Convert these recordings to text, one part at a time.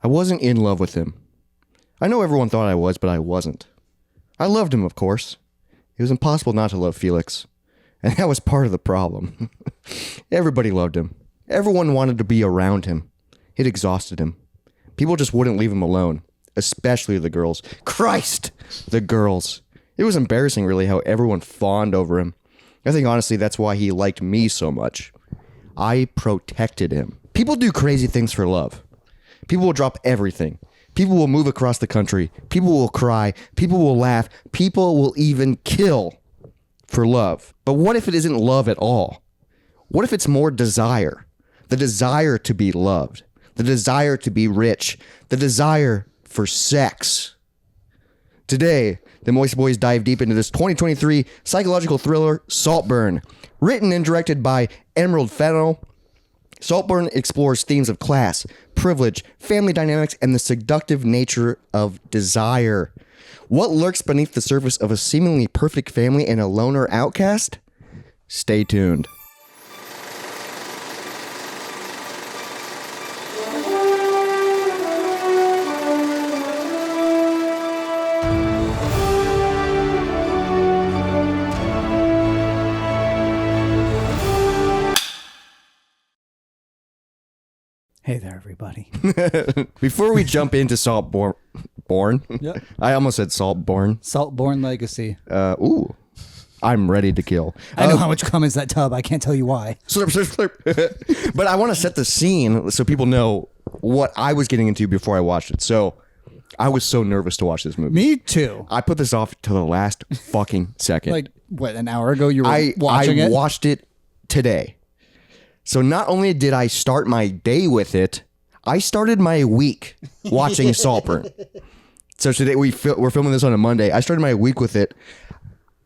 wasn't in love with him. I know everyone thought I was, but I wasn't. I loved him, of course. It was impossible not to love Felix. And that was part of the problem. Everybody loved him. Everyone wanted to be around him. It exhausted him. People just wouldn't leave him alone. Especially the girls. Christ! The girls. It was embarrassing, really, how everyone fawned over him. I think, honestly, that's why he liked me so much. I protected him. People do crazy things for love. People will drop everything. People will move across the country. People will cry. People will laugh. People will even kill for love. But what if it isn't love at all? What if it's more desire? The desire to be loved. The desire to be rich. The desire for sex. Today, the Moist Boys dive deep into this 2023 psychological thriller, Saltburn. Written and directed by Emerald Fennell, Saltburn explores themes of class, privilege, family dynamics, and the seductive nature of desire. What lurks beneath the surface of a seemingly perfect family and a loner outcast? Stay tuned. Hey there, everybody. Before we jump into Saltburn, Yep. I almost said Saltburn. Saltburn Legacy. Ooh, I'm ready to kill. I know how much cum is that tub. I can't tell you why. Slurp, slurp, slurp. But I want to set the scene so people know what I was getting into before I watched it. So I was so nervous to watch this movie. Me too. I put this off to the last fucking second. Like, what, an hour ago you were watching I it? watched it today. So not only did I start my day with it, I started my week watching Saltburn. So today we're filming this on a Monday. I started my week with it.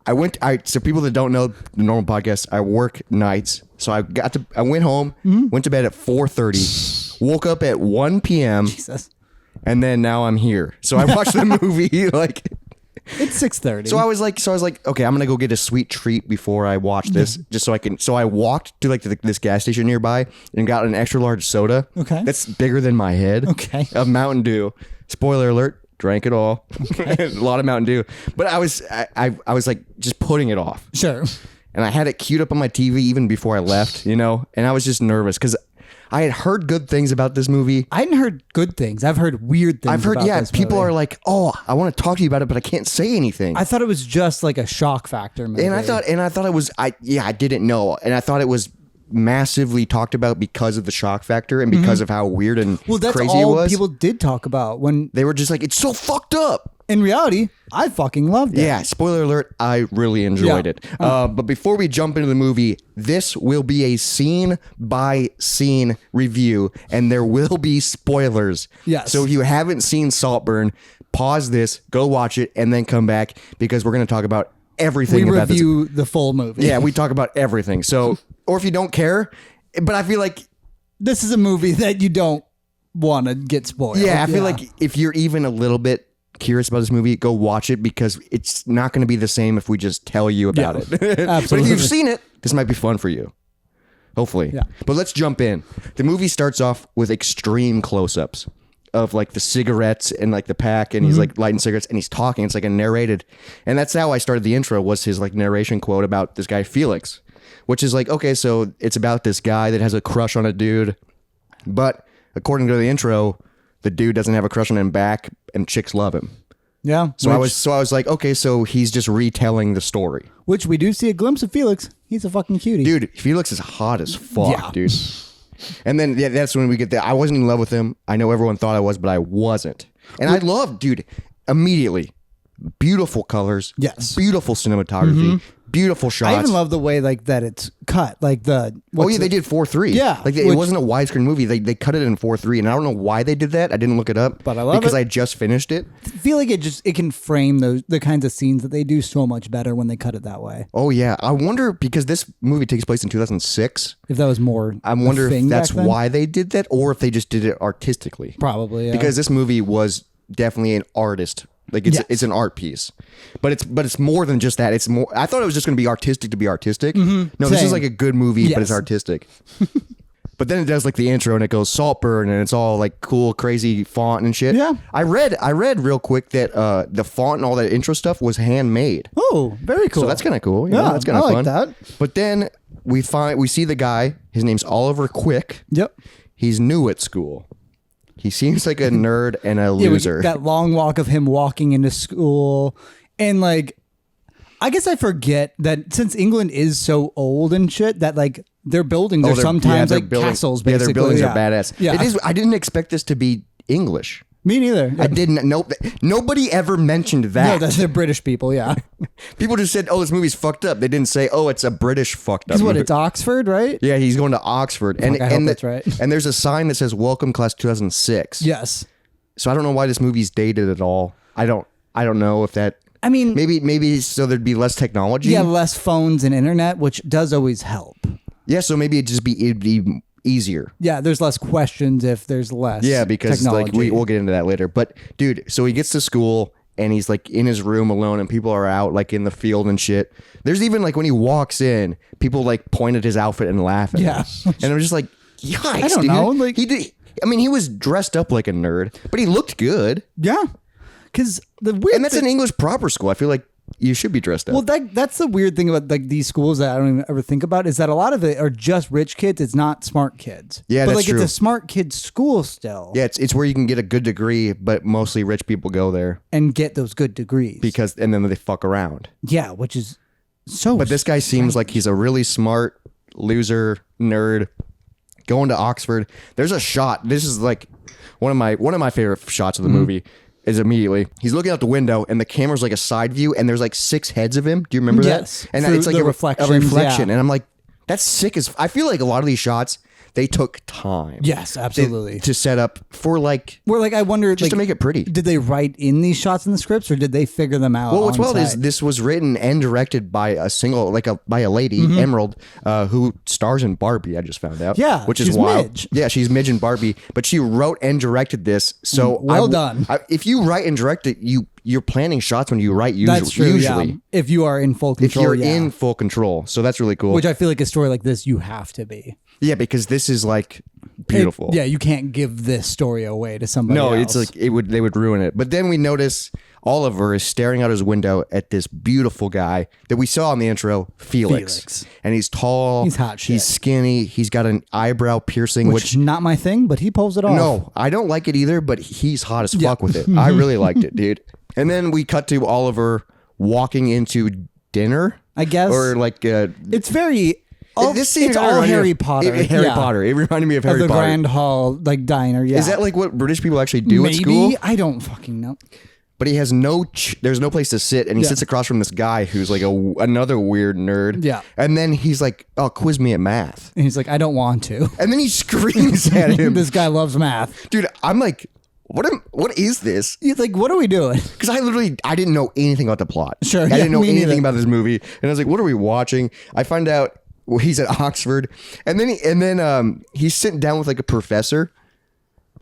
So people that don't know the normal podcast, I work nights. So I went home, went to bed at 4:30, woke up at 1 p.m. Jesus. And then now I'm here. So I watched the movie like It's 6:30. So I was like, okay, I'm gonna go get a sweet treat before I watch this, just so I can. So I walked to this gas station nearby and got an extra large soda. Okay, that's bigger than my head. Okay, of Mountain Dew. Spoiler alert: drank it all. Okay. A lot of Mountain Dew. But I was like just putting it off. Sure. And I had it queued up on my TV even before I left, and I was just nervous because I had heard good things about this movie. I hadn't heard good things. I've heard weird things. I've heard, about this people movie. are like, oh, I want to talk to you about it, but I can't say anything. I thought it was just like a shock factor movie. And I thought it was, I didn't know. And I thought it was massively talked about because of the shock factor and because of how weird and that's crazy all it was. People did talk about when they were just like, it's so fucked up. In reality, I fucking loved it. Yeah, spoiler alert, I really enjoyed it. But before we jump into the movie, this will be a scene by scene review, and there will be spoilers. Yes. So if you haven't seen Saltburn, pause this, go watch it, and then come back because we're going to talk about everything about this. We review the full movie. Yeah, we talk about everything. So, or if you don't care, but I feel like this is a movie that you don't want to get spoiled. Yeah, I feel like if you're even a little bit curious about this movie, go watch it because it's not going to be the same if we just tell you about it. Absolutely. But if you've seen it, this might be fun for you. Hopefully. Yeah. But let's jump in. The movie starts off with extreme close-ups of like the cigarettes and like the pack, and he's like lighting cigarettes and he's talking. It's like a narrated. And that's how I started the intro, was his like narration quote about this guy Felix, which is like, okay, so it's about this guy that has a crush on a dude, but according to the intro, the dude doesn't have a crush on him back, and chicks love him. Yeah. So I was like, okay, so he's just retelling the story. Which we do see a glimpse of Felix. He's a fucking cutie. Dude, Felix is hot as fuck, Yeah. dude. And then that's when we get there. I wasn't in love with him. I know everyone thought I was, but I wasn't. And I loved, dude, immediately. Beautiful colors. Yes. Beautiful cinematography. Beautiful shots. I even love the way like that it's cut. Like they did 4:3. Yeah, like it wasn't a widescreen movie. They cut it in 4:3, and I don't know why they did that. I didn't look it up, but I love because it. I just finished it. I feel like it can frame the kinds of scenes that they do so much better when they cut it that way. Oh yeah, I wonder, because this movie takes place in 2006. If that was more, I wonder if that's back then? why they did that, or if they just did it artistically. Probably, yeah. Because this movie was definitely an artist. Like it's an art piece, but it's more than just that. It's more. I thought it was just going to be artistic to be artistic. No, this is like a good movie, but it's artistic. But then it does like the intro and it goes Saltburn and it's all like cool, crazy font and shit. Yeah. I read real quick that the font and all that intro stuff was handmade. Oh, very cool. So that's kind of cool. You know, Yeah, that's kind of I fun. like that. But then we see the guy. His name's Oliver Quick. Yep. He's new at school. He seems like a nerd and a Yeah, loser. that long walk of him walking into school. And like, I guess I forget that since England is so old and shit, that like their buildings are sometimes like castles, basically. Yeah, their buildings are badass. Yeah. It is. I didn't expect this to be English. Me neither. I didn't know. Nobody ever mentioned that. No, they're British people, yeah. People just said, "Oh, this movie's fucked up." They didn't say, "Oh, it's a British fucked up." Because what, movie. it's Oxford, right? Yeah, he's going to Oxford, and I hope that's right. And there's a sign that says "Welcome, Class 2006." Yes. So I don't know why this movie's dated at all. I don't know if that. I mean, maybe so there'd be less technology. yeah, less phones and internet, which does always help. Yeah, so maybe it'd be easier. Yeah, there's less questions if there's less. Yeah, because technology. like we'll get into that later. But dude, so he gets to school and he's like in his room alone, and people are out like in the field and shit. There's even like when he walks in, people like point at his outfit and laugh at Yeah. him. And I'm just like, yikes, I don't dude. know, like- he did. I mean, he was dressed up like a nerd, but he looked good. Yeah. Because the weird And that's an English proper school. I feel like you should be dressed up. Well, that's the weird thing about like these schools that I don't even ever think about is that a lot of it are just rich kids. It's not smart kids. Yeah, but that's like true. it's a smart kid school still. Yeah, it's where you can get a good degree, but mostly rich people go there And get those good degrees. and then they fuck around. Yeah, which is so. But this guy seems like he's a really smart loser nerd going to Oxford. There's a shot. This is like one of my favorite shots of the movie. Is immediately he's looking out the window and the camera's like a side view and there's like 6 heads of him. Do you remember Yes. that? And Through it's like the a reflections, reflection. yeah. And I'm like, that's sick as. I feel like a lot of these shots they took time. Yes, absolutely. To set up for like Where like I wonder just to make it pretty. Did they write in these shots in the scripts or did they figure them out? Well, what's on wild is site? this was written and directed by by a lady, Emerald, who stars in Barbie. I just found out. Yeah, which is she's wild. Midge. Yeah, she's Midge in Barbie, but she wrote and directed this. So Well done. If you write and direct it, you're planning shots when you write. Usually, That's true. Usually, Yeah. If you are in full if control, you're yeah. in full control, so that's really cool. Which I feel like a story like this, you have to be. Yeah, because this is like beautiful. Yeah, you can't give this story away to somebody No, else. it's like they would ruin it. But then we notice Oliver is staring out his window at this beautiful guy that we saw in the intro, Felix. And he's tall. He's hot shit. He's skinny. He's got an eyebrow piercing, which is not my thing, but he pulls it off. no, I don't like it either, but he's hot as fuck with it. I really liked it, dude. And then we cut to Oliver walking into dinner. I guess. Or like It's very. this scene it's kinda all reminded me Harry of- Potter. Harry Yeah. Potter. It reminded me of Of Harry the Potter. Grand Hall, like diner. Yeah. Is that like what British people actually do at school? Maybe I don't fucking know. But he has there's no place to sit, and he Yeah. sits across from this guy who's like another weird nerd. Yeah. And then he's like, "Oh, quiz me at math," And he's like, I don't want to. and then he screams at him. This guy loves math. Dude, I'm like, what is this? He's like, what are we doing? Because I didn't know anything about the plot. Sure, I yeah, didn't know me anything neither. about this movie, and I was like, "What are we watching?" I find out he's at Oxford, and then he's sitting down with like a professor,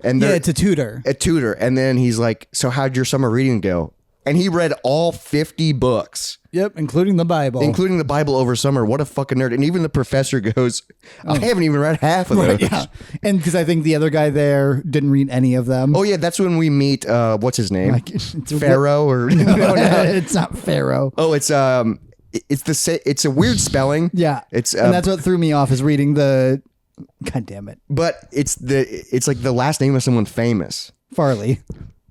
and Yeah, they're it's a tutor. a tutor, and then he's like, "So how'd your summer reading go?" And he read all 50 books. Yep, including the Bible. Including the Bible over summer. What a fucking nerd. And even the professor goes, I haven't even read half of those. Right, yeah. And because I think the other guy there didn't read any of them. Oh, yeah, that's when we meet, what's his name? It's Pharaoh or... no, it's not Pharaoh. Oh, it's a weird spelling. Yeah. It's and that's what threw me off is reading the... God damn it. but it's like the last name of someone famous. Farley.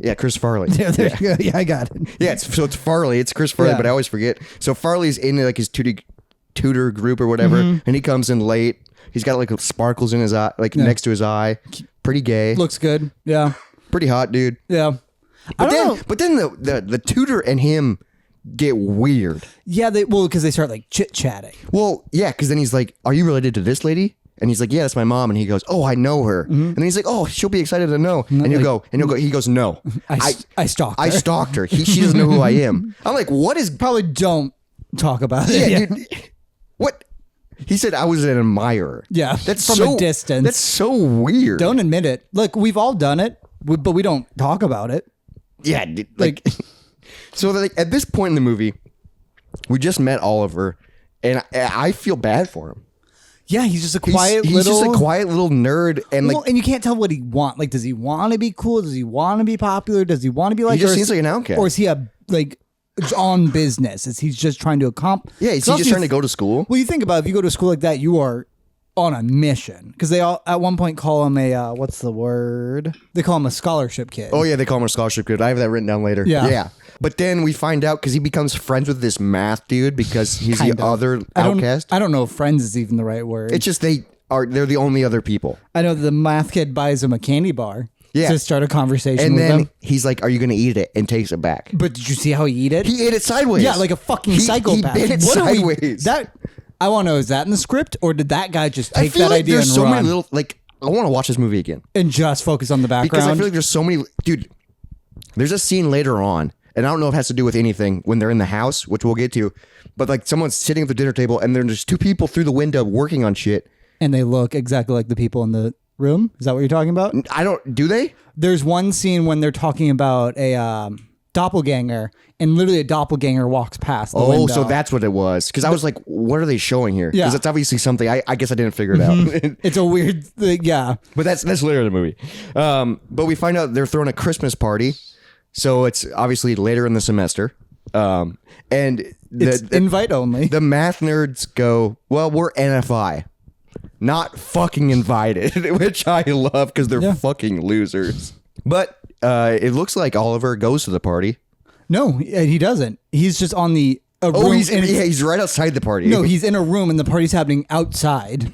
Yeah, Chris Farley. Yeah, there you go. Yeah, I got it. Yeah, it's Farley. It's Chris Farley, Yeah. but I always forget. So Farley's in like his tutor group or whatever, and he comes in late. He's got like sparkles in his eye, like next to his eye. Pretty gay. Looks good. Yeah. Pretty hot, dude. Yeah. But then the tutor and him get weird. Yeah, because they start like chit-chatting. Well, yeah, because then he's like, "Are you related to this lady?" And he's like, "Yeah, that's my mom." And he goes, "Oh, I know her." And then he's like, "Oh, she'll be excited to know." And he'll go. He goes, "No, I stalked her. I stalked her. She doesn't know who I am." I'm like, "What is?" Probably don't talk about it. Yeah, dude. What? He said I was an admirer. Yeah, That's from so, a distance. That's so weird. Don't admit it. Look, we've all done it, but we don't talk about it. Yeah, dude, like so. Like, at this point in the movie, we just met Oliver, and I feel bad for him. Yeah, he's just a quiet he's little... just a quiet little nerd. And like, and you can't tell what he wants. Like, does he want to be cool? Does he want to be popular? Does he want to be like... He just seems like an outcast. Or is he on business? Is he just trying to accomplish... Yeah, he's just trying to go to school. Well, you think about it, if you go to a school like that, you are on a mission. Because they all, at one point, call him a... what's the word? They call him a scholarship kid. Oh, yeah, they call him a scholarship kid. I have that written down later. Yeah. But then we find out because he becomes friends with this math dude because he's the other outcast. I don't know if friends is even the right word. It's just they're the only other people. I know the math kid buys him a candy bar to start a conversation and with then them. He's like, "Are you going to eat it?" and takes it back. But did you see how he ate it? He ate it sideways. Yeah, like a fucking psychopath. He bit it sideways. I want to know, is that in the script or did that guy just take that idea there's and so run many little I want to watch this movie again and just focus on the background? Because I feel like there's so many. Dude, there's a scene later on. And I don't know if it has to do with anything when they're in the house, which we'll get to. But like someone's sitting at the dinner table and there's two people through the window working on shit. And they look exactly like the people in the room. Is that what you're talking about? Do they? There's one scene when they're talking about a doppelganger and literally a doppelganger walks past the window. So that's what it was. Because I was like, what are they showing here? Yeah. Because it's obviously something. I guess I didn't figure it out. It's a weird thing. Yeah. But that's later in the movie. But we find out they're throwing a Christmas party. So it's obviously later in the semester. And it's invite only. The math nerds go, well, we're NFI. Not fucking invited, which I love because they're fucking losers. But it looks like Oliver goes to the party. No, he doesn't. He's just on the... he's right outside the party. No, he's in a room and the party's happening outside.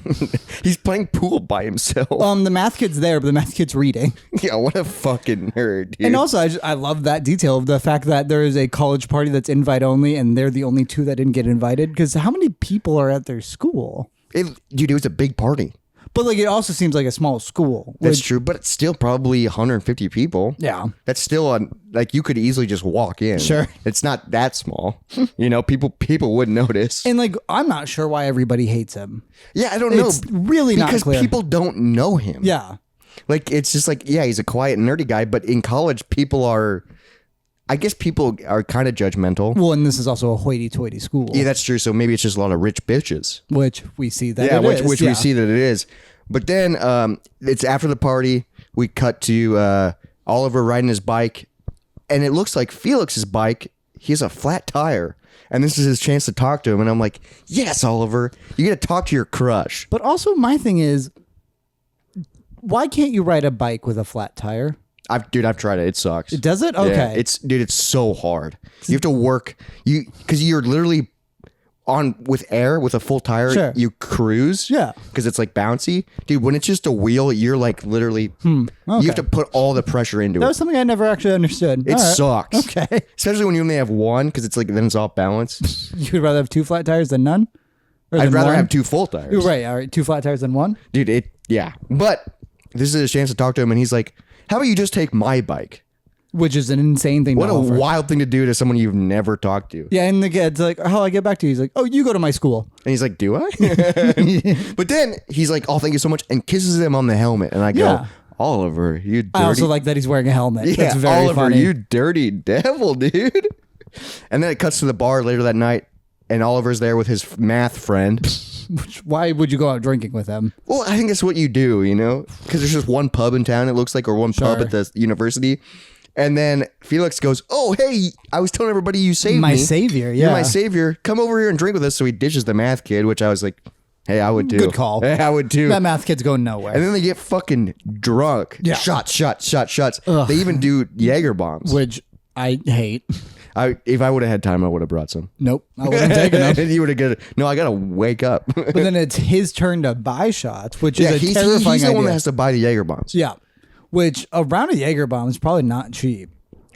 He's playing pool by himself. The math kid's there, but the math kid's reading. Yeah, what a fucking nerd, dude. And also, I love that detail of the fact that there is a college party that's invite only and they're the only two that didn't get invited. Because how many people are at their school? Dude, it was a big party. But like, it also seems like a small school. That's true, but it's still probably 150 people. Yeah. That's still like you could easily just walk in. Sure. It's not that small. People would notice. And like, I'm not sure why everybody hates him. Yeah, I don't know. It's really not clear. Because people don't know him. Yeah. Like, it's just like, yeah, he's a quiet, nerdy guy, but in college, I guess people are kind of judgmental. Well, and this is also a hoity-toity school. Yeah, that's true. So maybe it's just a lot of rich bitches. Which we see that we see that it is. But then it's after the party. We cut to Oliver riding his bike. And it looks like Felix's bike, he has a flat tire. And this is his chance to talk to him. And I'm like, yes, Oliver, you get to talk to your crush. But also my thing is, why can't you ride a bike with a flat tire? I've tried it. It sucks. Does it? Okay. Yeah, it's so hard. You have to work because you're literally on with air with a full tire. Sure. You cruise. Yeah. Because it's like bouncy, dude. When it's just a wheel, you're like literally. You have to put all the pressure into it. That was something I never actually understood. It sucks. Okay. Especially when you only have one, because it's like then it's off balance. You'd rather have two flat tires than none. I'd rather have two full tires. Right. All right. Two flat tires than one. Dude. But this is a chance to talk to him, and he's like, how about you just take my bike? Which is an insane thing What to a offer. wild thing to do to someone you've never talked to. Yeah, and the kid's like, how I get back to you? He's like, oh, you go to my school. And he's like, do I? But then he's like, oh, thank you so much, and kisses him on the helmet. And I go, Oliver, you dirty... I also like that he's wearing a helmet. Yeah, That's very Oliver, funny. you dirty devil, dude. And then it cuts to the bar later that night, and Oliver's there with his math friend. Why would you go out drinking with him? Well, I think that's what you do, because there's just one pub in town, it looks like, or one pub at the university. And then Felix goes, oh, hey, I was telling everybody you saved me. My savior, yeah. You're my savior. Come over here and drink with us. So he ditches the math kid, which I was like, hey, I would too. Good call. Hey, I would too. That math kid's going nowhere. And then they get fucking drunk. Yeah. Shots. Ugh. They even do Jaeger bombs. Which I hate. If I would have had time, I would have brought some. Nope. I wouldn't take enough. And he would have got no, I got to wake up. But then it's his turn to buy shots, which is a he's terrifying the one idea. that has to buy the Jaeger bombs. Yeah. Which a round of Jaeger bomb is probably not cheap.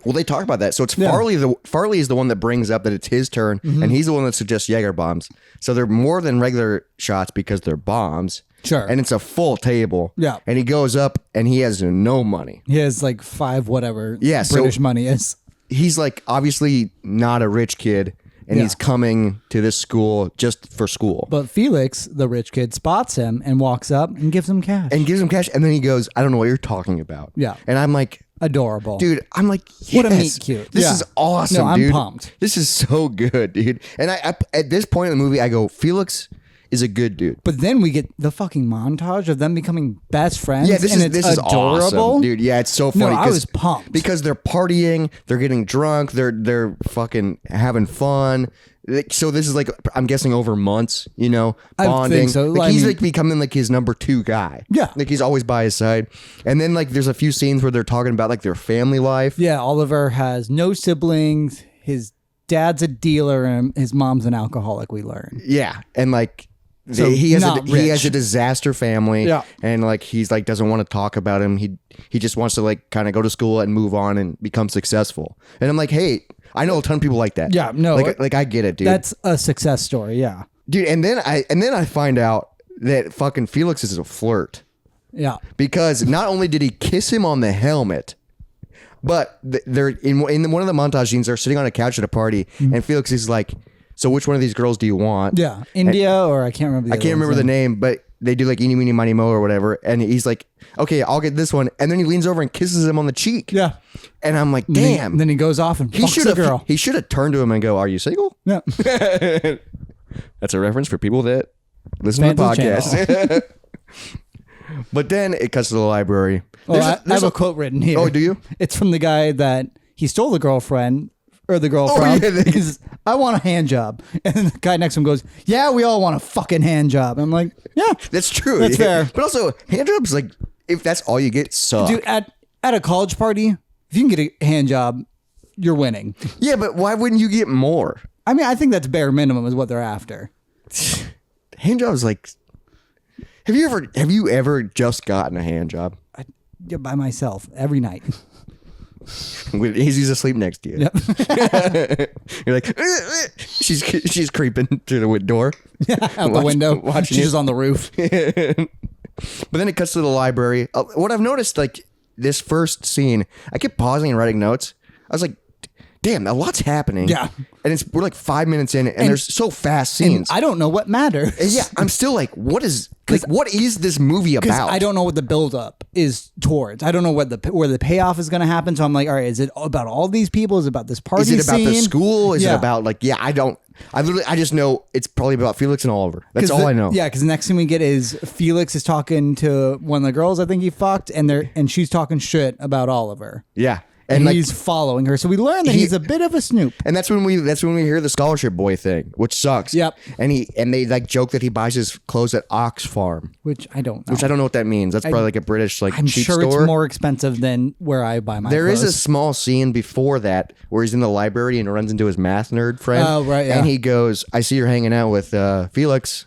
Well, they talk about that. So it's Farley. Farley is the one that brings up that it's his turn, and he's the one that suggests Jaeger bombs. So they're more than regular shots because they're bombs. Sure. And it's a full table. Yeah. And he goes up, and he has no money. He has like 5 whatever so British money is. He's like obviously not a rich kid, and he's coming to this school just for school. But Felix, the rich kid, spots him and walks up and gives him cash. And gives him cash, and then he goes, I don't know what you're talking about. Yeah. And I'm like... Adorable. Dude, I'm like, yes, what a meet cute. This is awesome, no, I'm dude. pumped. This is so good, dude. And I at this point in the movie, I go, Felix is a good dude. But then we get the fucking montage of them becoming best friends. Yeah, this is adorable. Awesome, dude. Yeah, it's so funny. No, I was pumped because they're partying, they're getting drunk, they're fucking having fun. So this is like, I'm guessing over months, you know, bonding. I think so. Like he's like becoming like his number 2 guy. Yeah, like he's always by his side. And then like there's a few scenes where they're talking about like their family life. Yeah, Oliver has no siblings. His dad's a dealer and his mom's an alcoholic. We learn. Yeah, and like. So he has a disaster family, yeah. And like he's like doesn't want to talk about him. He just wants to like kind of go to school and move on and become successful. And I'm like, hey, I know a ton of people like that. Yeah, no, like I get it, dude. That's a success story, yeah, dude. And then I find out that fucking Felix is a flirt. Yeah, because not only did he kiss him on the helmet, but they're in one of the montage scenes. They're sitting on a couch at a party, and Felix is like, so which one of these girls do you want? Yeah, India or I can't remember. I can't remember the name, but they do like eeny, meeny, miny, mo or whatever. And he's like, okay, I'll get this one. And then he leans over and kisses him on the cheek. Yeah. And I'm like, damn. And then he goes off and fucks the girl. He should have turned to him and go, are you single? Yeah. That's a reference for people that listen to the podcast. But then it cuts to the library. Well, I have a quote written here. Oh, do you? It's from the guy that he stole the girlfriend. Or the girl from. Yeah, he says, I want a hand job. And then the guy next to him goes, yeah, we all want a fucking hand job. I'm like, yeah. That's true. That's fair. But also, hand jobs, like, if that's all you get, suck. Dude, at a college party, if you can get a hand job, you're winning. Yeah, but why wouldn't you get more? I mean, I think that's bare minimum is what they're after. Hand jobs, like, have you ever just gotten a hand job? By myself every night. With Izzy's asleep next to you. Yep. You're like, she's creeping through the door. Yeah, out the window. She's just on the roof. But then it cuts to the library. What I've noticed, like this first scene, I kept pausing and writing notes. I was like, damn, a lot's happening. Yeah. And we're like 5 minutes in, and there's so fast scenes. I don't know what matters. And yeah, I'm still like, what is this movie about? I don't know what the buildup is towards. I don't know where the payoff is going to happen. So I'm like, all right, is it about all these people? Is it about this party? Is it about the scene? school? Is it about like, yeah, I just know it's probably about Felix and Oliver. That's all I know. Yeah, because the next thing we get is Felix is talking to one of the girls I think he fucked, and she's talking shit about Oliver. Yeah. And he's following her, so we learn that he's a bit of a snoop. And that's when we hear the scholarship boy thing, which sucks. Yep. And they like joke that he buys his clothes at Ox Farm, which I don't know. Which I don't know what that means. That's probably like a British like I'm cheap sure store. It's more expensive than where I buy my. There clothes. is a small scene before that where he's in the library and runs into his math nerd friend. Oh right, yeah. And he goes, "I see you're hanging out with Felix.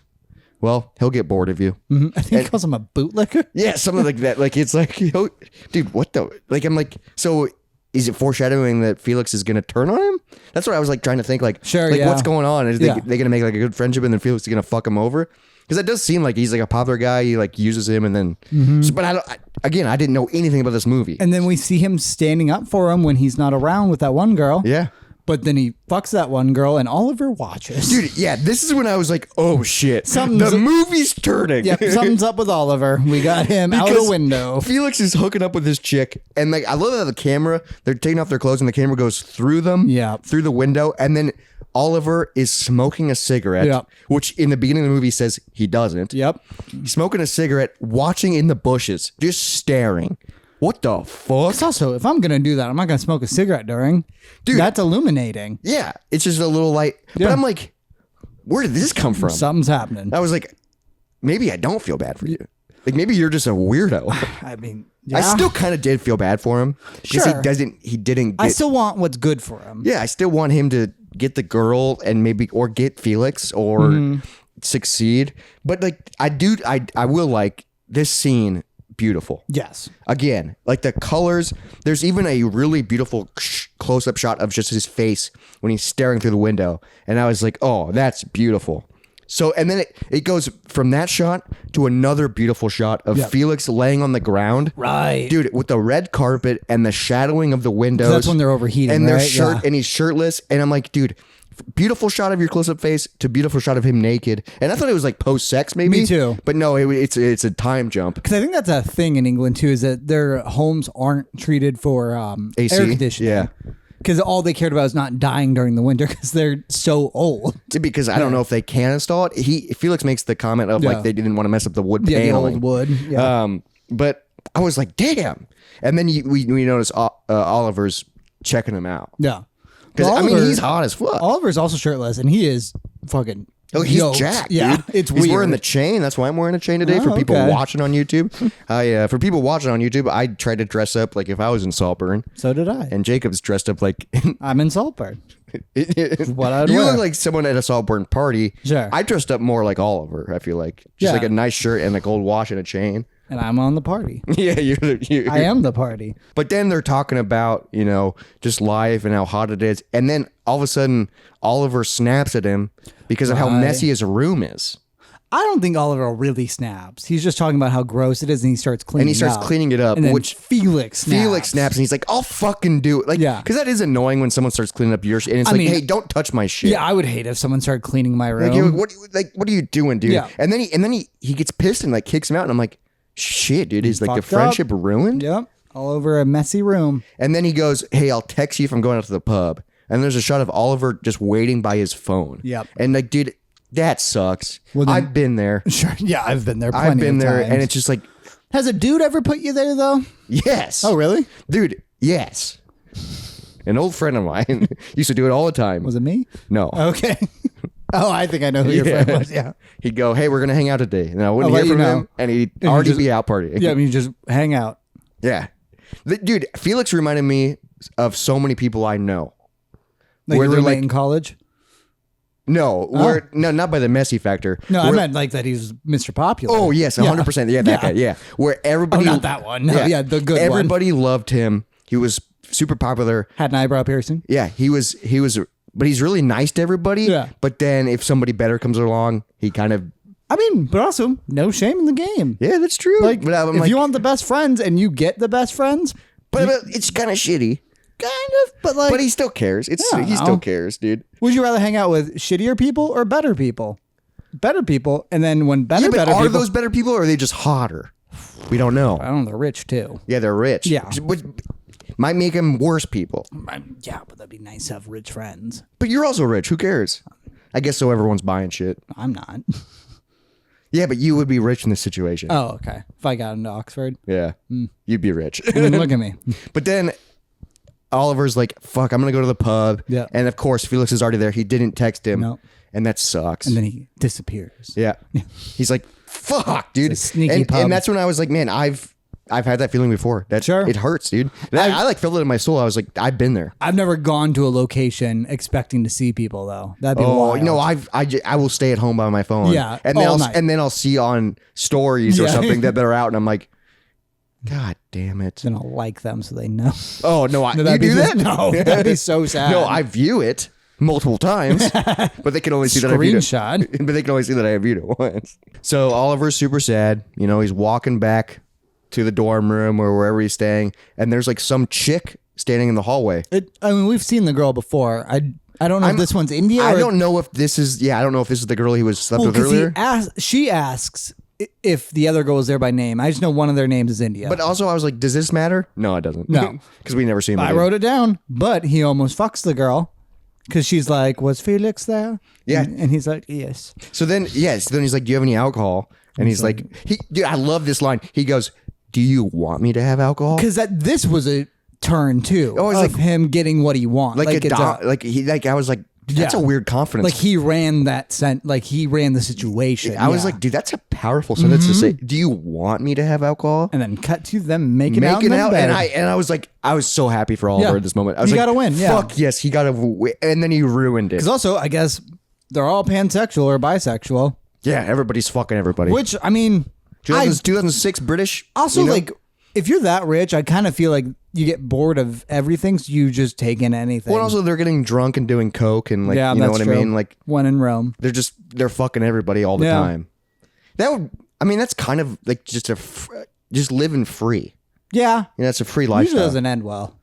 Well, he'll get bored of you." Mm-hmm. I think he calls him a bootlicker. Yeah, something like that. Like it's like, dude, what the? Like I'm like, so is it foreshadowing that Felix is going to turn on him? That's what I was like trying to think. Like, sure, like yeah. What's going on? Is they going to make like a good friendship and then Felix is going to fuck him over? Because that does seem like he's like a popular guy. He like uses him and then. Mm-hmm. But I didn't know anything about this movie. And then we see him standing up for him when he's not around with that one girl. Yeah. But then he fucks that one girl and Oliver watches. Dude, yeah, this is when I was like, oh shit. The movie's turning. Yep, something's up with Oliver. We got him out the window. Felix is hooking up with this chick. And like, I love that the camera, they're taking off their clothes and the camera goes through them. Yeah. Through the window. And then Oliver is smoking a cigarette. Yep. Which in the beginning of the movie says he doesn't. Yep. He's smoking a cigarette, watching in the bushes, just staring. What the fuck? It's also, if I'm going to do that, I'm not going to smoke a cigarette during. Dude, that's illuminating. Yeah. It's just a little light. Yeah. But I'm like, where did this come from? Something's happening. I was like, maybe I don't feel bad for you. Like, maybe you're just a weirdo. I mean, yeah. I still kind of did feel bad for him. Because he didn't get, I still want what's good for him. Yeah, I still want him to get the girl and maybe, or get Felix or succeed. But like, I will like this scene. Beautiful. Yes. Again, like the colors, there's even a really beautiful close-up shot of just his face when he's staring through the window. And I was like, oh, that's beautiful. So, and then it goes from that shot to another beautiful shot of Felix laying on the ground. Right. Dude, with the red carpet and the shadowing of the windows. That's when they're overheating, and right? And he's shirtless. And I'm like, dude, beautiful shot of your close-up face to beautiful shot of him naked. And I thought it was like post-sex maybe. Me too. But no, it's a time jump. Because I think that's a thing in England too, is that their homes aren't treated for AC? air conditioning. Yeah. Because all they cared about is not dying during the winter because they're so old. Because I don't know if they can install it. Felix makes the comment of like they didn't want to mess up the wood paneling. The old wood. Yeah. But I was like, damn. And then we notice Oliver's checking him out. Yeah. Because I mean, he's hot as fuck. Oliver's also shirtless, and he is fucking. Oh, he's yoked. jacked. Yeah, dude. it's he's weird. wearing the chain. That's why I'm wearing a chain today for people watching on YouTube. For people watching on YouTube, I tried to dress up like if I was in Saltburn. So did I. And Jacob's dressed up like I'm in Saltburn. What I'd you wear. look like someone at a Saltburn party. Sure. I dressed up more like Oliver. I feel like just like a nice shirt and a gold watch and a chain. And I'm on the party. Yeah, I am the party. But then they're talking about, just life and how hot it is. And then all of a sudden, Oliver snaps at him because of how messy his room is. I don't think Oliver really snaps. He's just talking about how gross it is, and he starts cleaning it up. And then which Felix snaps, and he's like, I'll fucking do it. Like, because that is annoying when someone starts cleaning up your shit. And it's hey, don't touch my shit. Yeah, I would hate if someone started cleaning my room. What are you doing, dude? Yeah. And then he gets pissed and like kicks him out. And I'm like, shit, dude, is like the friendship ruined? Yep. All over a messy room. And then he goes, hey, I'll text you if I'm going out to the pub. And there's a shot of Oliver just waiting by his phone. Yep. And like, dude, that sucks. Well, then, I've been there. Sure. Yeah, I've been there. I've been there, times. and it's just like, has a dude ever put you there though? Yes. Oh, really? Dude, yes. An old friend of mine used to do it all the time. Was it me? No. Okay. Oh, I think I know who your friend was. Yeah. He'd go, hey, we're going to hang out today. And I wouldn't hear from him, and he'd already be out partying. Yeah, I mean, just hang out. Yeah. Dude, Felix reminded me of so many people I know. Like where they're like in college? No, not by the messy factor. No, I meant like that he's Mr. Popular. Oh, yes, 100%. Yeah, that guy, yeah. Where everybody... Oh, not that one. No, yeah, the good one. Everybody loved him. He was super popular. Had an eyebrow piercing. Yeah, he was, but he's really nice to everybody. Yeah. But then if somebody better comes along, he kind of... I mean, but also, no shame in the game. Yeah, that's true. Like, but if you want the best friends and you get the best friends... But it's kind of shitty. Kind of, but like... But he still cares. He still cares, dude. Would you rather hang out with shittier people or better people? Better people, and then when better people... those better people, or are they just hotter? We don't know. I don't know, they're rich too. Yeah, they're rich. Yeah. Which might make them worse people. Yeah, but that'd be nice to have rich friends. But you're also rich. Who cares? I guess so everyone's buying shit. I'm not. Yeah, but you would be rich in this situation. Oh, okay. If I got into Oxford. Yeah. You'd be rich. Look at me. But then Oliver's like, fuck, I'm going to go to the pub. Yeah. And of course, Felix is already there. He didn't text him. No. And that sucks. And then he disappears. Yeah. He's like, fuck, dude. It's a sneaky pub. And that's when I was like, man, I've had that feeling before. Sure. It hurts, dude. I like felt it in my soul. I was like, I've been there. I've never gone to a location expecting to see people though. That'd be wild. No, I will stay at home by my phone. Yeah, and then I'll see on stories or something that they're out, and I'm like, God damn it. Then I'll like them so they know. Oh no, you do that? No, that'd be so sad. No, I view it multiple times, but they can only see that I viewed it. But they can only see that I viewed it once. So Oliver's super sad. He's walking back to the dorm room or wherever he's staying, and there's like some chick standing in the hallway. I mean, we've seen the girl before. I don't know if this one's India. I don't know if this is. Yeah, I don't know if this is the girl he was slept with earlier. She asks if the other girl was there by name. I just know one of their names is India. But also, I was like, does this matter? No, it doesn't. No, because we never see him. I wrote it down, but he almost fucks the girl because she's like, "Was Felix there?" Yeah, and he's like, "Yes." So then he's like, "Do you have any alcohol?" And he's like, dude, I love this line. He goes, do you want me to have alcohol? Because this was a turn too. Oh, it's like him getting what he wants. I was like, that's a weird confidence. Like he ran he ran the situation. I was like, dude, that's a powerful sentence to say. Do you want me to have alcohol? And then cut to them making out in bed. And I was like, I was so happy for Oliver at this moment. I was he like, gotta win. Yeah. Fuck yes, he gotta win. And then he ruined it. Because also, I guess they're all pansexual or bisexual. Yeah, everybody's fucking everybody. Which I mean. 2006 British. Also, like, if you're that rich, I kind of feel like you get bored of everything, so you just take in anything. Well, also, they're getting drunk and doing coke and, like, you know what I mean? Like, when in Rome. They're fucking everybody all the time. That's kind of like just living free. Yeah. That's a free lifestyle. Usually doesn't end well.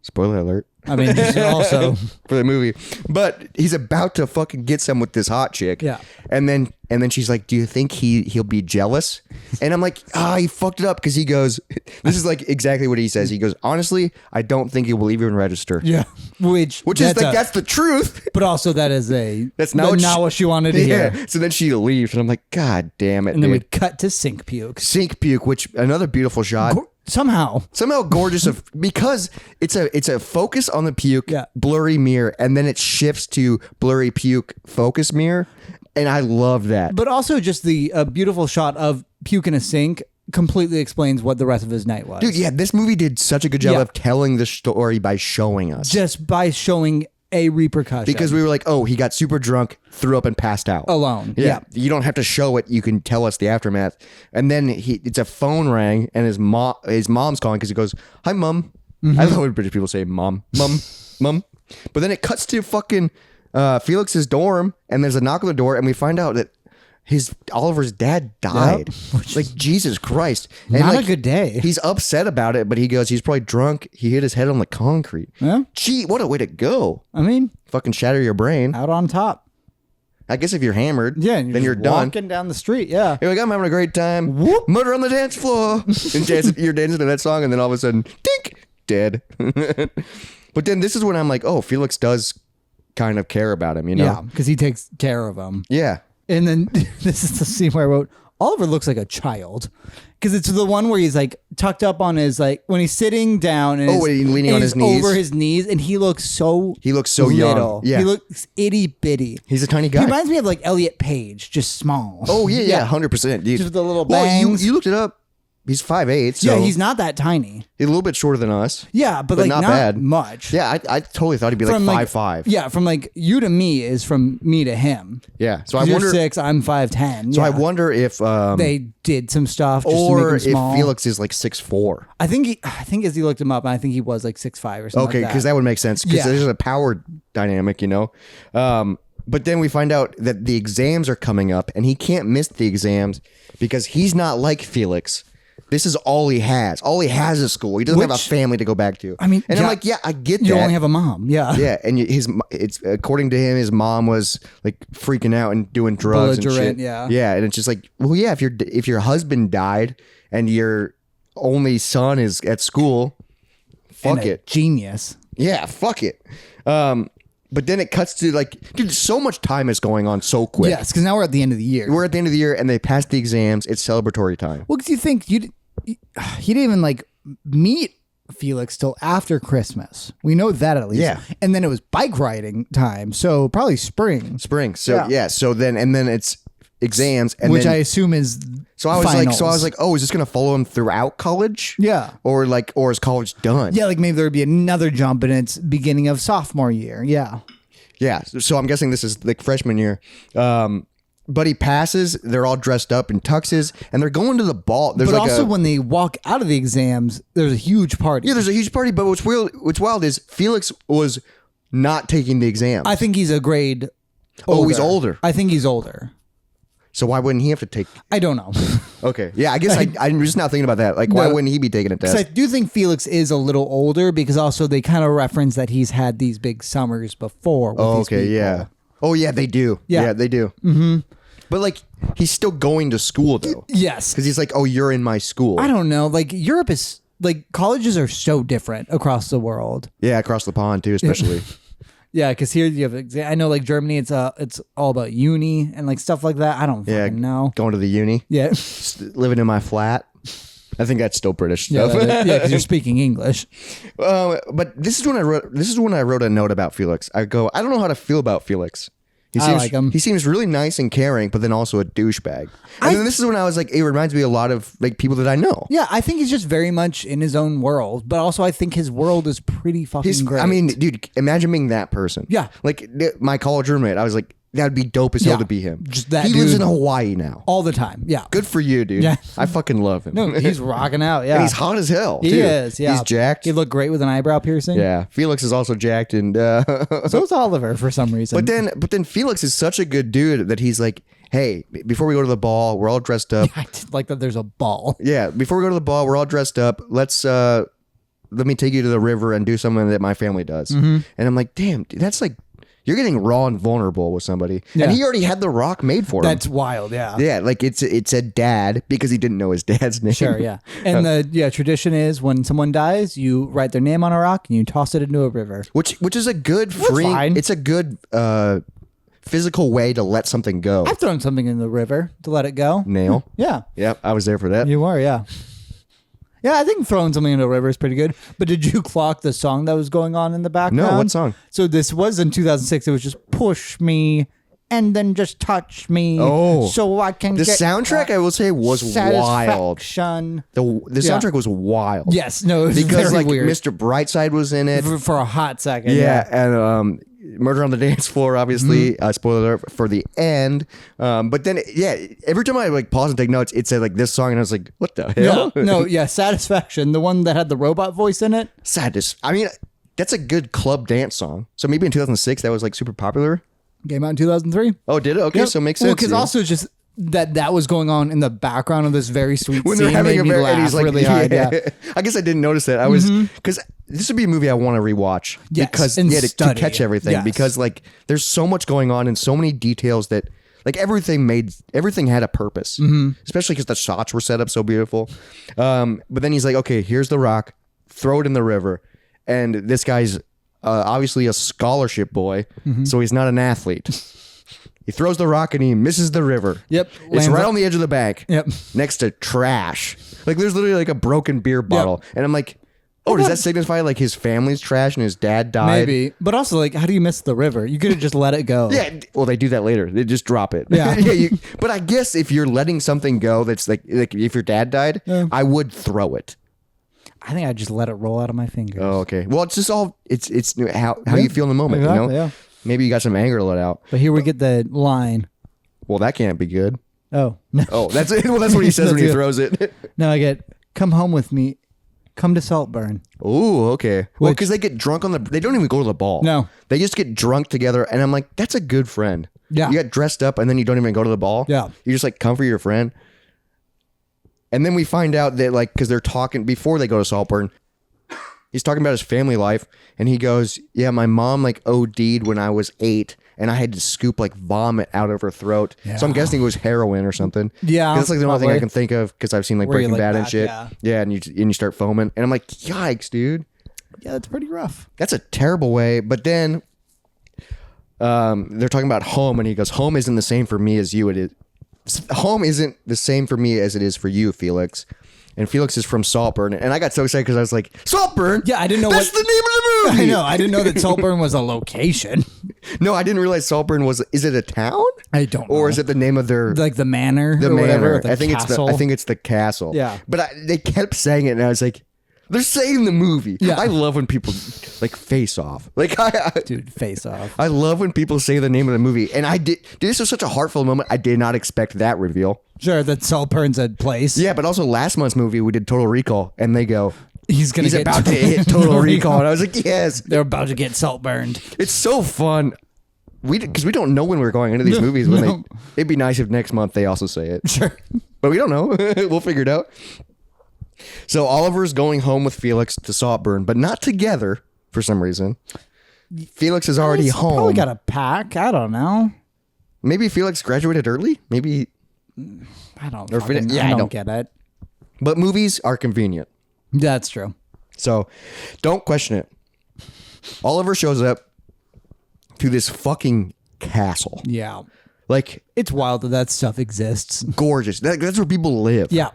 Spoiler alert. I mean, also for the movie. But he's about to fucking get some with this hot chick. Yeah. And then she's like, do you think he'll be jealous? And I'm like, he fucked it up because he goes, this is like exactly what he says. He goes, honestly, I don't think he will even register. yeah, which is like, that's the truth. But also that's not what she wanted to hear. So then she leaves and I'm like, God damn it. And then dude. we cut to sink puke. Sink puke, which another beautiful shot. Somehow Gorgeous because it's a focus on the puke, blurry mirror, and then it shifts to blurry puke focus mirror, and I love that. But also just the beautiful shot of puke in a sink completely explains what the rest of his night was. Dude, yeah, this movie did such a good job of telling the story by showing us. Just by showing a repercussion. Because we were like, oh, he got super drunk, threw up, and passed out. Alone. Yeah. You don't have to show it. You can tell us the aftermath. And then it's a phone rang, and his mom's calling because he goes, hi, Mom. I love when British people say mom. Mom. But then it cuts to fucking Felix's dorm, and there's a knock on the door, and we find out that Oliver's dad died. Yep. Like, Jesus Christ. And not a good day. He's upset about it, but he goes, he's probably drunk. He hit his head on the concrete. Yeah. Gee, what a way to go. I mean, fucking shatter your brain. Out on top. I guess if you're hammered, then you're done. Walking down the street, yeah. You're like, I'm having a great time. Whoop. Murder on the dance floor. And you're dancing to that song, and then all of a sudden, dink, dead. But then this is when I'm like, oh, Felix does kind of care about him, you know? Yeah, because he takes care of him. Yeah. And then this is the scene where I wrote, Oliver looks like a child. Because it's the one where he's like tucked up on his, like, when he's sitting down and leaning on his knees. Over his knees, and he looks so little. Young. Yeah. He looks itty bitty. He's a tiny guy. He reminds me of like Elliot Page, just small. Oh, yeah, 100%. Dude. Just with the little bangs. Well, you looked it up. He's 5'8". So yeah, he's not that tiny. He's a little bit shorter than us. Yeah, but like not bad. Much. Yeah, I totally thought he'd be like 5'5". Yeah, from like you to me is from me to him. Yeah, so I wonder. You're 6, I'm 5'10". So I wonder if they did some stuff, just or to make him if small. Felix is like 6'4". I think Izzy looked him up, and I think he was like 6'5" or something. Okay, because that would make sense. Because there's a power dynamic, you know. But then we find out that the exams are coming up, and he can't miss the exams because he's not like Felix. This is all he has. All he has is school. He doesn't have a family to go back to. I mean, and I'm like, yeah, I get that. You only have a mom. Yeah. Yeah, and it's according to him, his mom was like freaking out and doing drugs and shit. Yeah. Yeah, and it's just like, well, yeah, if your husband died and your only son is at school, fuck it. Genius. Yeah, fuck it. But then it cuts to like, dude, so much time is going on so quick. Yes, because now we're at the end of the year. We're at the end of the year, and they passed the exams. It's celebratory time. Well, because you think he didn't even like meet Felix till after Christmas. We know that at least. Yeah. And then it was bike riding time, so probably spring. So so then it's exams, and which then, I assume is so I was finals. like, oh, is this gonna follow him throughout college? Yeah. Or is college done? Yeah, like maybe there would be another jump and it's beginning of sophomore year. Yeah. Yeah. So I'm guessing this is like freshman year. But he passes. They're all dressed up in tuxes, and they're going to the ball. There's but like also when they walk out of the exams, there's a huge party. Yeah, there's a huge party. But what's wild is Felix was not taking the exam. I think he's a grade older. Oh, he's older. I think he's older. So why wouldn't he have to take? I don't know. Okay. Yeah, I guess I'm just not thinking about that. Like, why wouldn't he be taking a test? I do think Felix is a little older because also they kind of reference that he's had these big summers before with these people. Yeah. Oh, yeah, they do. Yeah. They do. Mm-hmm. But, like, he's still going to school, though. Yes. Because he's like, oh, you're in my school. I don't know. Like, Europe is, like, colleges are so different across the world. Yeah, across the pond, too, especially. Yeah, because here you have, I know, like, Germany, it's all about uni and, like, stuff like that. I don't fucking know. Going to the uni. Yeah. Living in my flat. I think that's still British stuff. Yeah, because you're speaking English. But this is when I wrote a note about Felix. I go, I don't know how to feel about Felix. I like him. He seems really nice and caring, but then also a douchebag. And then this is when I was like, it reminds me a lot of like people that I know. Yeah, I think he's just very much in his own world, but also I think his world is pretty fucking great. I mean, dude, imagine being that person. Yeah. Like my college roommate, I was like, that'd be dope as hell to be him. Just that he lives dude. in Hawaii now. All the time. Yeah. Good for you, dude. Yeah. I fucking love him. No, he's rocking out. Yeah. And he's hot as hell. He too. is. Yeah. He's jacked. He looked great with an eyebrow piercing. Yeah. Felix is also jacked, and so is Oliver for some reason. But then Felix is such a good dude that he's like, hey, before we go to the ball, we're all dressed up. I did like that there's a ball. Yeah, before we go to the ball, we're all dressed up. Let's let me take you to the river and do something that my family does. And I'm like, damn, dude, that's like, you're getting raw and vulnerable with somebody. Yeah. And he already had the rock made for him. That's wild. Yeah. Yeah, like it said dad because he didn't know his dad's name. Sure. Yeah. And the tradition is when someone dies, you write their name on a rock and you toss it into a river. Which is a good freeing. Fine. It's a good physical way to let something go. I've thrown something in the river to let it go. Nail. Yeah. Yep, I was there for that. You were. Yeah. Yeah, I think throwing something into a river is pretty good. But did you clock the song that was going on in the background? No, what song? So this was in 2006. It was just push me and then just touch me. Oh. So I can The get soundtrack, I will say, was wild. satisfaction. The soundtrack was wild. Yes. No, it was Because very like weird. Mr. Brightside was in it. For a hot second. Yeah, and Murder on the Dance Floor, obviously. Spoiler alert for the end. But then, yeah, every time I like pause and take notes, it said like this song, and I was like, "What the hell?" Yeah, Satisfaction, the one that had the robot voice in it. I mean, that's a good club dance song. So maybe in 2006 that was like super popular. Came out in 2003. Oh, did it? Okay, so it makes sense. Well, because also just that was going on in the background of this very sweet When scene they're having made a me very, laugh and he's like, really hard. Yeah. I guess I didn't notice that. I was because this would be a movie I want to rewatch Yes, because and to study. catch everything Yes. because like there's so much going on and so many details that like everything had a purpose, especially because the shots were set up so beautiful. But then he's like, okay, here's the rock, throw it in the river, and this guy's obviously a scholarship boy, so he's not an athlete. He throws the rock and he misses the river. Yep. It's Lands right up- on the edge of the bank. Yep. Next to trash. Like there's literally like a broken beer bottle. And I'm like, oh, does that signify like his family's trash and his dad died? Maybe. But also, like, how do you miss the river? You could have just let it go. Yeah. Well, they do that later. They just drop it. Yeah. But I guess if you're letting something go that's like if your dad died, I would throw it. I think I just let it roll out of my fingers. Oh, okay. Well, it's just all it's how you feel in the moment, Exactly, you know? yeah. Maybe you got some anger to let out. But here we get the line. Well, that can't be good. Oh, no. Oh, that's it. Well, that's what he says when he That's it. throws it. No, I get, come home with me. Come to Saltburn. Ooh, okay. Well, Which- because they get drunk they don't even go to the ball. No. They just get drunk together. And I'm like, that's a good friend. Yeah. You get dressed up and then you don't even go to the ball. Yeah. You just like comfort your friend. And then we find out that like, because they're talking before they go to Saltburn, he's talking about his family life. And he goes, yeah, my mom like OD'd when I was 8 and I had to scoop like vomit out of her throat. So I'm guessing it was heroin or something. Yeah, 'Cause that's like the only thing I probably. can think of because I've seen like Where you Breaking look Bad and back, shit. yeah. Yeah. And you start foaming. And I'm like, yikes, dude. Yeah, that's pretty rough. That's a terrible way. But then they're talking about home, and he goes, home isn't the same for me as you. It is. Home isn't the same for me as it is for you, Felix. And Felix is from Saltburn. And I got so excited because I was like, Saltburn? Yeah, I didn't know That's what- the name of the movie. I know. I didn't know that Saltburn was a location. No, I didn't realize Saltburn was. Is it a town? I don't know. Or is it the name of their Like the manor the or whatever? manor? Or the I think castle? it's the castle. Yeah. But they kept saying it, and I was like, they're saying the movie. Yeah. I love when people like face off. Like Dude, face off. I love when people say the name of the movie. And I did. This was such a heartfelt moment. I did not expect that reveal. Sure, that Saltburn's a place. Yeah, but also last month's movie, we did Total Recall, and they go, He's he's get about to hit Total Recall. And I was like, yes. They're about to get Saltburned. It's so fun. Because we don't know when we're going into these movies. No. It'd be nice if next month they also say it. Sure. But we don't know. We'll figure it out. So Oliver's going home with Felix to Saltburn, but not together for some reason. Felix is already He's home. Probably got a pack. I don't know. Maybe Felix graduated early. Maybe. I don't. Or fucking- yeah, I I don't- don't get it. But movies are convenient. That's true. So don't question it. Oliver shows up to this fucking castle. Yeah. Like, It's wild that stuff exists. gorgeous. That's where people live. Yeah.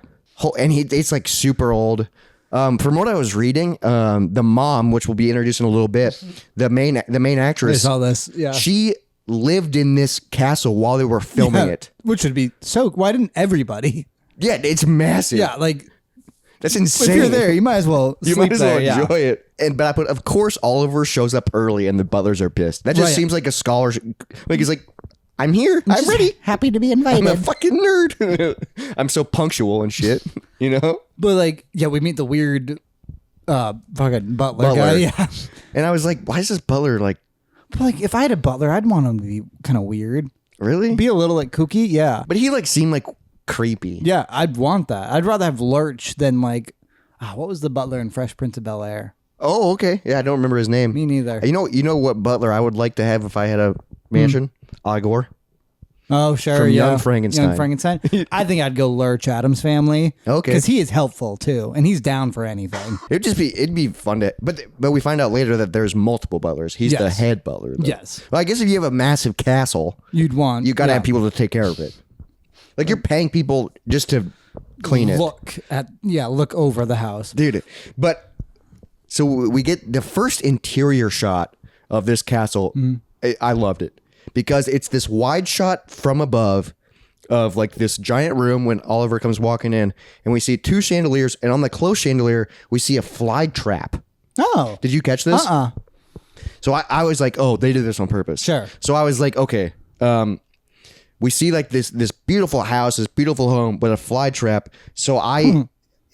And it's like super old. From what I was reading, the mom, which will be introduced in a little bit, the main I actress, saw this. Yeah. she lived in this castle while they were filming it. Which would be so. Why didn't everybody? Yeah, it's massive. Yeah. Like, That's if insane. you're there, you might as well. You sleep might as well there, yeah. enjoy it. But I put, of course, Oliver shows up early and the butlers are pissed. That just Right. seems like a scholarship. Like, he's like, I'm here. I'm Just ready. Happy to be I'm invited. a fucking nerd. I'm so punctual and shit, you know? But like, yeah, we meet the weird, fucking butler Butler. guy. Yeah. And I was like, why is this butler like, But like, if I had a butler, I'd want him to be kind of weird, really? be a little like kooky. Yeah. But he like seemed like creepy. Yeah, I'd want that. I'd rather have Lurch than like, What was the butler in Fresh Prince of Bel-Air? Oh, okay. Yeah, I don't remember his name. Me neither. You know what butler I would like to have if I had a mansion? Igor. Oh, sure. From yeah. Young Frankenstein. Young Frankenstein. I think I'd go Lurch Adams Family. Okay. Because he is helpful too, and he's down for anything. It'd be fun to, but we find out later that there's multiple butlers. He's the head butler, though. Yes. Well, I guess if you have a massive castle, you got to have people to take care of it. Like you're paying people just to clean it. Look over the house. Dude. But so we get the first interior shot of this castle. I loved it because it's this wide shot from above of like this giant room when Oliver comes walking in, and we see two chandeliers, and on the close chandelier we see a fly trap. Oh. Did you catch this? So I was like, oh, they did this on purpose. Sure. So I was like, okay, we see like this beautiful house, this beautiful home, but a fly trap. So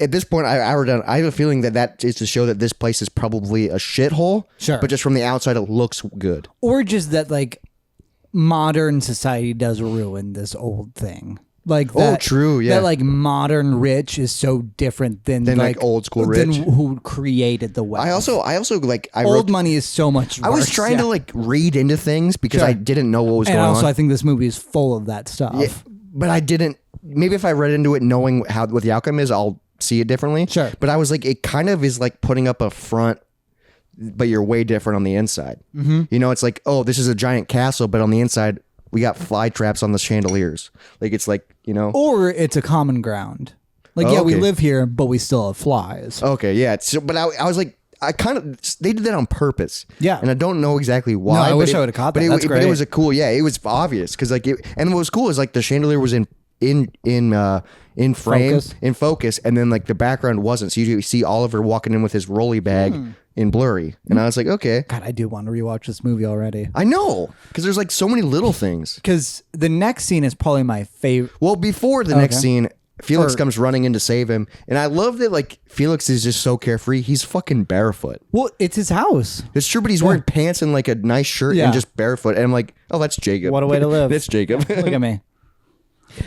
at this point, I have a feeling that is to show that this place is probably a shithole. Sure. But just from the outside, it looks good. Or just that like modern society does ruin this old thing. Like that, oh, true, yeah. That like modern rich is so different than like old school than rich. who created the wealth. I also like old money is so much worse. I was trying to like read into things because I didn't know what was going on. And also I think this movie is full of that stuff. Yeah, but I didn't. Maybe if I read into it knowing what the outcome is, I'll see it differently. Sure. But I was like, it kind of is like putting up a front, but you're way different on the inside. Mm-hmm. You know, it's like, oh, this is a giant castle, but on the inside, we got fly traps on the chandeliers. Like, it's like, you know. Or it's a common ground. Like, we live here, but we still have flies. Okay, yeah. But I was like, they did that on purpose. Yeah. And I don't know exactly why. No, I wish I would have caught that. That's great. But it was a cool, it was obvious. Because, like, and what was cool is, like, the chandelier was in frame, in focus, and then, like, the background wasn't. So you see Oliver walking in with his rolly bag in blurry. And I was like, okay. God, I do want to rewatch this movie already. I know. Because there's, like, so many little things. Because the next scene is probably my favorite. Well, before the next scene, Felix comes running in to save him. And I love that, like, Felix is just so carefree. He's fucking barefoot. Well, it's his house. It's true, but he's wearing pants and, like, a nice shirt and just barefoot. And I'm like, oh, that's Jacob. What a way to live. That's Jacob. Look at me.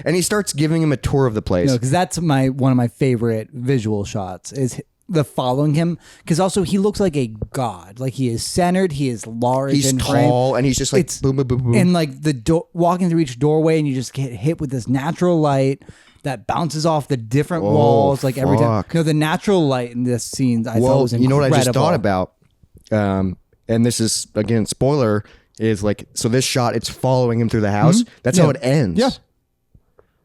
And he starts giving him a tour of the place. No, because that's one of my favorite visual shots is the following him. Because also he looks like a god. Like he is centered. He is large. He's tall, and he's just like boom, boom, boom, boom. And like walking through each doorway, and you just get hit with this natural light that bounces off the different walls. Like every time. No, the natural light in this scene I thought was incredible. You know what I just thought about? And this is again spoiler. Is like so this shot. It's following him through the house. That's how it ends. Yeah.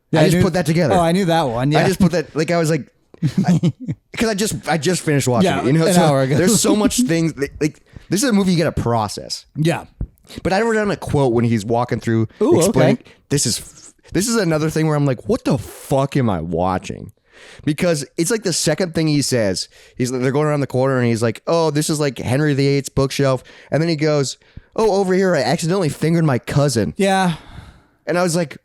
Yeah, I just put that together. Oh, I knew that one. Yeah. I just put that, like, I was like, because I just finished watching it. You know, an hour ago. There's so much things. Like, this is a movie you got to process. Yeah. But I wrote down a quote when he's walking through. Okay. This is another thing where I'm like, what the fuck am I watching? Because it's like the second thing he says. They're going around the corner and he's like, oh, this is like Henry VIII's bookshelf. And then he goes, oh, over here, I accidentally fingered my cousin. Yeah. And I was like,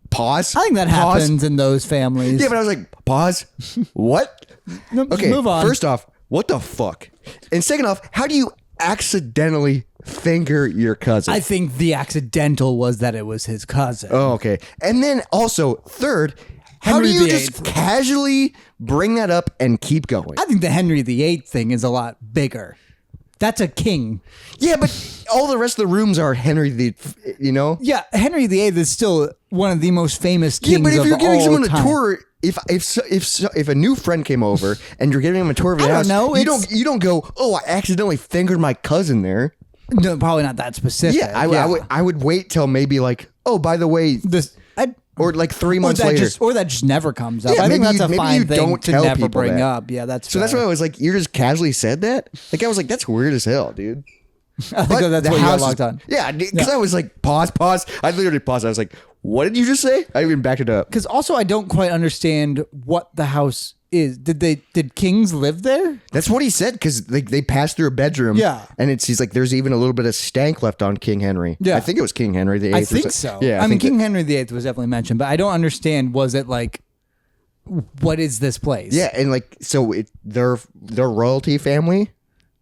pause. I think that happens in those families. Yeah, but I was like, pause. What? No, okay, move on. First off, what the fuck? And second off, how do you accidentally finger your cousin? I think the accidental was that it was his cousin. Oh, okay. And then also, third, how Henry do you VIII. just casually bring that up and keep going? I think the Henry VIII thing is a lot bigger. That's a king. Yeah, but all the rest of the rooms are Henry the, you know? Yeah, Henry VIII is still one of the most famous kings of all time. Yeah, but if you're giving someone a tour, if a new friend came over and you're giving him a tour of your house, you don't go, oh, I accidentally fingered my cousin there. No, probably not that specific. Yeah, I would wait till maybe like, oh, by the way, or like 3 months later, or that just never comes up. Yeah, I think that's a maybe fine you thing don't to tell never people bring that. up. Yeah, that's so that's why I was like, you just casually said that. Like I was like, that's weird as hell, dude. I think that's what you got locked on. Yeah, because I was like, pause. I literally paused. I was like, what did you just say? I even backed it up. Because also, I don't quite understand what the house is. Did kings live there? That's what he said. Because they passed through a bedroom. Yeah, and he's like, there's even a little bit of stank left on King Henry. Yeah, I think it was King Henry VIII. I think so. Yeah, I mean, King Henry VIII was definitely mentioned, but I don't understand. Was it like, what is this place? Yeah, and like, so they're royalty family,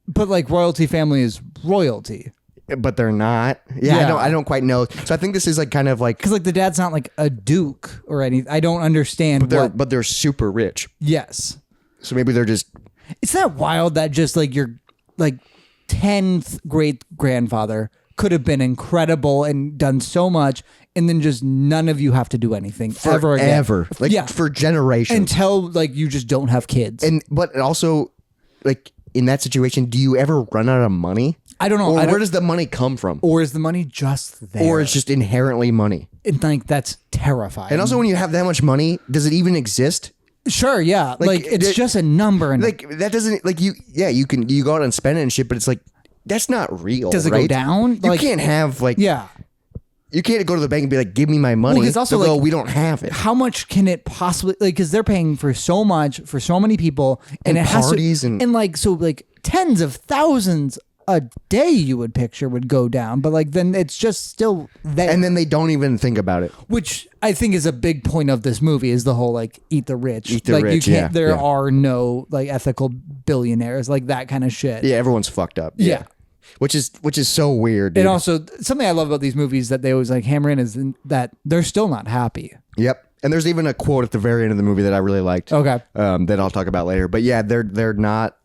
but like royalty family is royalty. But they're not. Yeah, I don't quite know. So I think this is like kind of like because like the dad's not like a duke or anything. I don't understand. But they're super rich. Yes. So maybe they're just... It's that wild that just like your like 10th great grandfather could have been incredible and done so much, and then just none of you have to do anything ever again. Like for generations. Until like you just don't have kids. But also, like in that situation, do you ever run out of money? I don't know. Or where does the money come from? Or is the money just there? Or it's just inherently money? And like that's terrifying. And also, when you have that much money, does it even exist? Sure, yeah. Like it's just a number, and like that doesn't like you. Yeah, you go out and spend it and shit, but it's like that's not real. Does it right? go down? You can't have like You can't go to the bank and be like, "Give me my money." Well, also, like, we don't have it. How much can it possibly like? Because they're paying for so much for so many people, and it parties has to, and like so like tens of thousands a day you would picture would go down, but like then it's just still there. And then they don't even think about it, which I think is a big point of this movie is the whole like eat the rich. Eat the like rich, you can't. yeah, There are no like ethical billionaires, like that kind of shit. Yeah, everyone's fucked up. Yeah. Which is so weird. Dude. And also something I love about these movies that they always like hammer in is that they're still not happy. Yep. And there's even a quote at the very end of the movie that I really liked. Okay. That I'll talk about later. But yeah, they're not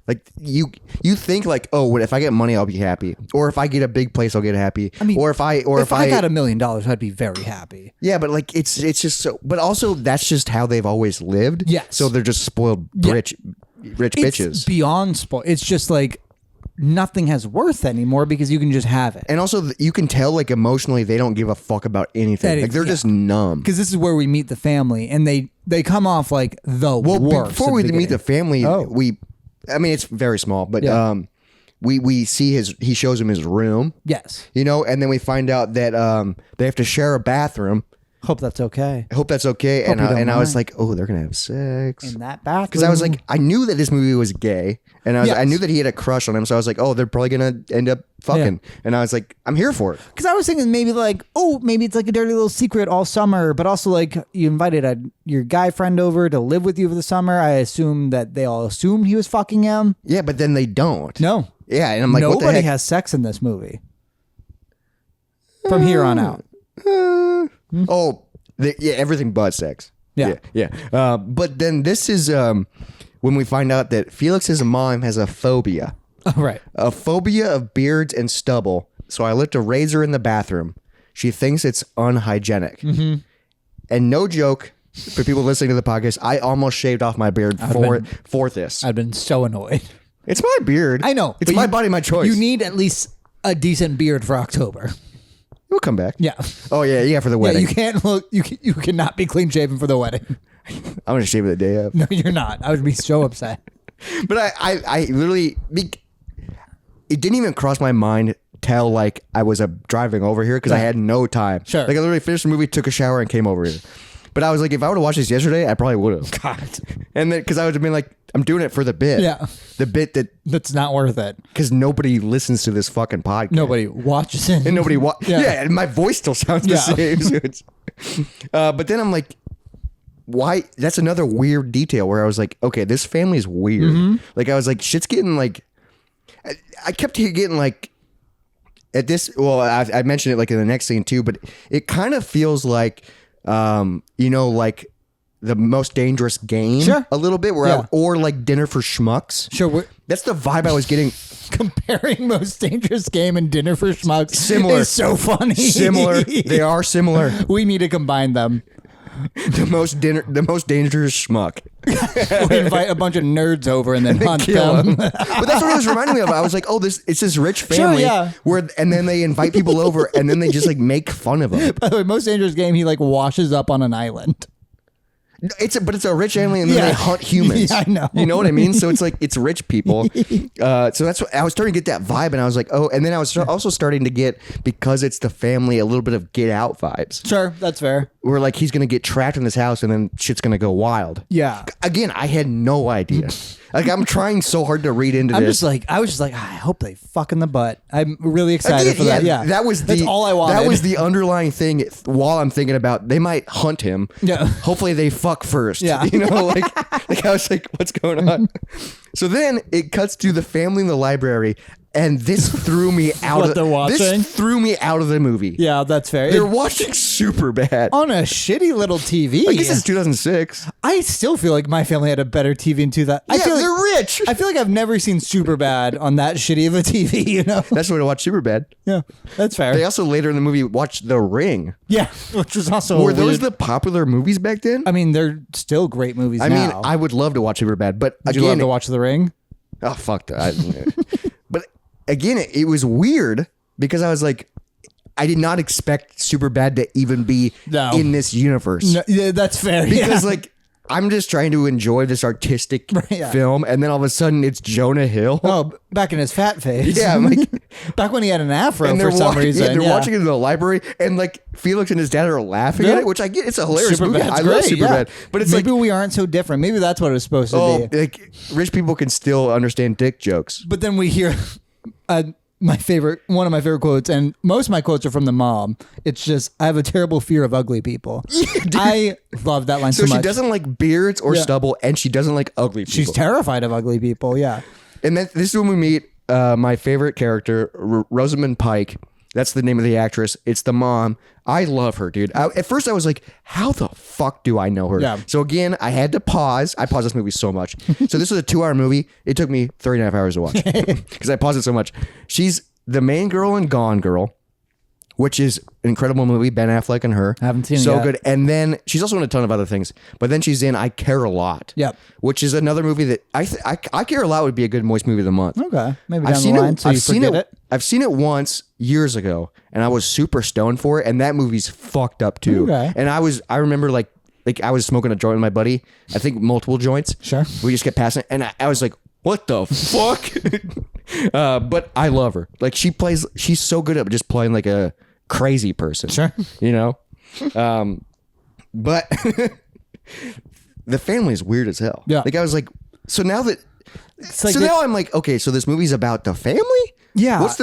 like you think like, oh, if I get money, I'll be happy, or if I get a big place, I'll get happy. I mean, or if I got $1 million, I'd be very happy. Yeah, but like it's just so. But also that's just how they've always lived. Yes. So they're just spoiled rich bitches. It's beyond spoiled. It's just like nothing has worth anymore because you can just have it. And also you can tell like emotionally they don't give a fuck about anything. Like they're just numb. Because this is where we meet the family, and they come off like the worst. Before we meet the family, I mean it's very small, but we see he shows him his room. Yes. You know, and then we find out that they have to share a bathroom. Hope that's okay. I hope that's okay. And I was like, oh, they're gonna have sex in that bathroom. Because I was like, I knew that this movie was gay, and I knew that he had a crush on him. So I was like, oh, they're probably gonna end up fucking. Yeah. And I was like, I'm here for it. Because I was thinking maybe like, oh, maybe it's like a dirty little secret all summer, but also like you invited your guy friend over to live with you for the summer. I assume that they all assumed he was fucking him. Yeah, but then they don't. No. Yeah, and I'm like, nobody what the heck? has sex in this movie from here on out. Everything but sex. Yeah. But then this is when we find out that Felix's mom has a phobia. Oh, right. A phobia of beards and stubble. So I left a razor in the bathroom. She thinks it's unhygienic. Mm-hmm. And no joke, for people listening to the podcast, I almost shaved off my beard for this. I've been so annoyed. It's my beard. I know. It's my body, my choice. You need at least a decent beard for October. We'll come back. Yeah. Oh yeah, for the wedding. Yeah, you can't look. You cannot be clean shaven for the wedding. I'm gonna shave it the day of. No, you're not. I would be so upset. But I literally, it didn't even cross my mind till like I was driving over here because I had no time. Sure. Like I literally finished the movie, took a shower, and came over here. But I was like, if I would have watched this yesterday, I probably would have. God. And then because I would have been like, I'm doing it for the bit. Yeah. The bit that's not worth it. Because nobody listens to this fucking podcast. Nobody watches it. And nobody and my voice still sounds the same. So but then I'm like, why? That's another weird detail where I was like, okay, this family's weird. Mm-hmm. Like I was like, shit's getting like, I kept getting like, at this, well, I mentioned it like in the next scene too, but it kind of feels like, like the Most Dangerous Game, sure, a little bit, or like Dinner for Schmucks. Sure, that's the vibe I was getting. Comparing Most Dangerous Game and Dinner for Schmucks, similar, is so funny. Similar, they are similar. We need to combine them. The most dangerous schmuck. We invite a bunch of nerds over and then hunt them. But that's what it was reminding me of. I was like, oh, it's this rich family and then they invite people over and then they just like make fun of them. By the way, Most Dangerous Game, he like washes up on an island. But it's a rich family and then they hunt humans. Yeah, I know. You know what I mean? So it's like, it's rich people. So that's what I was starting to get that vibe. And I was like, oh, and then I was also starting to get, because it's the family, a little bit of Get Out vibes. Sure, that's fair. Where like he's going to get trapped in this house and then shit's going to go wild. Yeah. Again, I had no idea. Like I'm trying so hard to read into this. I was just like, I hope they fuck in the butt. I'm really excited for that. Yeah, that's all I wanted. That was the underlying thing. While I'm thinking about, they might hunt him. Yeah. Hopefully they fuck first. Yeah. You know, like I was like, what's going on? So then it cuts to the family in the library, And this threw me out What of they're watching? This threw me out of the movie. Yeah, that's fair. They're watching Superbad. On a shitty little TV. I guess it's 2006. I still feel like my family had a better TV in 2000. Yeah, they're rich. I feel like I've never seen Superbad on that shitty of a TV, you know? That's why I watch Superbad. Yeah, that's fair. They also later in the movie watched The Ring. Yeah, which was also Were those the popular movies back then? I mean, they're still great movies I now. mean, I would love to watch Superbad, but Would again, you love to watch The Ring? oh fuck that. But again, it was weird because I was like, I did not expect Superbad to even be in this universe. No, yeah, that's fair. Because like I'm just trying to enjoy this artistic film, and then all of a sudden it's Jonah Hill. Oh, back in his fat face. Yeah, I'm like, back when he had an afro and for some reason. Yeah, they're watching it in the library, and like Felix and his dad are laughing at it, which I get. It's a hilarious movie. I love Superbad, but it's maybe we aren't so different. Maybe that's what it was supposed to be. Like rich people can still understand dick jokes. But then we hear one of my favorite quotes, and most of my quotes are from the mom. It's just, I have a terrible fear of ugly people. Yeah, I love that line so much. So she doesn't like beards or stubble, and she doesn't like ugly people. She's terrified of ugly people, yeah. And then this is when we meet my favorite character, Rosamund Pike. That's the name of the actress. It's the mom. I love her, dude. At first, I was like, how the fuck do I know her? Yeah. So again, I had to pause. I paused this movie so much. So this was a 2-hour movie. It took me 3.5 hours to watch because I paused it so much. She's the main girl in Gone Girl, which is an incredible movie. Ben Affleck and her. I haven't seen it so yet. good. And then she's also in a ton of other things. But then she's in I Care a Lot. Yep. Which is another movie that I Care a Lot would be a good moist movie of the month. Okay. Maybe down the line so you forget it. I've seen it once years ago, and I was super stoned for it, and that movie's fucked up too. Okay. And I remember like I was smoking a joint with my buddy. I think multiple joints. Sure. We just kept passing it, and I was like, what the fuck? But I love her. Like she's so good at just playing like a crazy person. Sure. You know? But the family is weird as hell. Yeah. Like I was like, so now that like now I'm like, okay, so this movie's about the family? Yeah. What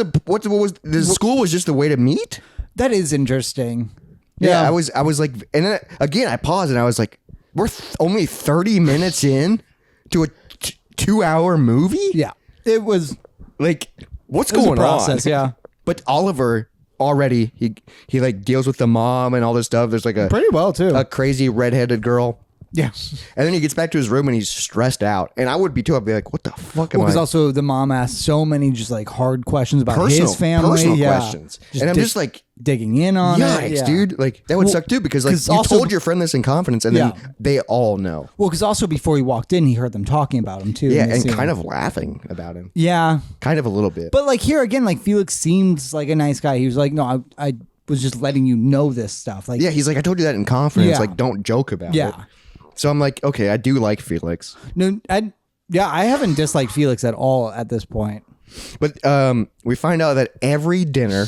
was the school was just the way to meet? That is interesting. Yeah, I was like, and then again, I paused and I was like, we're only 30 minutes in to a 2-hour movie? Yeah. It was like, what's going process, on? Yeah. But Oliver already, he like deals with the mom and all this stuff. There's like pretty well too. A crazy redheaded girl. Yeah. And then he gets back to his room and he's stressed out. And I would be too. I'd be like, what the fuck am I? Because also the mom asked so many just like hard questions about Personal his family. Personal questions. And I'm just like, digging in on yikes, it. dude. Like that would suck too because like you also, told your friend this in confidence and then they all know. Well, because also before he walked in, he heard them talking about him too. Yeah, and kind of laughing about him. Yeah. Kind of a little bit. But like here again, like Felix seems like a nice guy. He was like, no, I was just letting you know this stuff. Like, yeah, he's like, I told you that in confidence. Like, don't joke about it. So I'm like, okay, I do like Felix. No, I haven't disliked Felix at all at this point. But we find out that every dinner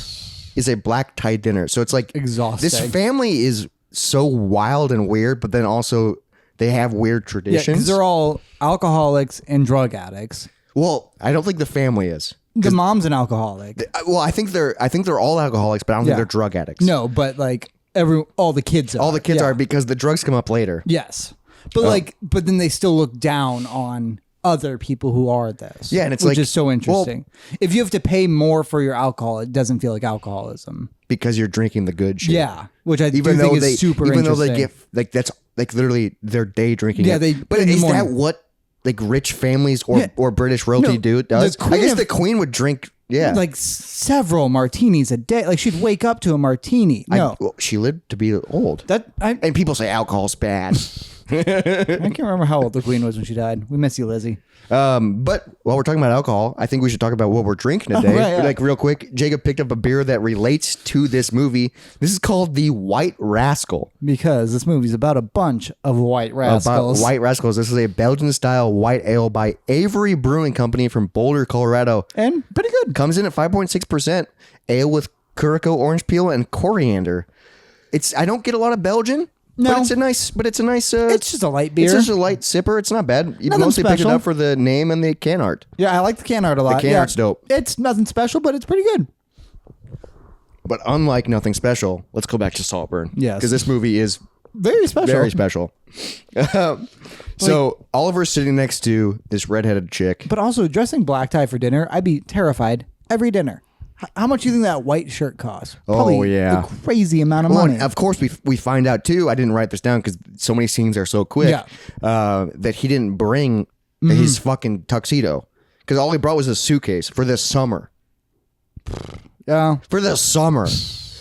is a black tie dinner. So it's like exhausting. This family is so wild and weird, but then also they have weird traditions. Yeah, because they're all alcoholics and drug addicts. Well, I don't think the family is. The mom's an alcoholic. Well, I think they're all alcoholics, but I don't think they're drug addicts. No, but like all the kids are. All the kids are because the drugs come up later. Yes. But but then they still look down on other people who are this. Yeah, and it's which is so interesting. Well, if you have to pay more for your alcohol, it doesn't feel like alcoholism because you're drinking the good shit. Yeah, which I think is super interesting. Even though they get like that's like literally their day drinking. Yeah, but is that what like rich families or British royalty does? I guess the queen would drink. Yeah, like several martinis a day. Like she'd wake up to a martini. No, she lived to be old. And people say alcohol's bad. I can't remember how old the queen was when she died. We miss you, Lizzie. But while we're talking about alcohol, I think we should talk about what we're drinking today. Right, yeah. Like real quick, Jacob picked up a beer that relates to this movie. This is called the White Rascal. Because this movie's about a bunch of white rascals. White Rascals. This is a Belgian-style white ale by Avery Brewing Company from Boulder, Colorado. And pretty good. Comes in at 5.6%. Ale with Curaçao orange peel and coriander. I don't get a lot of Belgian. No, but it's a nice. It's just a light beer. It's just a light sipper. It's not bad. You mostly picked it up for the name and the can art. Yeah, I like the can art a lot. The can art's dope. It's nothing special, but it's pretty good. But unlike Nothing Special, let's go back to Saltburn. Yes, because this movie is very special. Very special. So Oliver's sitting next to this redheaded chick. But also dressing black tie for dinner, I'd be terrified every dinner. How much do you think that white shirt costs? Oh, yeah. A crazy amount of money. And of course, we find out, too, I didn't write this down because so many scenes are so quick, that he didn't bring his fucking tuxedo. Because all he brought was a suitcase for this summer. Yeah. For the summer.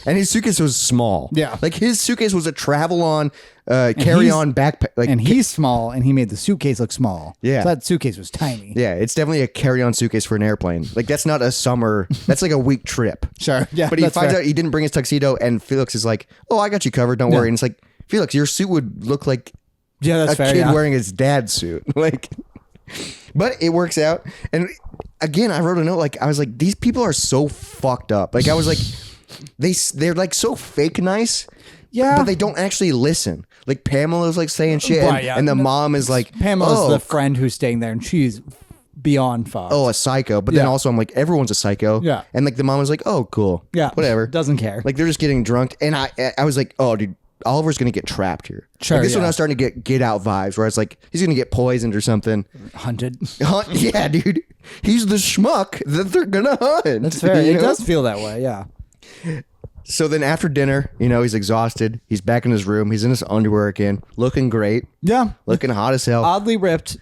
And his suitcase was small. Yeah. Like, his suitcase was a travel-on, carry-on backpack. Like, and he's small, and he made the suitcase look small. Yeah. So that suitcase was tiny. yeah, it's definitely a carry-on suitcase for an airplane. Like, that's not a summer. That's like a week trip. Sure. Yeah. But he finds out he didn't bring his tuxedo, and Felix is like, oh, I got you covered. Don't worry. And it's like, Felix, your suit would look like that's a fair, kid wearing his dad's suit. Like, but it works out. And again, I wrote a note. Like, I was like, these people are so fucked up. Like, I was like, they're like so fake nice. Yeah. But they don't actually listen. Like, Pamela's like saying shit. Right, yeah. And the mom is like, Pamela's the friend who's staying there, and she's beyond fucked. a psycho. But then also I'm like, everyone's a psycho. Yeah. And like the mom is like, oh, cool. Yeah. Whatever. Doesn't care. Like, they're just getting drunk. And I was like, oh, dude, Oliver's going to get trapped here. Sure, Like, this is when I was starting to get out vibes where I was like, he's going to get poisoned or something. Hunted. Yeah, dude. He's the schmuck that they're going to hunt. That's fair. It does feel that way, yeah. So then after dinner, he's exhausted. He's back in his room. He's in his underwear again, looking great. Yeah. Looking hot as hell. Oddly ripped.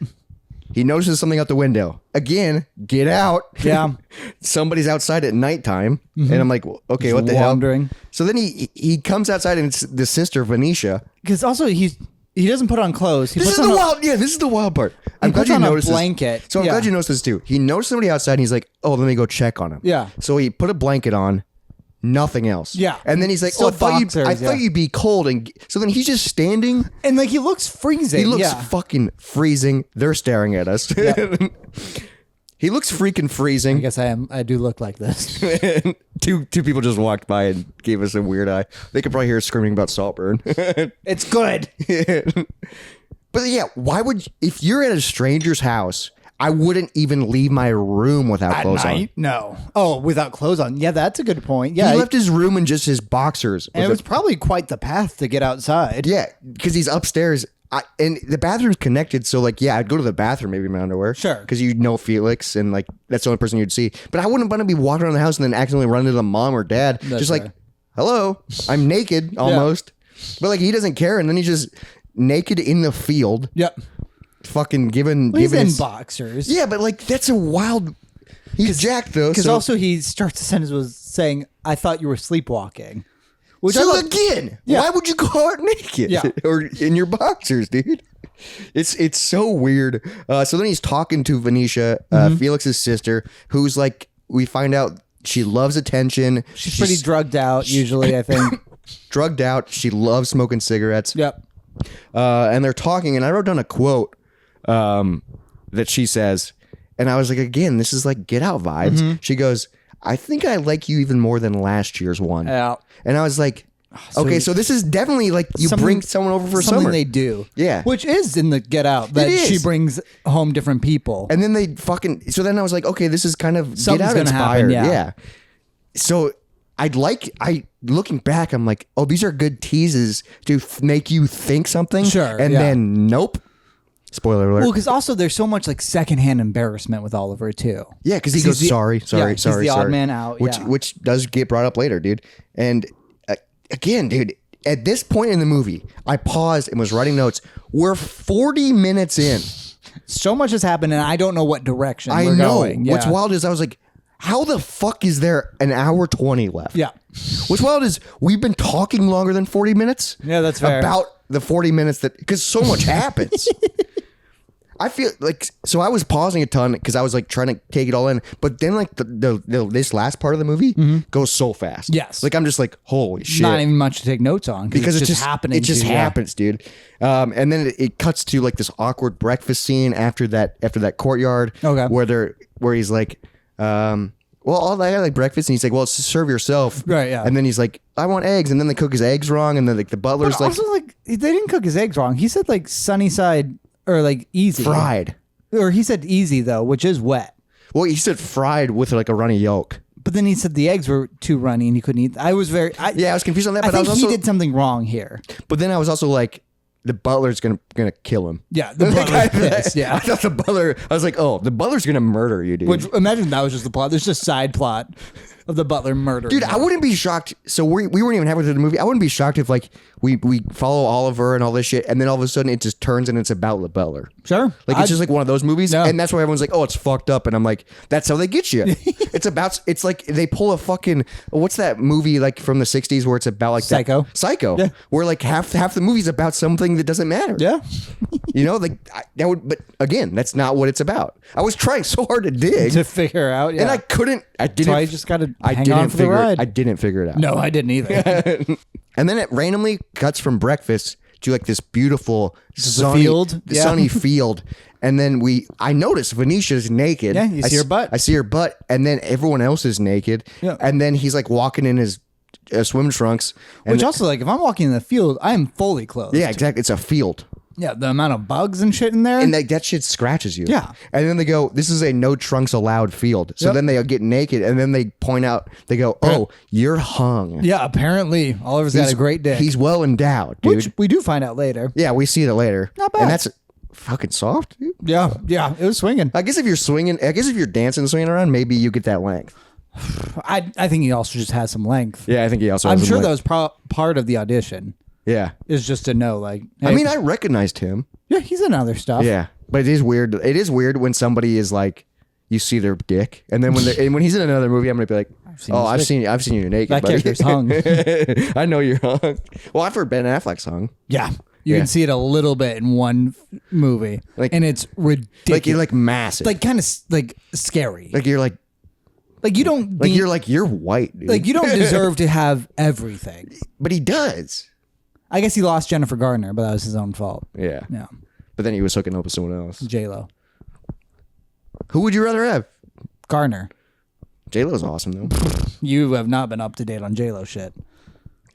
He notices something out the window. Again, get out. Yeah. Somebody's outside at nighttime. And I'm like, well, okay, what the wandering. hell? So then he comes outside, and it's the sister, Venetia. Because also he doesn't put on clothes. This is the wild part. I'm glad you noticed this. Blanket. So I'm glad you noticed this too. He noticed somebody outside, and he's like, oh, let me go check on him. Yeah. So he put a blanket on. Nothing else. Yeah. And then he's like, Still I thought boxers, you'd be cold. And so then he's just standing. And like he looks freezing. He looks fucking freezing. They're staring at us. Yeah. He looks freaking freezing. I guess I do look like this. two people just walked by and gave us a weird eye. They could probably hear us screaming about Saltburn. It's good. But yeah, why would if you're at a stranger's house? I wouldn't even leave my room without clothes on. No. Oh, without clothes on. Yeah, that's a good point. Yeah. He left his room in just his boxers. And it was probably quite the path to get outside. Yeah, because he's upstairs. And the bathroom's connected. So, like, yeah, I'd go to the bathroom maybe in my underwear. Sure. Because you know Felix, and, like, that's the only person you'd see. But I wouldn't want to be walking around the house and then accidentally run into the mom or dad. That's just fair. like, hello, I'm naked almost. But, like, he doesn't care. And then he's just naked in the field. Yep. Fucking giving He's in his boxers. Yeah, but like that's a wild. He's jacked though. Because So also he starts the sentence with saying, "I thought you were sleepwalking." Which I so thought, again, Yeah. why would you go out naked? Yeah. Or in your boxers, dude? It's so weird. So then he's talking to Venetia, Felix's sister, who's like, we find out she loves attention. she's pretty drugged out usually, I think. drugged out. She loves smoking cigarettes. Yep. And they're talking, and I wrote down a quote that she says, and I was like, again, this is like Get Out vibes. She goes, I think I like you even more than last year's one. Yeah. And I was like, okay, so this is definitely like you bring someone over for something summer. they do. Yeah. Which is in the Get Out, that is. she brings home different people. And then they fucking, so then I was like, okay, this is kind of Something's Get Out gonna inspired. happen, yeah. So looking back, I'm like, oh, these are good teases to make you think something. Sure, And yeah. then nope. Spoiler alert. Well, because also there's so much like secondhand embarrassment with Oliver too. Yeah, because he goes, sorry. he's the odd man out, which does get brought up later, dude. And again, dude, at this point in the movie, I paused and was writing notes. We're 40 minutes in. So much has happened, and I don't know what direction I we're know. going. Yeah. What's wild is I was like, how the fuck is there an hour 20 left? Yeah. What's wild is we've been talking longer than 40 minutes. Yeah, that's fair. About the 40 minutes because so much happens. I feel like, so I was pausing a ton because I was like trying to take it all in, but then like this last part of the movie goes so fast. Yes. Like I'm just like, holy shit. Not even much to take notes on Because it's just happening. It just happens, dude. And then it cuts to like this awkward breakfast scene after that courtyard. Okay. Where he's like, well, I got like breakfast, and he's like, well, serve yourself. Right, yeah. And then he's like, I want eggs, and then they cook his eggs wrong, and then like the butler's But also, like, they didn't cook his eggs wrong. He said like sunny side or like easy. fried. Or he said easy though, which is wet. Well, he said fried with like a runny yolk. But then he said the eggs were too runny and he couldn't eat. I was confused on that. But I I think was also, he did something wrong here. But then I was also like, the butler's gonna kill him. Yeah, the butler's pissed. Yeah, I thought the butler. I was like, oh, the butler's gonna murder you, dude. Which, imagine that was just the plot. There's just a side plot of the butler murdering. Dude, I wouldn't be shocked. So we weren't even halfway through the movie. I wouldn't be shocked if like we follow Oliver and all this shit, and then all of a sudden it just turns and it's about the butler. Sure, Like it's just like one of those movies, and that's why everyone's like, "Oh, it's fucked up," and I'm like, "That's how they get you." It's like they pull a fucking what's that movie like from the '60s where it's about like Psycho. Psycho, yeah. Where like half the movie's about something that doesn't matter. Yeah, like that would. But again, that's not what it's about. I was trying so hard to dig to figure out, and I couldn't. I didn't. So I just got to hang on for the ride. I didn't figure it out. No, I didn't either. And then it randomly cuts from breakfast to like this beautiful sunny field. The sunny field. And then I notice Venetia's naked. Yeah, you see her butt. I see her butt, and then everyone else is naked. Yeah. And then he's like walking in his swim trunks. And Which also, like, if I'm walking in the field, I am fully clothed. yeah, exactly. It's a field. Yeah, the amount of bugs and shit in there. And that shit scratches you. Yeah. And then they go, this is a no trunks allowed field. So then they get naked, and then they point out, they go, oh, you're hung. Yeah, apparently Oliver's got a great dick. He's well endowed, dude. Which we do find out later. Yeah, we see that later. Not bad. And that's fucking soft, dude. Yeah, it was swinging. I guess if you're dancing and swinging around, maybe you get that length. I think he also just has some length. Yeah, I think he also I'm has some sure length. that was part of the audition. Yeah. Is just to know, like, hey, I mean, I recognized him. yeah, he's in other stuff. Yeah. But it is weird. It is weird when somebody is like, you see their dick, and then when he's in another movie, I'm gonna be like, I've seen you naked. That buddy. character's hung. I know you're hung. Well, I've heard Ben Affleck's hung. Yeah. You can see it a little bit in one movie, and it's ridiculous. Like you're like massive. Like kind of like scary. Like you're like you don't. You're white, dude. Like you don't deserve to have everything. But he does. I guess he lost Jennifer Garner, but that was his own fault. Yeah. Yeah. But then he was hooking up with someone else. J-Lo. Who would you rather have? Garner. J-Lo's awesome though. You have not been up to date on J-Lo shit.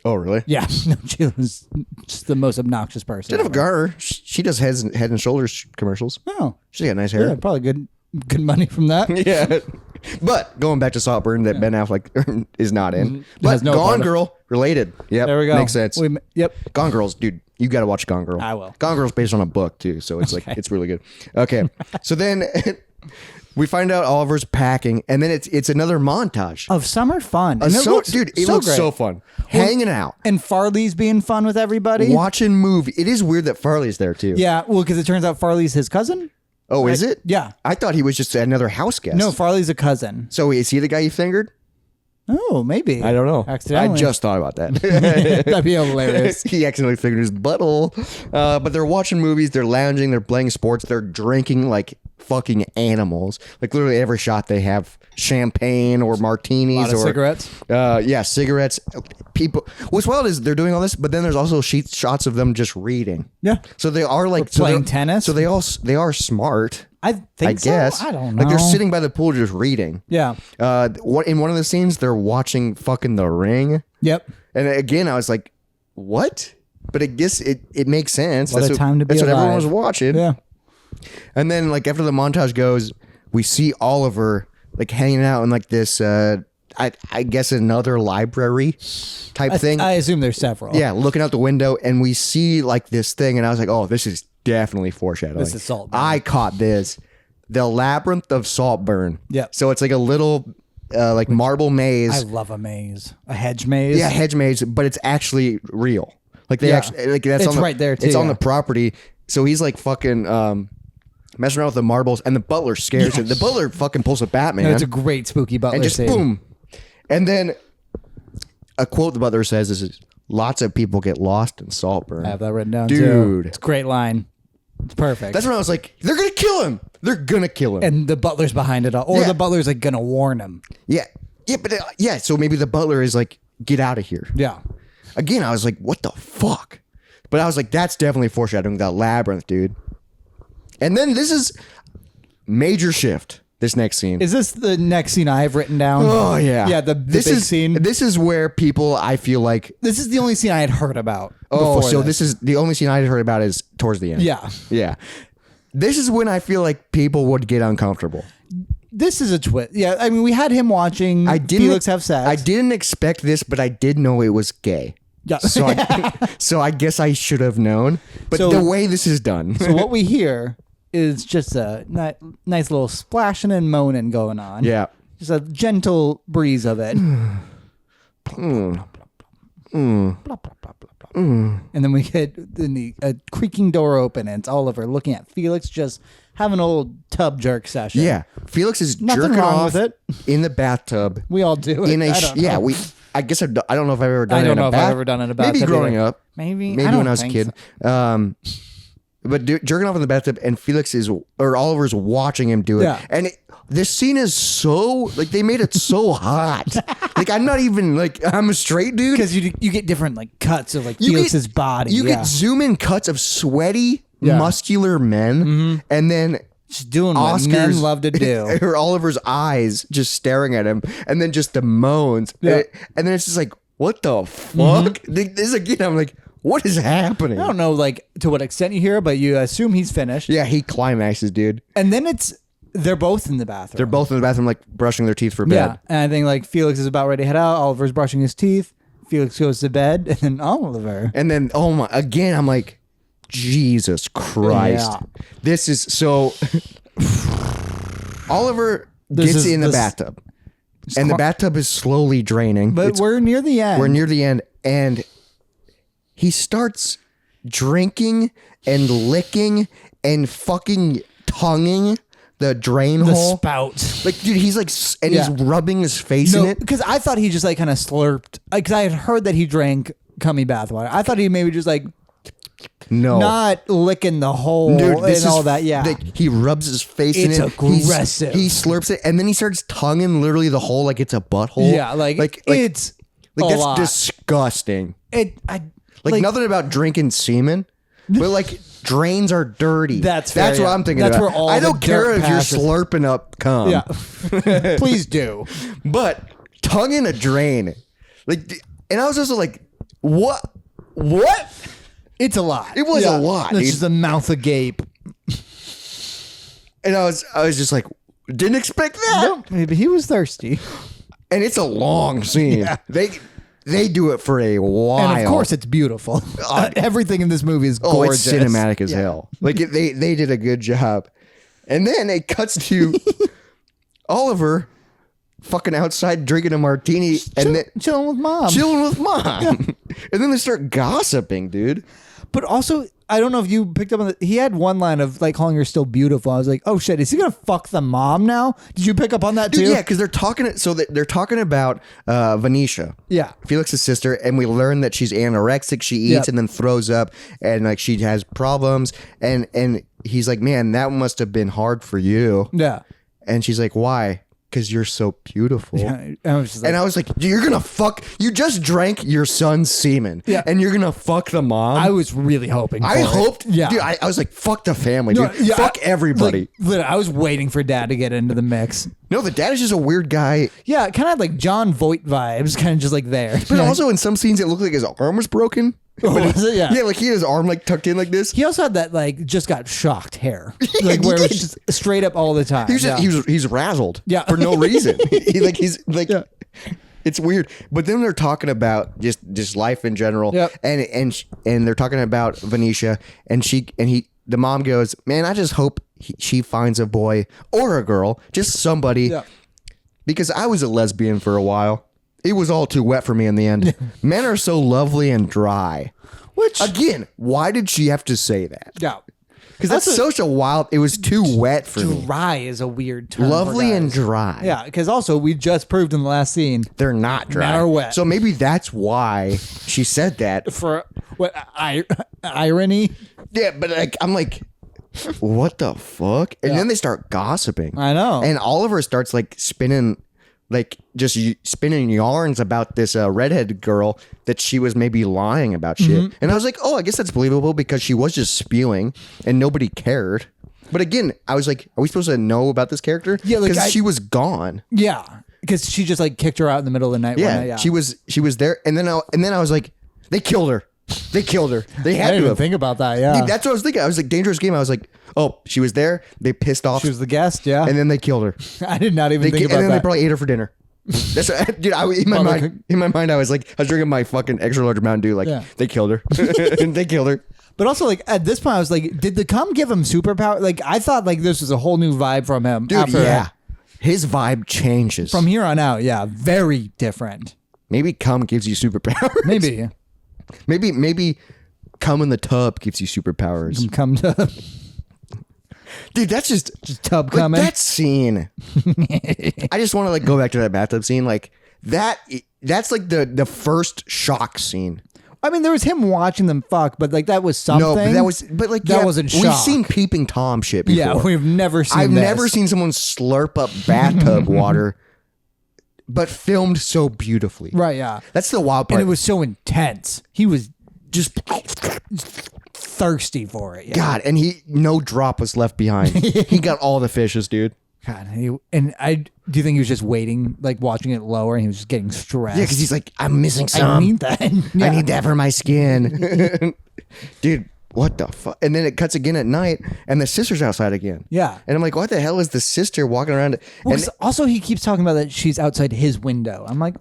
Oh really? Yeah. No, J-Lo's just the most obnoxious person. Jennifer Garner, she does Head and Shoulders commercials. Oh. She's got nice hair. Yeah, probably good money from that. Yeah. But going back to Saltburn that Ben Affleck is not in. But Has no Gone Girl, related. Yep. There we go. Makes sense. Yep. Gone Girls, dude, you got to watch Gone Girl. I will. Gone Girl's based on a book too, so it's like it's really good. Okay. So then we find out Oliver's packing, and then it's another montage. Of summer fun. It looks great. so fun. Hanging out. And Farley's being fun with everybody. Watching movie. It is weird that Farley's there too. Yeah, well, because it turns out Farley's his cousin. Oh, is it? Yeah. I thought he was just another house guest. No, Farley's a cousin. So is he the guy you fingered? Oh, maybe. I don't know. Accidentally. I just thought about that. That'd be hilarious. He accidentally fingered his butthole. But they're watching movies, they're lounging, they're playing sports, they're drinking like fucking animals. Like literally every shot they have champagne or martinis A lot of or cigarettes. Yeah, cigarettes. People. What's wild is they're doing all this, but then there's also shots of them just reading. Yeah. So they are like playing tennis. So they are smart. I think so. guess. I don't know. Like they're sitting by the pool just reading. Yeah. In one of the scenes, they're watching fucking The Ring. Yep. And again, I was like, what? But I guess it makes sense. What a time to be That's what everyone alive. was watching. Yeah. And then like after the montage goes, we see Oliver like hanging out in like this, I guess another library type thing. I assume there's several. Yeah, looking out the window, and we see like this thing, and I was like, oh, this is definitely foreshadowing. This is Saltburn. I caught this. The Labyrinth of Saltburn. Yep. So it's like a little like marble maze. I love a maze. A hedge maze. Yeah, hedge maze, but it's actually real. Like they Yeah. actually like that's It's on right there, too, It's on yeah. the property. So he's like fucking messing around with the marbles, and the butler scares him. The butler fucking pulls a Batman. No, it's a great spooky butler and just scene. boom. And then a quote the butler says is, "Lots of people get lost in Saltburn." I have that written down Dude. too. It's a great line. It's perfect. That's when I was like, they're gonna kill him. They're gonna kill him. And the butler's behind it all. Or Yeah. the butler's like gonna warn him. yeah, but yeah. So maybe the butler is like, get out of here. Yeah. Again, I was like, what the fuck? But I was like, that's definitely foreshadowing that labyrinth, dude. And then this is major shift. This next scene. Is this the next scene I have written down? Oh yeah, Yeah, the big scene. This is where people, I feel like. This is the only scene I had heard about. Oh, before so this is the only scene I had heard about is towards the end. Yeah. Yeah. This is when I feel like people would get uncomfortable. This is a twist. Yeah, I mean, we had him watching Felix have sex. I didn't expect this, but I did know it was gay. Yeah. So I guess I should have known. But the way this is done. So what we hear is just a nice little splashing and moaning going on. Yeah. Just a gentle breeze of it. And then we get a creaking door open, and it's Oliver looking at Felix just having an old tub jerk session. Yeah. Felix is Nothing jerking wrong off with it. in the bathtub. We all do it. I guess I don't know if I've ever done I it don't in know a if I've ever done it in a bathtub. Maybe growing either. up. Maybe when I was a kid. So. But jerking off in the bathtub, and Oliver's watching him do it. Yeah. And this scene is so, like, they made it so hot. Like, I'm not even, like, I'm a straight dude. Because you get different, like, cuts of, like, Felix's body. You get zoom in cuts of sweaty, muscular men, and then just doing what men love to do. Or Oliver's eyes just staring at him, and then just the moans. Yeah. And then it's just like, what the fuck? This again, I'm like, what is happening? I don't know, like, to what extent you hear, but you assume he's finished. Yeah, he climaxes, dude. And then they're both in the bathroom. They're both in the bathroom, like, brushing their teeth for bed. Yeah, and I think, like, Felix is about ready to head out. Oliver's brushing his teeth. Felix goes to bed, and then Oliver. And then, again, I'm like, Jesus Christ. Yeah. This is so... Oliver gets in the bathtub. And the bathtub is slowly draining. But we're near the end. We're near the end, and he starts drinking and licking and fucking tonguing the drain the hole. spout. Like, dude, he's like, and he's rubbing his face in it. Because I thought he just, like, kind of slurped. Because I had heard that he drank cummy bathwater. I thought he maybe just, like... No. Not licking the hole. Dude, and all that, yeah. Like, he rubs his face in it. It's aggressive. He slurps it, and then he starts tonguing literally the hole like it's a butthole. Yeah, it's that's lot. disgusting. Like nothing about drinking semen, but like drains are dirty. That's what I'm thinking that's about. Where all I don't care if passes. you're slurping up cum. Yeah. Please do. But tongue in a drain. Like, and I was also like, what? It's a lot. It was a lot. It's dude. just a mouth agape. And I was just like, didn't expect that. No, maybe he was thirsty. And it's a long scene. Yeah. They do it for a while. And of course it's beautiful. Everything in this movie is gorgeous. It's cinematic as hell. Like, they did a good job. And then it cuts to Oliver fucking outside drinking a martini and then chilling with mom. Yeah. And then they start gossiping, dude. But also, I don't know if you picked up on he had one line of, like, calling her still beautiful. I was like, oh shit, is he gonna fuck the mom now? Did you pick up on that too? Dude, yeah, because they're talking about Venetia. Yeah. Felix's sister, and we learn that she's anorexic. She eats and then throws up, and like she has problems. And he's like, man, that must have been hard for you. Yeah. And she's like, why? Because you're so beautiful. Yeah, I was like, you're gonna fuck. You just drank your son's semen, and you're gonna fuck the mom. I was really hoping. I hoped, yeah. Dude, I was like, fuck the family, dude. Fuck everybody. Like, I was waiting for Dad to get into the mix. No, the dad is just a weird guy. Yeah, kind of like John Voight vibes, kind of just like there. But also in some scenes, it looked like his arm was broken. Was it? Yeah. Yeah, like he had his arm like tucked in like this. He also had that like just got shocked hair, like where it was just straight up all the time. He's razzled. Yeah. For no reason. It's weird. But then they're talking about just life in general. Yep. And they're talking about Venetia, and the mom goes, man, I just hope she finds a boy or a girl, just somebody. Yeah. Because I was a lesbian for a while. It was all too wet for me in the end. Men are so lovely and dry. Which, again, why did she have to say that? Yeah. Because that's such a wild... It was too wet for me. Dry is a weird term. Lovely and dry. Yeah, because also we just proved in the last scene. They're not dry. Men are wet. So maybe that's why she said that. For what? Irony? Yeah, but like I'm like... What the fuck? And then they start gossiping. I know. And Oliver starts like spinning... Like just spinning yarns about this redhead girl that she was maybe lying about shit. And I was like, oh, I guess that's believable because she was just spewing and nobody cared. But again, I was like, are we supposed to know about this character? Yeah, like because she was gone. Yeah, because she just like kicked her out in the middle of the night. Yeah, one night, she was there, and then I was like, they killed her. They killed her. They had I didn't to even think about that. Yeah, Dude, that's what I was thinking. I was like, Dangerous Game. I was like, oh, she was there. They pissed off. she was the guest. Yeah, and then they killed her. I did not even think about and then that. they probably ate her for dinner. That's what, dude. In my mind, I was drinking my fucking extra large Mountain Dew. They killed her. They killed her. But also, at this point, I was like, did the cum give him superpower? I thought this was a whole new vibe from him. Dude, yeah. His vibe changes. From here on out, yeah. Very different. Maybe cum gives you superpowers. Maybe cum in the tub gives you superpowers. Cum tub. Dude, that's just tub coming. That scene. I just want to go back to that bathtub scene. That's the first shock scene. I mean, there was him watching them fuck, but that was something. No, that wasn't shock. We've seen peeping Tom shit before. Yeah, we've never seen I've never seen someone slurp up bathtub water, but filmed so beautifully. Right, yeah. That's the wild part. And it was so intense. He was just thirsty for it. Yeah. God, and no drop was left behind. He got all the fishes, dude. God, do you think he was just waiting, watching it lower, and he was just getting stressed? Yeah, because he's I'm missing some. I need that. Yeah. I need that for my skin. Dude, what the fuck? And then it cuts again at night, and the sister's outside again. Yeah. And I'm like, what the hell is the sister walking around? Well, and also, he keeps talking about that she's outside his window. I'm like,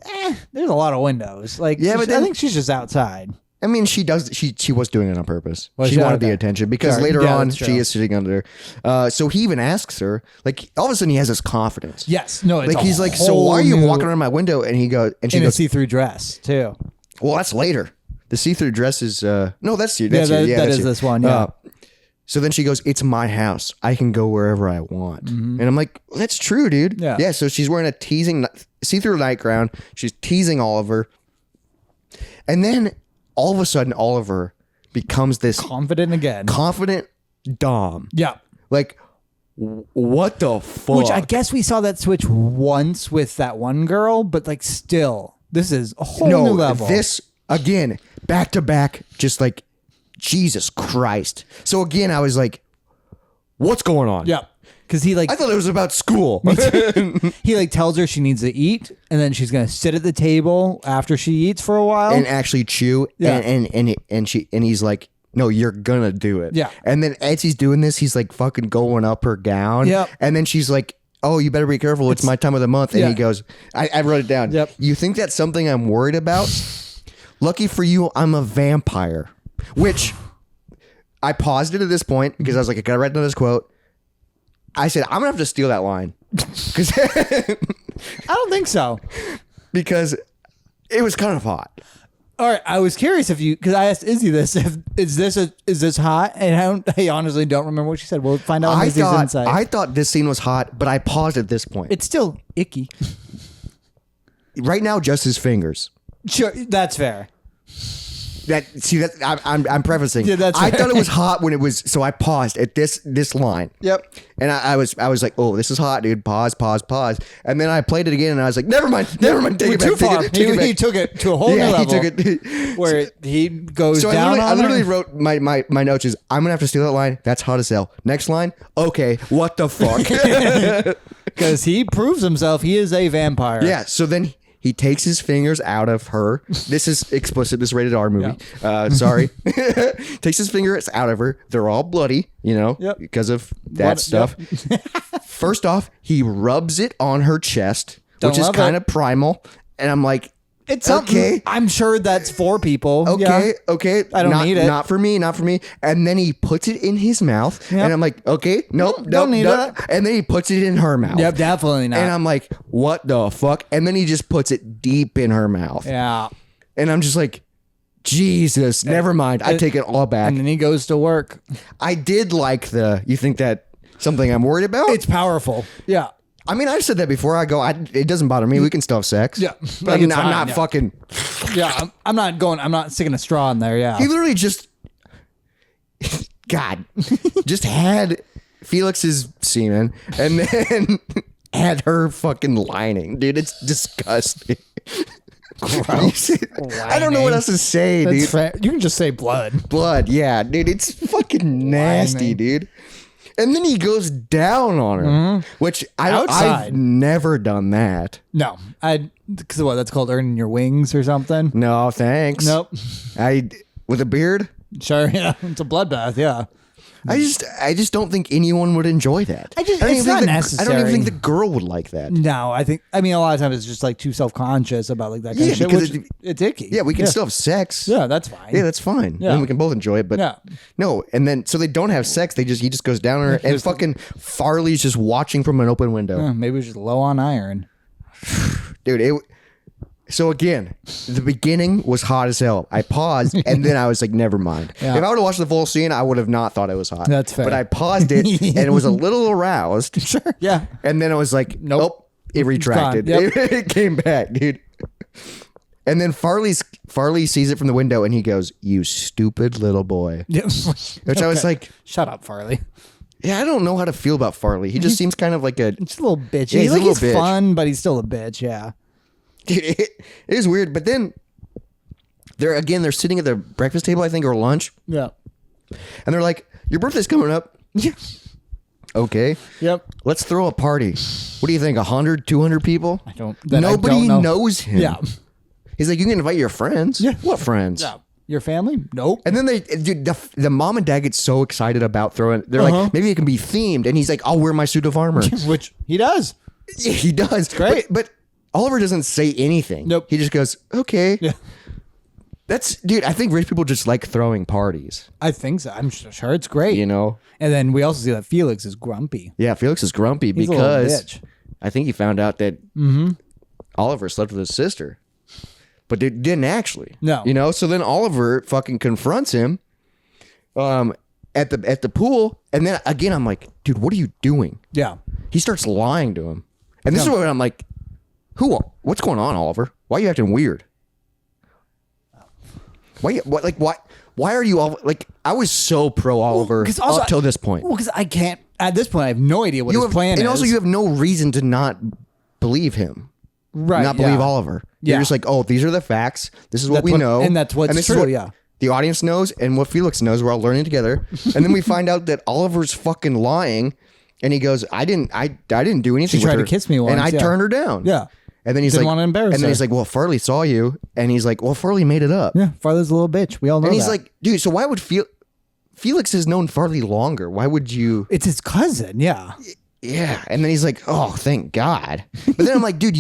there's a lot of windows. Yeah, but I think she's just outside. I mean, she was doing it on purpose. She wanted the attention because later on she is sitting under. So he even asks her, all of a sudden he has this confidence. Yes, no, it's he's so why are you walking around my window? And he goes, and she goes, a see-through dress too. Well, that's later. The see-through dress is no, that's you. That is this one. Yeah. So then she goes, it's my house. I can go wherever I want. Mm-hmm. And I'm like, well, that's true, dude. Yeah. Yeah. So she's wearing a teasing see-through nightgown. She's teasing Oliver, and then all of a sudden, Oliver becomes this confident Dom. Yeah. What the fuck? Which I guess we saw that switch once with that one girl, but still, this is a whole new level. This, again, back to back, just Jesus Christ. So again, I was like, what's going on? Yeah. Because he I thought it was about school. He tells her she needs to eat, and then she's gonna sit at the table after she eats for a while and actually chew. Yeah. And he's like, no, you're gonna do it. Yeah. And then as he's doing this, he's fucking going up her gown. Yep. And then she's like, oh, you better be careful. It's my time of the month. And he goes, I wrote it down. Yep. You think that's something I'm worried about? Lucky for you, I'm a vampire. Which I paused it at this point because I was like, I gotta write down this quote. I said, I'm going to have to steal that line. I don't think so. Because it was kind of hot. All right. I was curious because I asked Izzy this, is this hot? And I honestly don't remember what she said. We'll find out on Izzy's insight. I thought this scene was hot, but I paused at this point. It's still icky. Right now, just his fingers. Sure. That's fair. I'm prefacing. Yeah, that's I fair. thought it was hot when it was, so I paused at this line. Yep. And I was like, oh, this is hot, dude. Pause. And then I played it again, and I was like, never mind. Take it back. Too far. He took it to a whole new level. He took it. Where he goes down. I literally wrote my notes is, I'm gonna have to steal that line. That's hot as hell. Next line. Okay, what the fuck? Because he proves himself. He is a vampire. Yeah. So then he takes his fingers out of her. This is explicit. This is rated R movie. Yeah. Sorry. Takes his fingers out of her. They're all bloody, because of that stuff. Yep. First off, he rubs it on her chest, which is kind of primal. And I'm like, it's okay. I'm sure that's for people. Okay. I don't need it. Not for me. And then he puts it in his mouth. Yep. And I'm like, okay, nope. Don't need it. And then he puts it in her mouth. Yep, definitely not. And I'm like, what the fuck? And then he just puts it deep in her mouth. Yeah. And I'm just like, Jesus, never mind. I take it all back. And then he goes to work. I did like you think that something I'm worried about? It's powerful. Yeah. I mean, I've said that before. It doesn't bother me. We can still have sex. Yeah. But I'm not fucking. Yeah. I'm not sticking a straw in there. Yeah. He literally just. God. Just had Felix's semen and then had her fucking lining. Dude, it's disgusting. Gross. I don't know what else to say, dude. You can just say blood. Blood, yeah. Dude, it's fucking nasty, dude. And then he goes down on her, which I've never done that. No, because that's called earning your wings or something. No, thanks. Nope. With a beard. Sure, yeah, it's a bloodbath. Yeah. I just don't think anyone would enjoy that. It's not necessary. I don't even think the girl would like that. No, I mean, a lot of times it's just like too self-conscious about like that kind of shit, because which it's icky. Yeah, we can still have sex. Yeah, that's fine. Yeah, that's fine. Yeah. And we can both enjoy it, but no. And then, so they don't have sex. He just goes down on her, and fucking Farley's just watching from an open window. Maybe it's just low on iron. Dude, so again, the beginning was hot as hell. I paused, and then I was like, never mind. Yeah. If I would have watched the full scene, I would have not thought it was hot. That's fair. But I paused it, and it was a little aroused. Sure. Yeah. And then I was like, nope. It retracted. Yep. It came back, dude. And then Farley sees it from the window, and he goes, "You stupid little boy." Yep. Which I was like, shut up, Farley. yeah, I don't know how to feel about Farley. He just seems kind of like It's a little bitchy. Yeah, he's a little he's bitch. fun, but he's still a bitch. Yeah. Dude, it is weird. But then they're sitting at the breakfast table, I think, or lunch, Yeah. and they're like, "Your birthday's coming up." Yeah. Okay. Yep. Let's throw a party. What do you think? 100, 200 people? don't Nobody know. knows him. Yeah. He's like, you can invite your friends. Yeah. What friends? Yeah. Your family? Nope. And then the mom and dad get so excited about throwing. They're like, maybe it can be themed. And he's like, I'll wear my suit of armor. Which he does. Yeah, he does. Great. But Oliver doesn't say anything. Nope. He just goes, okay. Yeah. Dude, I think rich people just like throwing parties. I think so. I'm sure it's great. You know? And then we also see that Felix is grumpy. Yeah, Felix is grumpy He's a little because bitch. I think he found out that Oliver slept with his sister. But it didn't actually. No. You know? So then Oliver fucking confronts him at the pool. And then again, I'm like, dude, what are you doing? Yeah. He starts lying to him. And this is what I'm like, what's going on, Oliver? Why are you acting weird? Why are you all like, I was so pro Oliver up till this point. Well, because I can't, at this point, I have no idea what his plan is. And also you have no reason to not believe him. Right. Not believe Oliver. You're just like, oh, these are the facts. This is what we know. And that's what's this true, is what yeah. The audience knows and what Felix knows. We're all learning together. And then we find out that Oliver's fucking lying. And he goes, I didn't do anything. She tried with her, to kiss me once. and I turned her down. Yeah. And then he's Didn't like, want to embarrass and then her. he's like, well, Farley saw you. And he's like, well, Farley made it up. Yeah. Farley's a little bitch. We all know And he's that. like, dude, so why would Felix has known Farley longer? Why would you? It's his cousin. Yeah. Yeah. And then he's like, oh, thank God. But then I'm like, dude,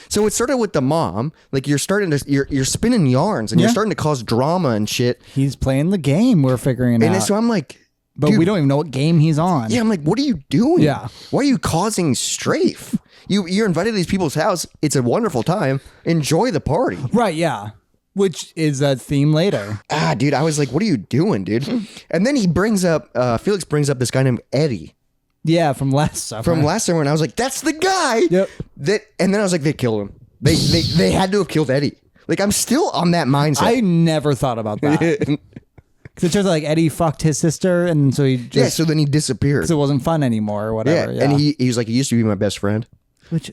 so it started with the mom. Like you're spinning yarns and you're starting to cause drama and shit. He's playing the game. We're figuring And out. so I'm like, but dude, we don't even know what game he's on. yeah, I'm like, what are you doing? Yeah. Why are you causing strafe? You're invited to these people's house. It's a wonderful time. Enjoy the party. Right. Yeah. Which is a theme later. Dude, I was like, what are you doing, dude? And then Felix brings up this guy named Eddie. Yeah. From last summer. And I was like, that's the guy. Yep. And then I was like, they killed him. They had to have killed Eddie. Like, I'm still on that mindset. I never thought about that. Because it turns out like Eddie fucked his sister, and so he just so then he disappeared. because it wasn't fun anymore or whatever. Yeah. And he was like, he used to be my best friend.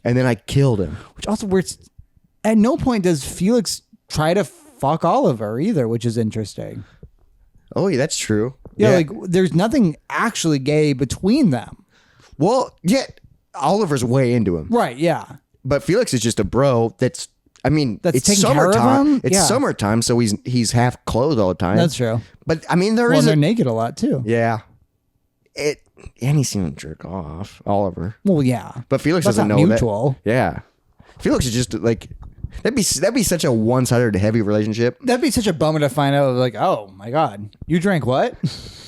And then I killed him. Which also works. At no point does Felix try to fuck Oliver either, which is interesting. Oh, yeah, that's true. Yeah, like there's nothing actually gay between them. Well, yeah, Oliver's way into him. Right, yeah. But Felix is just a bro that's taking it's care of summertime. him? It's Yeah. summertime, so he's half clothed all the time. That's true. But I mean, there Well, is they're naked a lot too. yeah. And he seemed to jerk off, Oliver. Well, yeah. But Felix That's doesn't not know mutual. that. Yeah. Felix is just like that'd be such a one-sided heavy relationship. That'd be such a bummer to find out. Like, oh my god, you drank what?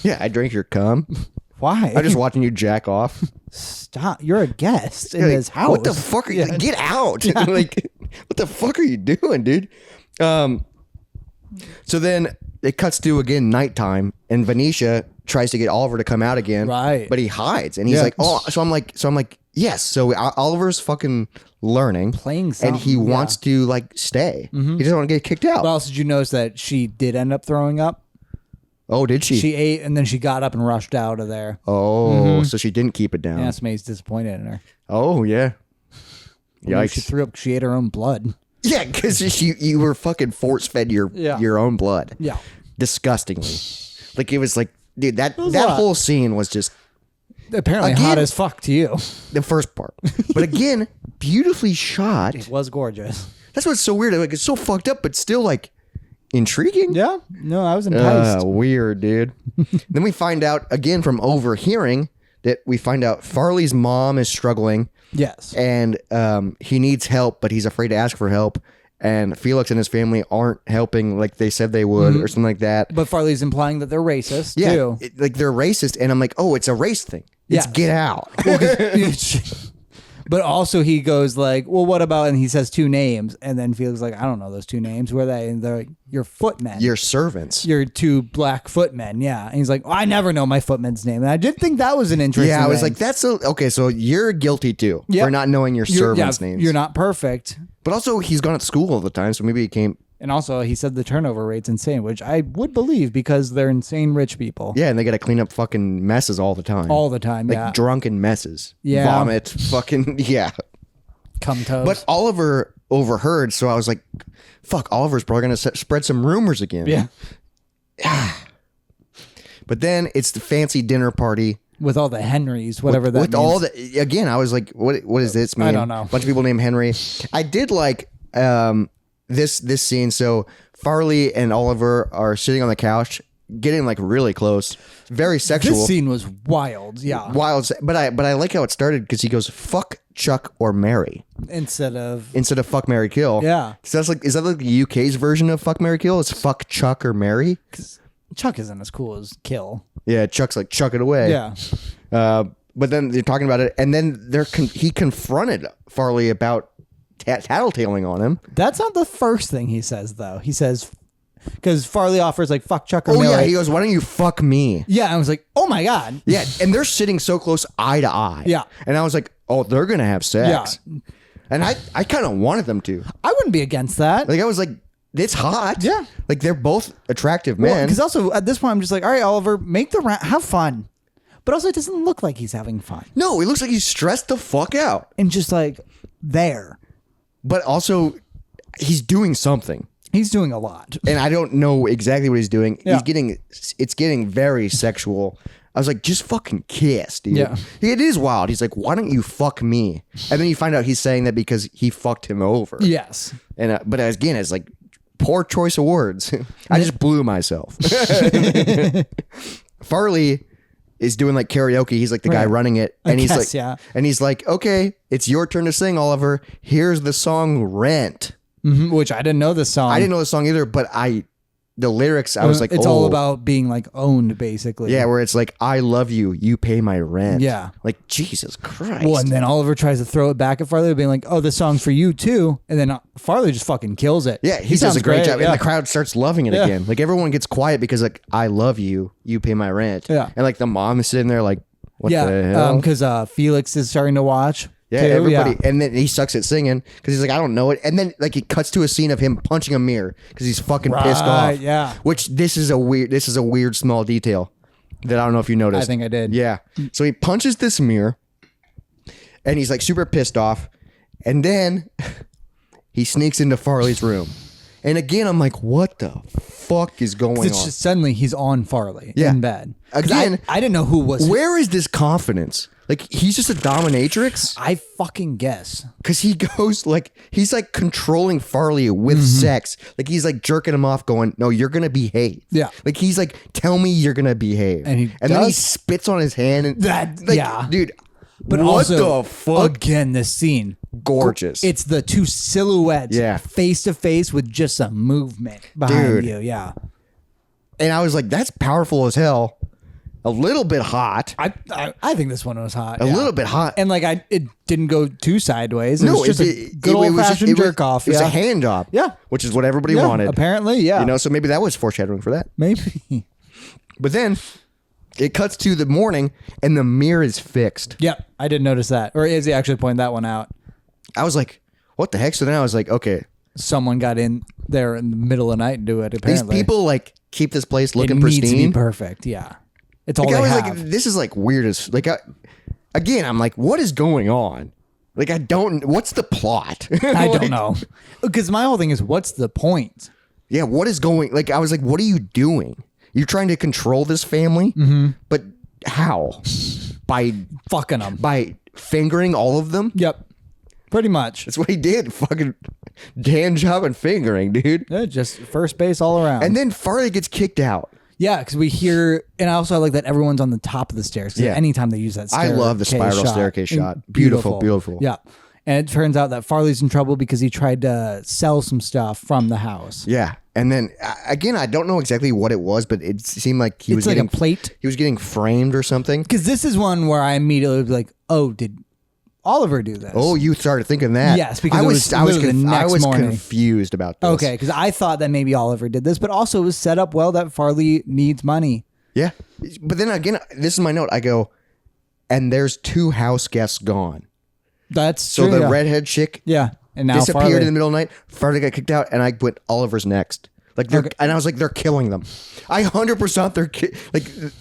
Yeah, I drank your cum. Why? I'm just watching you jack off. Stop. You're a guest in Like, this house. What the fuck are you? Get out! Like, what the fuck are you doing, dude? So then it cuts to again nighttime, and Venetia tries to get Oliver to come out again, Right. But he hides, and he's like, "Oh," so I'm like, yes. So Oliver's fucking learning, Playing and something, he wants to like stay. He doesn't want to get kicked out. But also, did you notice that she did end up throwing up? Oh, did she? She ate and then she got up and rushed out of there. Oh, so she didn't keep it down. Yeah, that's me. He's disappointed in her. Oh, yeah. Maybe she Yikes. threw up. She ate her own blood. Yeah, because you were fucking force fed your own blood. Yeah. Disgustingly. Like it was like, dude, that a lot. whole scene was just Apparently Again- hot as fuck to you. the first part. But again, beautifully shot. It was gorgeous. That's what's so weird. Like it's so fucked up, but still like intriguing. Yeah. No, I was enticed. Weird, dude. Then we find out again from overhearing that we find out Farley's mom is struggling. Yes. And he needs help, but he's afraid to ask for help. And Felix and his family aren't helping like they said they would or something like that. But Farley's implying that they're racist, too. Like they're racist. And I'm like, oh, it's a race thing. It's get out. But also he goes like, well, what about, and he says 2 names. And then Felix is like, I don't know those 2 names. Who are they? And they're like, your footmen. Your servants. Your 2 black footmen. Yeah. And he's like, I never know my footman's name. And I did think that was an interesting I was thing. like, okay, so you're guilty too for not knowing your servants' names. You're not perfect. But also he's gone to school all the time, so maybe he came. And also, he said the turnover rate's insane, which I would believe because they're insane rich people. Yeah, and they got to clean up fucking messes all the time. All the time, like drunken messes. Yeah. Vomit, fucking, Cum toes. But Oliver overheard, so I was like, fuck, Oliver's probably going to spread some rumors again. Yeah. But then it's the fancy dinner party. With all the Henrys, whatever that means. With all the, again, I was like, what does this mean? I don't know. A bunch of people named Henry. I did like this scene. So Farley and Oliver are sitting on the couch, getting like really close, very sexual. This scene was wild, yeah. Wild, but I like how it started because he goes, fuck, Chuck, or marry. Instead of fuck, marry, kill. Yeah. So that's like, is that like the UK's version of fuck, marry, kill? It's fuck, Chuck, or marry? Because Chuck isn't as cool as kill. Yeah, Chuck's like, chuck it away. Yeah. But then they're talking about it, and then he confronted Farley about tattletaling on him. That's not the first thing he says, though. He says, because Farley offers like, fuck Chuck or marry. Yeah, he goes, why don't you fuck me? Yeah, I was like, oh my God. Yeah, and they're sitting so close eye to eye. Yeah. And I was like, oh, they're going to have sex. Yeah. And I kind of wanted them to. I wouldn't be against that. Like, I was like, it's hot. Yeah. Like, they're both attractive men. Because also, at this point, I'm just like, all right, Oliver, make the round, have fun. But also, it doesn't look like he's having fun. No, it looks like he's stressed the fuck out. And just like, there. But also, he's doing something. He's doing a lot. And I don't know exactly what he's doing. Yeah. It's getting very sexual. I was like, just fucking kiss, dude. Yeah. It is wild. He's like, why don't you fuck me? And then you find out he's saying that because he fucked him over. Yes. And but again, it's like poor choice of words. I just blew myself. Farley is doing like karaoke. He's like the guy running it. And he's like, okay, it's your turn to sing, Oliver. Here's the song Rent. Mm-hmm, which I didn't know this song. I didn't know the song either, but the lyrics, I was like, it's all about being like owned, basically. Yeah, where it's like, I love you, you pay my rent. Yeah. Like, Jesus Christ. Well, and then Oliver tries to throw it back at Farley, being like, oh, this song's for you too. And then Farley just fucking kills it. Yeah, he does a great job. Yeah. And the crowd starts loving it again. Like, everyone gets quiet because, like, I love you, you pay my rent. Yeah. And, like, the mom is sitting there like, what the hell? Because Felix is starting to watch. Yeah, too. everybody. Yeah. And then he sucks at singing because he's like, I don't know it. And then like it cuts to a scene of him punching a mirror because he's fucking pissed off. Yeah. Which this is a weird small detail that I don't know if you noticed. I think I did. Yeah. So he punches this mirror and he's like super pissed off. And then he sneaks into Farley's room. And again, I'm like, what the fuck is going on? Just suddenly he's on Farley in bed. Again, I didn't know who was. Where is this confidence? Like, he's just a dominatrix? I fucking guess. Because he goes, like, he's like controlling Farley with sex. Like, he's like jerking him off, going, no, you're going to behave. Yeah. Like, he's like, tell me you're going to behave. And then he spits on his hand. And dude, but what also, the fuck? Again, this scene. Gorgeous. It's the 2 silhouettes face to face with just some movement behind you. Yeah. And I was like, that's powerful as hell. A little bit hot. I think this one was hot. A little bit hot. And like it didn't go too sideways. It was just a good old fashioned jerk off. It was a hand job. Yeah. Which is what everybody wanted. Apparently, yeah. You know, so maybe that was foreshadowing for that. Maybe. But then it cuts to the morning and the mirror is fixed. Yep. I didn't notice that. Or Izzy actually pointed that one out. I was like, what the heck? So then I was like, okay. Someone got in there in the middle of the night and do it, apparently. These people like keep this place looking it pristine. Needs to be perfect, yeah. It's all like, they I was have. like, this is like weird as like again, I'm like, what is going on? Like, what's the plot? I don't know. Because my whole thing is, what's the point? Yeah, what is going, like, I was like, what are you doing? You're trying to control this family? But how? By fucking them. By fingering all of them? Yep. Pretty much. That's what he did. Fucking. hand job and fingering, dude. Yeah, just first base all around. And then Farley gets kicked out. Yeah, because we hear, and I also like that everyone's on the top of the stairs. Yeah. Anytime they use that I love the spiral staircase shot. Beautiful. Yeah. And it turns out that Farley's in trouble because he tried to sell some stuff from the house. Yeah. And then, again, I don't know exactly what it was, but it seemed like he was like getting a plate. He was getting framed or something. Because this is one where I immediately was like, oh, did Oliver do this? Oh, you started thinking that. Yes, because I was confused about this. Okay, because I thought that maybe Oliver did this, but also it was set up well that Farley needs money. Yeah. But then again, this is my note. I go, and there's 2 house guests gone. That's true, the redhead chick and now disappeared Farley. in the middle of the night. Farley got kicked out, and I went, Oliver's next. Like and I was like, they're killing them. I 100% they're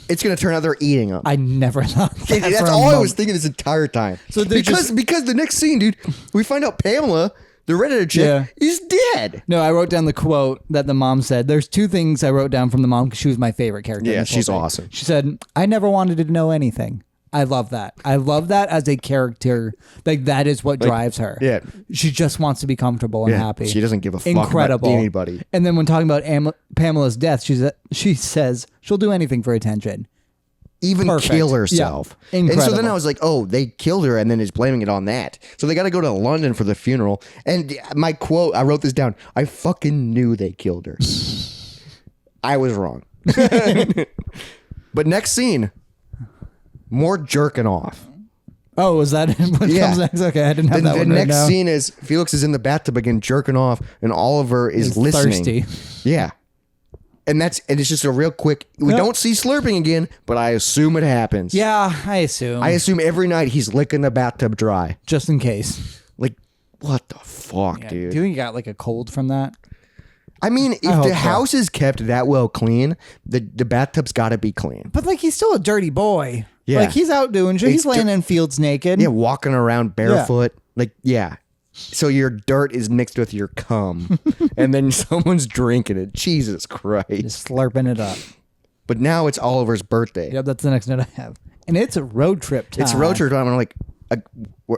it's gonna turn out they're eating them. I never thought that. That's all I was thinking this entire time. So because the next scene, dude, we find out Pamela, the redheaded chick, is dead. No, I wrote down the quote that the mom said. There's 2 things I wrote down from the mom because she was my favorite character. Yeah, she's awesome. She said, "I never wanted to know anything." I love that. I love that as a character. Like that is what drives her. Yeah. She just wants to be comfortable and happy. She doesn't give a fuck about anybody. And then when talking about Pamela's death, she says she'll do anything for attention. Even kill herself. Yeah. Incredible. And so then I was like, oh, they killed her and then is blaming it on that. So they got to go to London for the funeral. And my quote, I wrote this down. I fucking knew they killed her. I was wrong. But next scene. More jerking off. Oh, was that what comes next? Okay, I didn't have that one. The next scene is Felix is in the bathtub again, jerking off, and Oliver is listening. Thirsty. Yeah. And it's just a real quick. We don't see slurping again, but I assume it happens. Yeah, I assume. I assume every night he's licking the bathtub dry. Just in case. Like, what the fuck, dude? Do you think you got like a cold from that? I mean, if the house is kept that well clean, the bathtub's got to be clean. But like, he's still a dirty boy. Yeah. Like he's out doing shit. He's laying in fields naked. Yeah, walking around barefoot. Yeah. Like, yeah. So your dirt is mixed with your cum. And then someone's drinking it. Jesus Christ. Just slurping it up. But now it's Oliver's birthday. Yep, that's the next note I have. And it's a road trip time. It's a road trip time. And I'm like,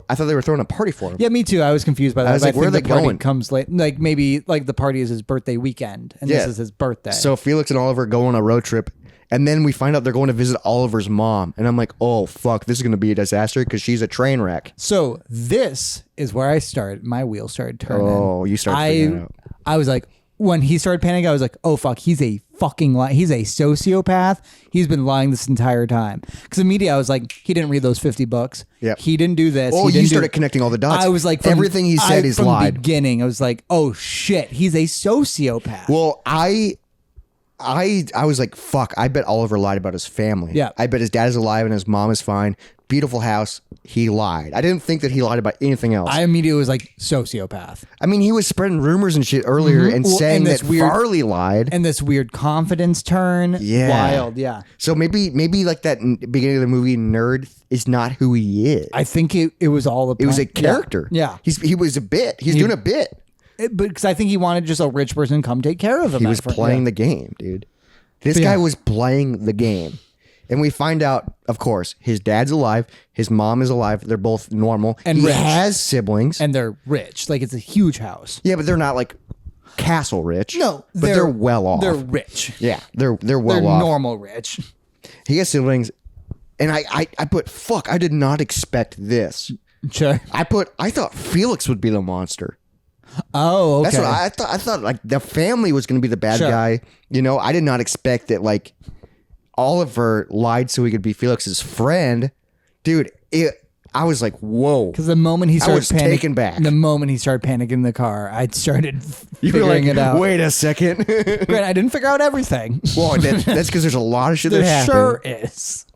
I thought they were throwing a party for him. Yeah, me too. I was confused by that. I was like, where are they going? Comes late. Like maybe like the party is his birthday weekend. And this is his birthday. So Felix and Oliver go on a road trip. And then we find out they're going to visit Oliver's mom. And I'm like, oh, fuck, this is going to be a disaster because she's a train wreck. So this is where my wheels started turning. Oh, you started figuring out. I was like, when he started panicking, I was like, oh, fuck, he's a fucking he's a sociopath. He's been lying this entire time. Because immediately I was like, he didn't read those 50 books. Yeah. He didn't do this. Oh, you started connecting all the dots. I was like, everything he said is lied. From the beginning, I was like, oh, shit, he's a sociopath. Well, I was like, fuck, I bet Oliver lied about his family. Yeah. I bet his dad is alive and his mom is fine. Beautiful house. He lied. I didn't think that he lied about anything else. I immediately was like, sociopath. I mean, he was spreading rumors and shit earlier and saying that Farley lied. And this weird confidence turn. Yeah. Wild, yeah. So maybe like that beginning of the movie, nerd is not who he is. I think it was all it was a character. Yeah. He was a bit. He's doing a bit. Because I think he wanted just a rich person to come take care of him. He was playing the game, dude. This guy was playing the game. And we find out, of course, his dad's alive. His mom is alive. They're both normal. And he rich. has siblings. And they're rich. Like, it's a huge house. Yeah, but they're not like castle rich. No. But they're well off. They're rich. Yeah, they're well they're off. Normal rich. He has siblings. And I put, fuck, I did not expect this. Sure. I thought Felix would be the monster. Oh, okay. That's what I thought. I thought like the family was going to be the bad guy. You know, I did not expect that like Oliver lied so he could be Felix's friend. Dude, I was like, whoa. Because the moment he started taken back. The moment he started panicking in the car, I started figuring it out. Wait a second. Granted, I didn't figure out everything. Well, that's because there's a lot of shit that happened. Sure is.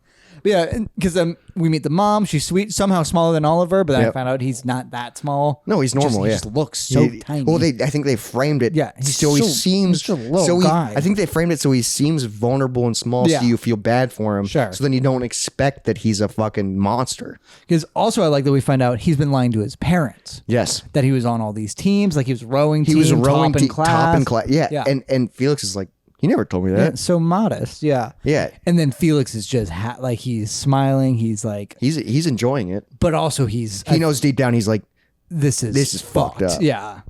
But yeah, because we meet the mom. She's sweet, somehow smaller than Oliver, but then I found out he's not that small. No, he's normal. He just looks so tiny. Well, I think they framed it. Yeah, he seems just a little guy. I think they framed it so he seems vulnerable and small, so you feel bad for him. Sure. So then you don't expect that he's a fucking monster. Because also, I like that we find out he's been lying to his parents. Yes. That he was on all these teams, like he was rowing. He was rowing top in class. Yeah. And Felix is like, he never told me that. Yeah, so modest, yeah. Yeah. And then Felix is just like he's smiling. He's like he's enjoying it, but also he knows deep down he's like this is fucked up. Yeah.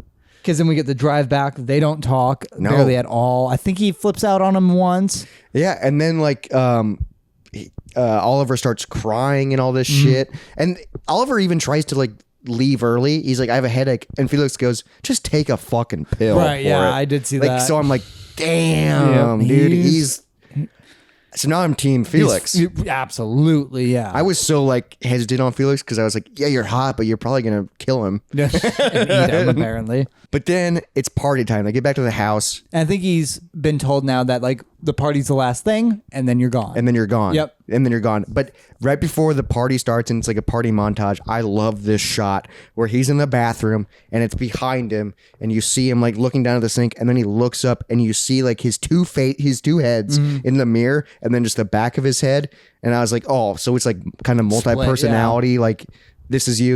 Because then we get the drive back. They don't talk barely at all. I think he flips out on him once. Yeah, and then like Oliver starts crying and all this shit, and Oliver even tries to like leave early. He's like, I have a headache, and Felix goes, just take a fucking pill. Right? Yeah, I did see that. So I'm like, damn, dude, he's. So now I'm Team Felix. Absolutely, yeah. I was so like hesitant on Felix because I was like, yeah, you're hot, but you're probably gonna kill him. And eat him, apparently. But then it's party time. They get back to the house. And I think he's been told now that like the party's the last thing, and then you're gone. And then you're gone. Yep. And then you're gone. But right before the party starts, and it's like a party montage, I love this shot where he's in the bathroom and it's behind him, and you see him like looking down at the sink, and then he looks up and you see like his two heads in the mirror, and then just the back of his head. And I was like, oh, so it's like kind of multi-personality, like this is you,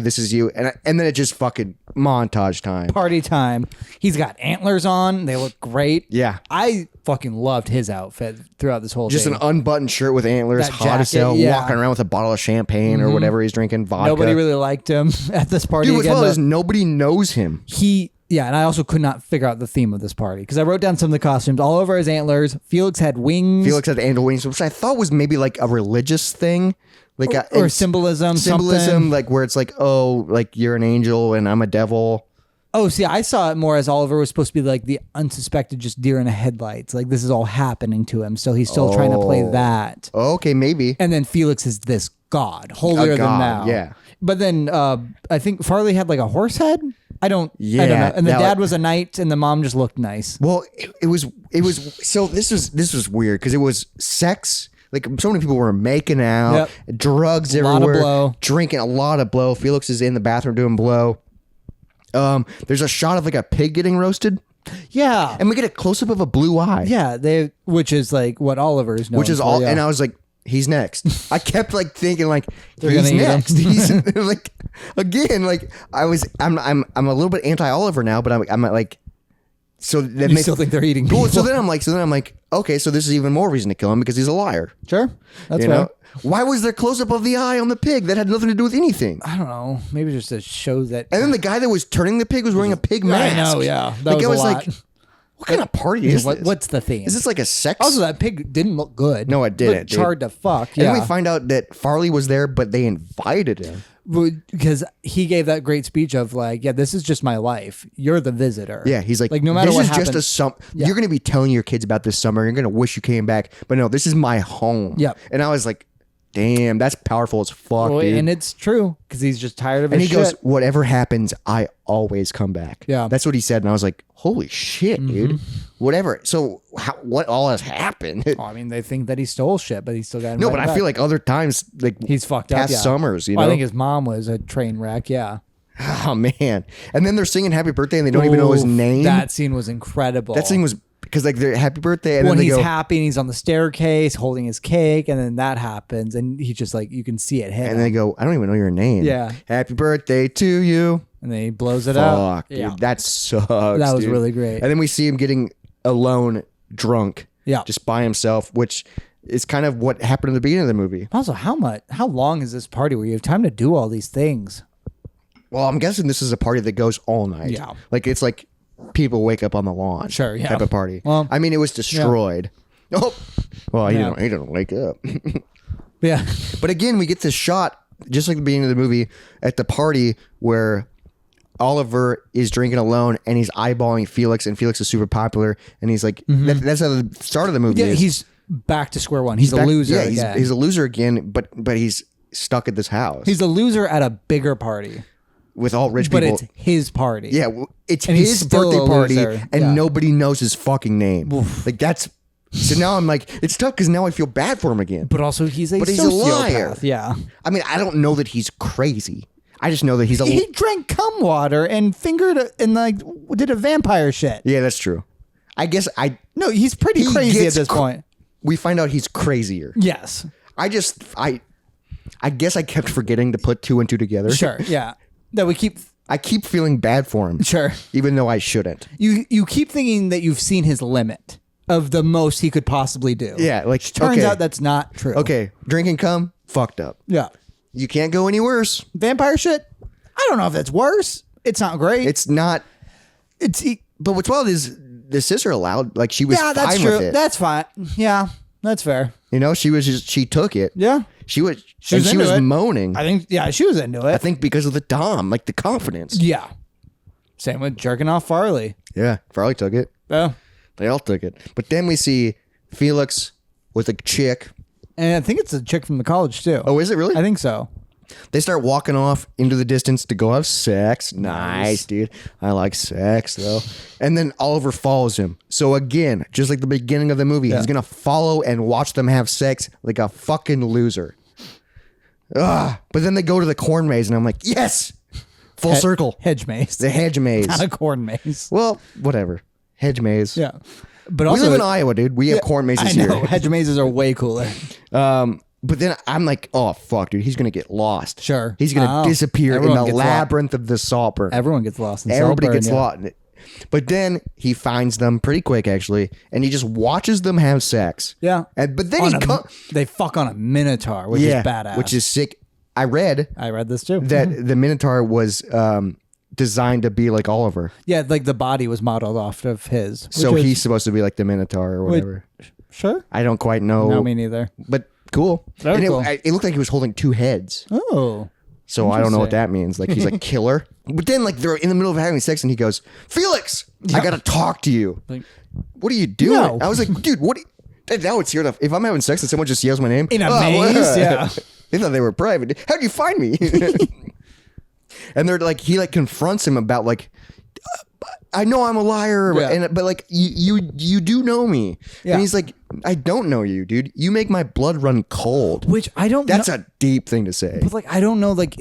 and then it just fucking montage time. Party time. He's got antlers on. They look great. Yeah. I fucking loved his outfit throughout this whole Just thing. an unbuttoned shirt with antlers, That hot as jacket, hell, yeah. walking around with a bottle of champagne or whatever he's drinking, vodka. Nobody really liked him at this party. Dude, what's again, well is nobody knows him. and I also could not figure out the theme of this party because I wrote down some of the costumes. All over his antlers, Felix had wings. Felix had angel wings, which I thought was maybe like a religious thing. Like or symbolism, something. like where it's like, oh, like you're an angel and I'm a devil. Oh, see, I saw it more as Oliver was supposed to be like the unsuspected just deer in the headlights. Like this is all happening to him, so he's still trying to play that. Okay, maybe. And then Felix is this god, holier than thou. Yeah. But then I think Farley had like a horse head. I don't know. And the dad was a knight, and the mom just looked nice. Well, it was. So this was weird because it was sex. Like so many people were making out, drugs everywhere, lot of blow. Drinking a lot of blow. Felix is in the bathroom doing blow. There's a shot of like a pig getting roasted. Yeah, and we get a close up of a blue eye. Yeah, which is like what Oliver's known. Which is for, all, yeah. and I was like, he's next. I kept like thinking like he's next. He's like again like I'm a little bit anti Oliver now, but I'm like. So then you still think they're eating people? So then I'm like, okay, so this is even more reason to kill him because he's a liar. Sure, that's you know? Why was there close up of the eye on the pig that had nothing to do with anything? I don't know. Maybe just to show that. And then the guy that was turning the pig was wearing a pig mask. I know, yeah. That like, was a lot. Like, what kind of party is this? What's the theme? Is this like a sex? Also, that pig didn't look good. No, it didn't. Charred to fuck. And then we find out that Farley was there, but they invited him. Because he gave that great speech of like, yeah, this is just my life. You're the visitor. Yeah, he's like no matter this what is happens, just you're going to be telling your kids about this summer. You're going to wish you came back. But no, this is my home. Yep. And I was like, damn, that's powerful as fuck, dude. And it's true because he's just tired of it. And he goes, whatever happens, I always come back. Yeah. That's what he said. And I was like, holy shit, dude. Whatever. So what all has happened? I mean, they think that he stole shit, but he still got No, but I feel like other times, like he's fucked up. Past summers, you know? I think his mom was a train wreck. Yeah. Oh, man. And then they're singing happy birthday and they don't even know his name. That scene was incredible. That scene was because like they're happy birthday and when then they he's go, happy and he's on the staircase holding his cake, and then that happens and he just like you can see it hit and they go, I don't even know your name. Yeah. Happy birthday to you. And then he blows it out. Fuck, dude. That sucks. That was really great. And then we see him getting alone, drunk. Yeah. Just by himself, which is kind of what happened in the beginning of the movie. Also, how long is this party where you have time to do all these things? Well, I'm guessing this is a party that goes all night. Yeah. Like it's like people wake up on the lawn. Sure, yeah. Type of party. Well, I mean, it was destroyed. Yeah. Oh, well, Yeah. he didn't wake up. Yeah. But again, we get this shot, just like the beginning of the movie, at the party where Oliver is drinking alone and he's eyeballing Felix, and Felix is super popular, and he's like, that's how the start of the movie Yeah, is. he's back to square one. He's a loser. Yeah, again. he's a loser again, but he's stuck at this house. He's a loser at a bigger party. With all rich people. But it's his party. Yeah, it's And he's his still birthday a party, loser. and Yeah. nobody knows his fucking name. Like that's. So now I'm like, it's tough because now I feel bad for him again. But also he's a he's sociopath. a liar. Yeah. I mean, I don't know that he's crazy. I just know that he's a. He drank cum water and fingered and like did a vampire shit. Yeah, that's true. I guess No, he's pretty crazy at this point. We find out he's crazier. Yes. I guess I kept forgetting to put two and two together. Sure. Yeah. That we keep. I keep feeling bad for him. Sure. Even though I shouldn't. You keep thinking that you've seen his limit of the most he could possibly do. Yeah, like Turns out that's not true. Okay, drinking cum, fucked up. Yeah. You can't go any worse. Vampire shit? I don't know if that's worse. It's not great. It's not. But what's wild is the sister allowed, like she was Yeah, that's fine true. with it. That's fine. Yeah, that's fair. You know, she took it. Yeah. She was into it. moaning. I think, yeah, she was into it. I think because of the Dom, like the confidence. Yeah. Same with jerking off Farley. Yeah, Farley took it. Yeah. They all took it. But then we see Felix with a chick. And I think it's a chick from the college, too. Oh, is it really? I think so. They start walking off into the distance to go have sex. Nice, dude. I like sex, though. And then Oliver follows him. So again, just like the beginning of the movie, he's going to follow and watch them have sex like a fucking loser. Ugh. But then they go to the corn maze, and I'm like, yes! Full circle. Hedge maze. The hedge maze. Not a corn maze. Well, whatever. Hedge maze. Yeah. But We also, live in Iowa, dude. We have corn mazes I know. here. Hedge mazes are way cooler. But then I'm like, oh, fuck, dude. He's going to get lost. Sure. He's going to disappear in Everyone the gets labyrinth of the Saltburn. Everyone gets lost in Everybody Saltburn, gets yeah. lost. But then he finds them pretty quick, actually, and he just watches them have sex. Yeah. But then they fuck on a Minotaur, which is badass. which is sick. I read this too. that the Minotaur was designed to be like Oliver. Yeah, like the body was modeled off of his. So he's supposed to be like the Minotaur or whatever. Sure. I don't quite know. No, me neither. But cool. Very And cool. it looked like he was holding two heads. Oh. So I don't know what that means. Like he's like killer. But then like they're in the middle of having sex and he goes, Felix, I gotta talk to you. Like, What are you doing? No. I was like, dude, what? That would scare the. If I'm having sex and someone just yells my name in a maze, yeah. They thought they were private. How'd you find me? And they're like, he like confronts him about like, I know I'm a liar, Yeah. but like you do know me. Yeah. And he's like, I don't know you, dude. You make my blood run cold. Which I don't. That's know, a deep thing to say. But like, I don't know. Like,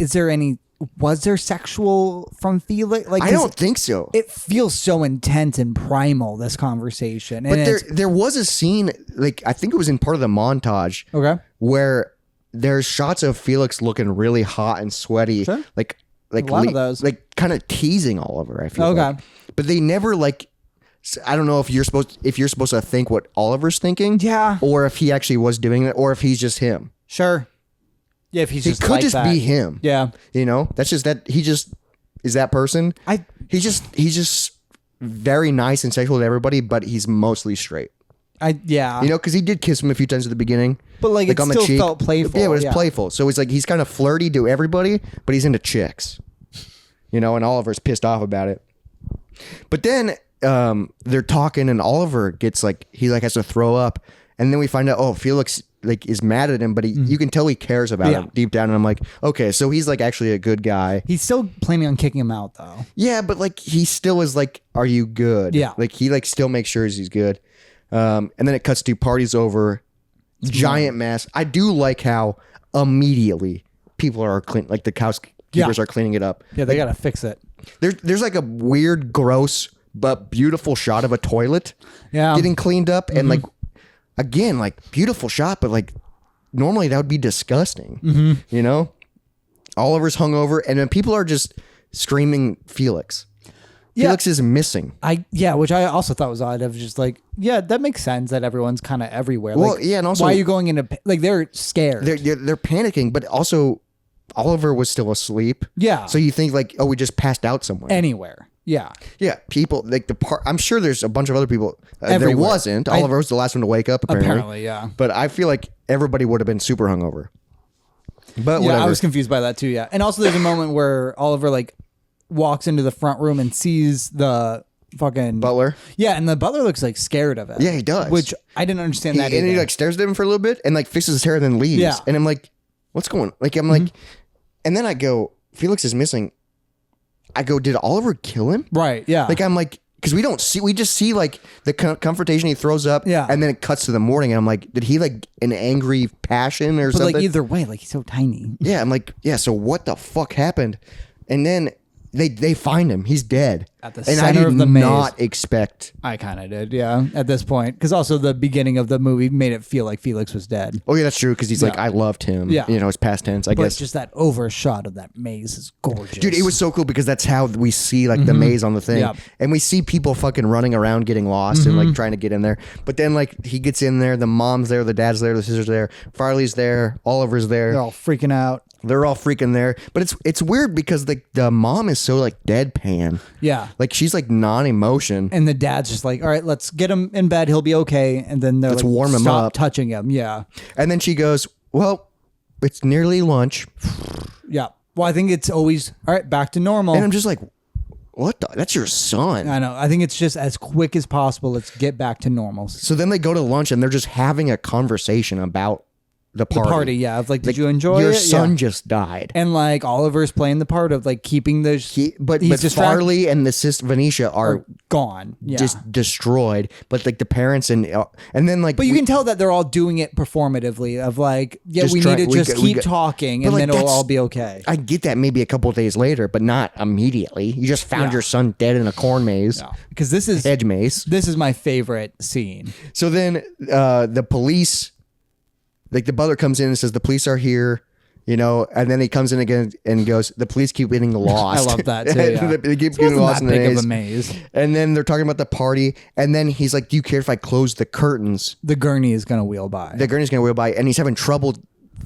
was there sexual from Felix? Like, I don't think so. It feels so intense and primal, this conversation. And But there was a scene, like I think it was in part of the montage, okay, where there's shots of Felix looking really hot and sweaty, Sure. like A lot of those. like kind of teasing Oliver. I feel Okay. like. But they never like. I don't know if you're supposed to think what Oliver's thinking, Yeah. or if he actually was doing it, or if he's just him. sure. Yeah, if he's He just could like just that. be him. Yeah. You know, that's just that he just is that person. He's just very nice and sexual to everybody, but he's mostly straight. Yeah. You know, because he did kiss him a few times at the beginning. But, like, it on the still cheek. felt playful, Yeah, it was yeah. playful. So it's like he's kind of flirty to everybody, but he's into chicks. You know, and Oliver's pissed off about it. But then they're talking, and Oliver gets like he like has to throw up, and then we find out Felix like is mad at him, but you can tell he cares about him deep down. And I'm like, okay, so he's like actually a good guy. He's still planning on kicking him out, though. Yeah, but like he still is like, are you good? Yeah. Like he like still makes sure he's good. And then it cuts to parties over, giant mess. I do like how immediately people are clean, like the housekeepers are cleaning it up. Yeah, they gotta fix it. There's like a weird, gross but beautiful shot of a toilet getting cleaned up, and like again, like beautiful shot, but like normally that would be disgusting. You know, Oliver's hungover, and then people are just screaming Felix. Yeah. Felix is missing. Which I also thought was odd. Of just like, yeah, that makes sense that everyone's kind of everywhere. Well, like, yeah, and also why are you going into like they're scared? they're panicking, but also Oliver was still asleep. Yeah. So you think like, oh, we just passed out somewhere. Anywhere. Yeah. Yeah, people like I'm sure there's a bunch of other people. There Everywhere. wasn't. Oliver was the last one to wake up. Apparently, yeah. But I feel like everybody would have been super hungover. But Yeah, whatever. I was confused by that too. Yeah, and also there's a moment where Oliver like walks into the front room and sees the fucking Butler. Yeah, and the butler looks like scared of it. Yeah, he does. Which I didn't understand that. And he either. like stares at him for a little bit and like fixes his hair and then leaves. Yeah. And I'm like, what's going on? Like I'm like, and then I go, Felix is missing. I go, did Oliver kill him? Right. Yeah. Like I'm like, because we just see like the confrontation he throws up, Yeah. and then it cuts to the morning, and I'm like, did he like an angry passion or but something? like either way, like he's so tiny. Yeah, I'm like, yeah. So what the fuck happened? And then they find him. He's dead. At the and I center did of the maze. not expect. I kind of did, yeah. At this point, because also the beginning of the movie made it feel like Felix was dead. Oh yeah, that's true. Because he's like, Yeah. I loved him. Yeah. You know, it's past tense. I But guess. just that overshot of that maze is gorgeous, Dude, it was so cool because that's how we see like the maze on the thing, Yeah. and we see people fucking running around, getting lost, and like trying to get in there. But then like he gets in there, the mom's there, the dad's there, the sister's there, Farley's there, Oliver's there. They're all freaking out. They're all freaking there, but it's weird because the mom is so like deadpan. Yeah, like she's like non-emotion, and the dad's just like, all right, let's get him in bed. He'll be okay. And then they're let's like, warm him stop up, touching him. Yeah, and then she goes, well, it's nearly lunch. Yeah. Well, I think it's always all right. Back to normal. And I'm just like, what? That's your son. I know. I think it's just as quick as possible. Let's get back to normal. So then they go to lunch and they're just having a conversation about the party. Yeah. Of like, did you enjoy your it? Your son just died. And like Oliver's playing the part of like keeping the. But Farley and the sister Venetia are gone. Yeah. Just destroyed. But like the parents and then like. But you can tell that they're all doing it performatively. Of like, yeah, we need to just keep talking, and like, then it'll all be okay. I get that maybe a couple of days later, but not immediately. You just found your son dead in a corn maze. Yeah. Because this is hedge maze. This is my favorite scene. So then the police. Like the butler comes in and says the police are here, you know, and then he comes in again and goes, the police keep getting lost. I love that too. Yeah. They keep getting lost in the maze. And then they're talking about the party, and then he's like, "Do you care if I close the curtains?" The gurney is gonna wheel by. And he's having trouble.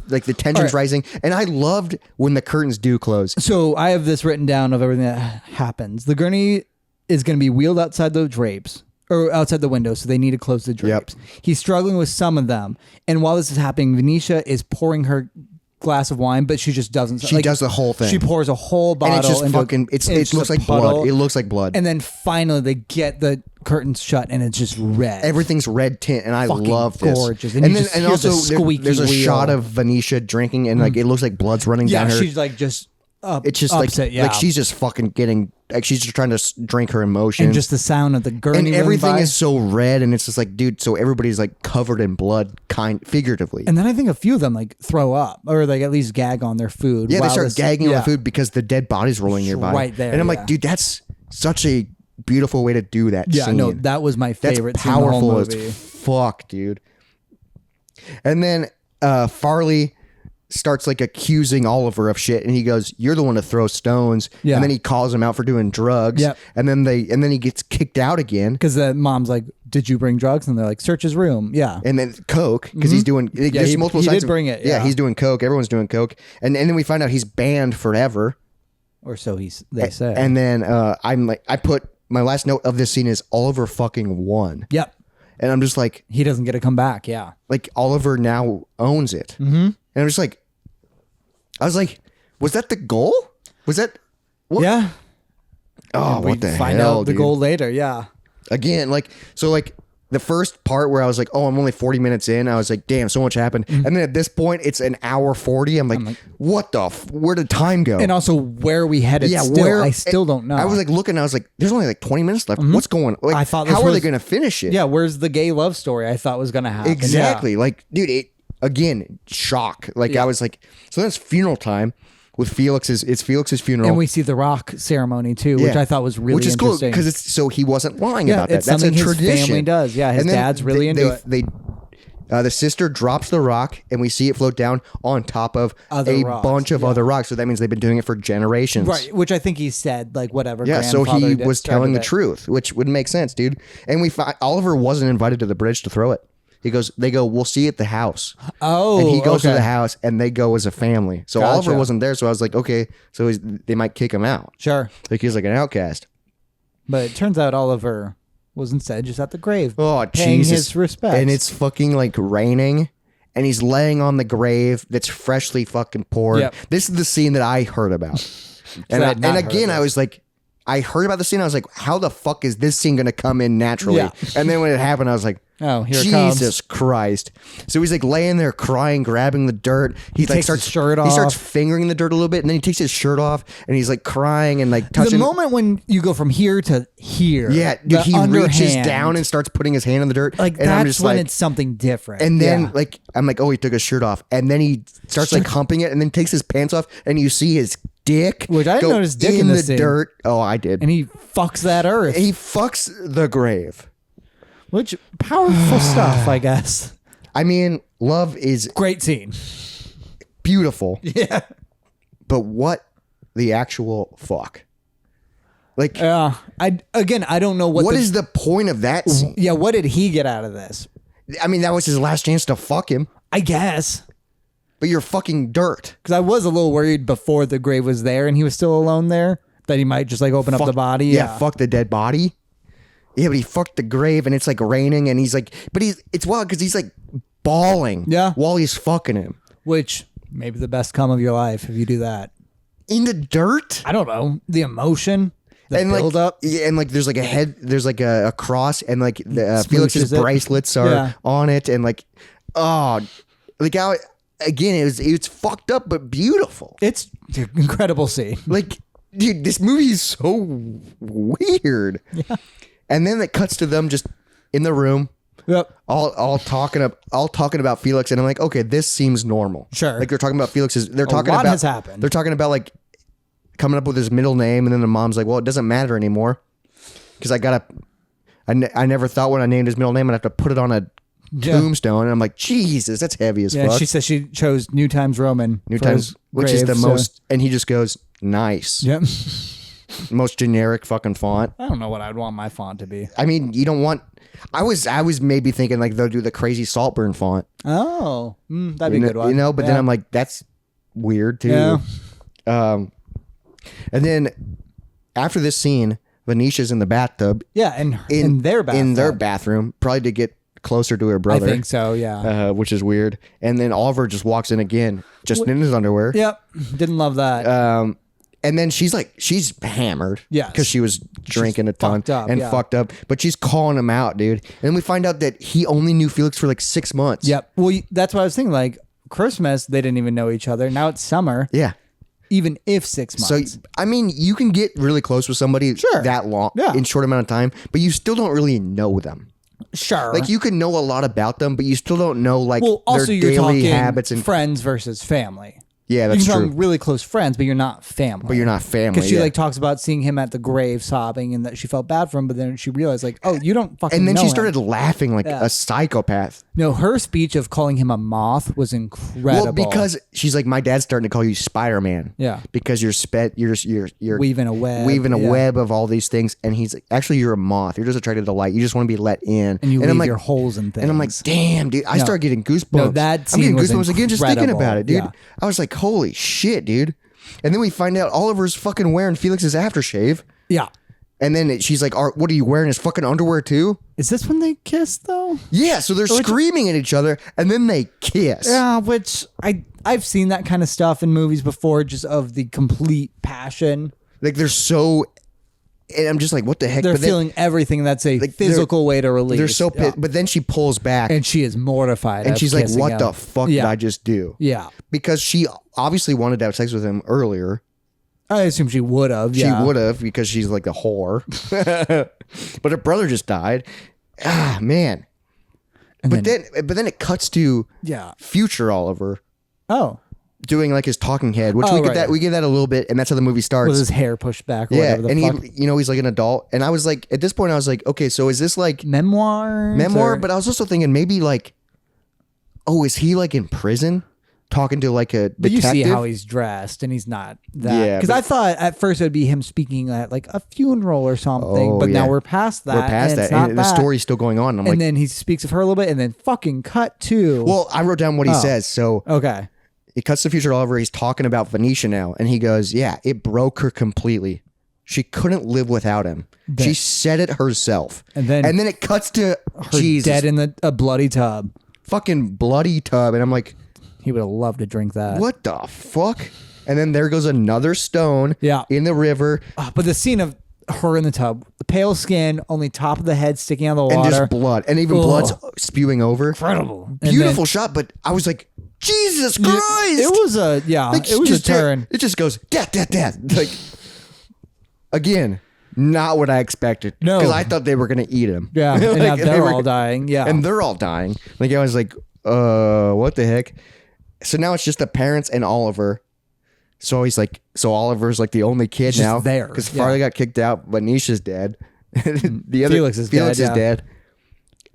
Like the tension's rising, and I loved when the curtains do close. So I have this written down of everything that happens. The gurney is going to be wheeled outside the drapes. Or outside the window, so they need to close the drapes. Yep. He's struggling with some of them. And while this is happening, Venetia is pouring her glass of wine, but she just doesn't. She does the whole thing. She pours a whole bottle. And it's just fucking, it looks like blood. It looks like blood. And then finally they get the curtains shut and it's just red. Everything's red tint, and I love this. Gorgeous. And then and also there's a shot of Venetia drinking, and like it looks like blood's running down her. Yeah, she's like just it's just upset, like she's just fucking getting like she's just trying to drink her emotions, and just the sound of the gurney and everything is so red, and it's just like, dude, so everybody's like covered in blood, figuratively. And then I think a few of them like throw up or like at least gag on their food. Yeah, they start gagging on the food because the dead body's rolling nearby, right there. And I'm like, dude, that's such a beautiful way to do that. Yeah, scene. no, that was my favorite. That's powerful scene in the whole movie. as fuck, dude. And then Farley starts like accusing Oliver of shit, and he goes, "You're the one to throw stones." Yeah. And then he calls him out for doing drugs. Yep. And then he gets kicked out again because the mom's like, "Did you bring drugs?" And they're like, "Search his room." Yeah. And then coke, because he's doing. There's multiple he sides did bring it. Yeah, he's doing coke. Everyone's doing coke, and then we find out he's banned forever, or so they say. And then I put my last note of this scene is Oliver fucking won. Yep. And I'm just like, he doesn't get to come back. Yeah. Like Oliver now owns it. Mm-hmm. And I'm just like. I was like, was that the goal? Was that? What? Yeah. Oh, what the hell? Find out the goal later. Yeah. Again, like the first part where I was like, oh, I'm only 40 minutes in. I was like, damn, so much happened. Mm-hmm. And then at this point, it's an hour 40. I'm like what the? Where did time go? And also, where are we headed? Yeah, I still don't know. I was like looking. I was like, there's only like 20 minutes left. Mm-hmm. What's going? Like, I thought, how are they going to finish it? Yeah, where's the gay love story? I thought was going to happen. Exactly. Yeah. Like, dude, again, shock. Like I was like, so then it's funeral time with Felix's. It's Felix's funeral, and we see the rock ceremony too, which I thought was really which is interesting. Cool because it's so he wasn't lying about that. It's That's something a tradition. His family does. Yeah, his dad's really into it. The sister drops the rock, and we see it float down on top of bunch of other rocks. So that means they've been doing it for generations, right? Which I think he said, like whatever. Yeah, so he was telling the truth, which would make sense, dude. And Oliver wasn't invited to the bridge to throw it. They go, we'll see you at the house. Oh, and he goes to the house, and they go as a family. So Oliver wasn't there, so I was like, okay, so they might kick him out. Sure, like he's like an outcast. But it turns out Oliver was instead just at the grave, paying his respects. And it's fucking like raining, and he's laying on the grave that's freshly fucking poured. Yep. This is the scene that I heard about, and again, I was like. I heard about the scene. I was like, how the fuck is this scene going to come in naturally? Yeah. And then when it happened, I was like, oh, here it comes. Jesus Christ. So he's like laying there crying, grabbing the dirt. He like starts his shirt off. He starts fingering the dirt a little bit, and then he takes his shirt off, and he's like crying and like touching. The moment when you go from here to here. Yeah, dude, he reaches down and starts putting his hand in the dirt. Like and that's I'm just when like, it's something different. And then I'm like, oh, he took his shirt off. And then he starts like humping it, and then takes his pants off, and you see his dick, which I didn't notice dick in the dirt. Oh, I did. And he fucks that earth. He fucks the grave. Which powerful stuff, I guess. I mean, love is great scene, beautiful. Yeah, but what the actual fuck? Like, I don't know what is the point of that scene? Yeah, what did he get out of this? I mean, that was his last chance to fuck him. I guess. but you're fucking dirt. Because I was a little worried before the grave was there and he was still alone there that he might just like open up the body. Yeah, fuck the dead body. Yeah, but he fucked the grave and it's like raining and he's like, but it's wild because he's like bawling while he's fucking him. Which maybe the best come of your life if you do that. In the dirt? I don't know. The emotion, the build up. Yeah, and like there's like a head, there's like a cross and like the Felix's bracelets are on it and like, oh, like how, again, it's fucked up but beautiful. It's an incredible scene. Like, dude, this movie is so weird. Yeah. And then it cuts to them just in the room. Yep. All talking about Felix, and I'm like, okay, this seems normal. Sure. Like they're talking about Felix's. They're talking a lot about has happened. They're talking about like coming up with his middle name, and then the mom's like, well, it doesn't matter anymore because I never thought when I named his middle name I'd have to put it on a tombstone, and I'm like, Jesus, that's heavy as fuck. She says she chose New Times Roman. New Times, which is the most, and he just goes nice. Yep. Most generic fucking font. I don't know what I'd want my font to be. I mean, you don't want. I was maybe thinking like they'll do the crazy Saltburn font. Oh, that'd be a good one. You know, but then I'm like, that's weird too. Yeah. And then after this scene, Venetia's in the bathtub. Yeah, and in their bathroom. In their bathroom, probably to get closer to her brother. I think so, yeah. Which is weird. And then Oliver just walks in again, just in his underwear. Then Didn't love that. And then she's hammered. Yeah. Because she was drinking a ton fucked up. But she's calling him out, dude. And then we find out that he only knew Felix for like 6 months. Yep. Well, that's what I was thinking. Like Christmas, they didn't even know each other. Now it's summer. Yeah. Even if 6 months. So, I mean, you can get really close with somebody that long in short amount of time, but you still don't really know them. Sure. Like you can know a lot about them, but you still don't know like also their you're daily talking habits and friends versus family. Yeah, that's you can true. become really close friends, but you're not family. But you're not family. Because she like talks about seeing him at the grave sobbing and that she felt bad for him, but then she realized like, oh, you don't fucking know. And then she him. started laughing like a psychopath. No, her speech of calling him a moth was incredible. Well, because she's like, my dad's starting to call you Spider-Man. Yeah. Because you're weaving a web. Weaving a web of all these things. And he's like, actually, you're a moth. You're just attracted to light. You just want to be let in. And you leave I'm like, your holes and things. And I'm like, damn, dude. I started getting goosebumps. No, that scene I'm getting was goosebumps again just thinking incredible. about it, dude. Yeah. I was like, holy shit, dude. And then we find out Oliver's fucking wearing Felix's aftershave. Yeah. And then she's like, what are you wearing? His fucking underwear too? Is this when they kiss though? Yeah, so they're screaming at each other and then they kiss. Yeah, which I've seen that kind of stuff in movies before, just of the complete passion. Like they're so, and I'm just like, what the heck? They're feeling everything that's a physical way to release. They're so pissed, but then she pulls back. And she is mortified. And she's like, what him. the fuck did I just do? Yeah. Because she obviously wanted to have sex with him earlier. I assume she would have. She would have because she's like a whore. But her brother just died. Ah, man. And but then it cuts to future Oliver. Oh. Doing like his talking head, which we get that a little bit, and that's how the movie starts. With his hair pushed back or whatever the fuck. He's like an adult. And I was like, at this point I was like, okay, so is this like memoir? But I was also thinking maybe like, oh, is he like in prison? Talking to like a detective. But you see how he's dressed, and he's not that. Yeah, because I thought at first it would be him speaking at like a funeral or something. But now we're past that. We're past that, and the story's still going on. And then he speaks of her a little bit, and then fucking cut to. Well, I wrote down what he says. So okay, it cuts to future Oliver. He's talking about Venetia now, and he goes, "Yeah, it broke her completely. She couldn't live without him. She said it herself." And then it cuts to her dead in a bloody tub, fucking bloody tub, and I'm like. He would have loved to drink that. What the fuck? And then there goes another stone in the river. But the scene of her in the tub, the pale skin, only top of the head sticking out of the water. And just blood. And even blood's spewing over. Incredible. Beautiful shot, but I was like, Jesus Christ! It was a, it was a turn. It just goes, death. Like, again, not what I expected. No. Because I thought they were going to eat him. Yeah, and now they're all dying. Yeah. And they're all dying. Like, I was like, what the heck? So now it's just the parents and Oliver. So Oliver's like the only kid now. There. Because Farley got kicked out, Venetia's dead. The other Felix is dead.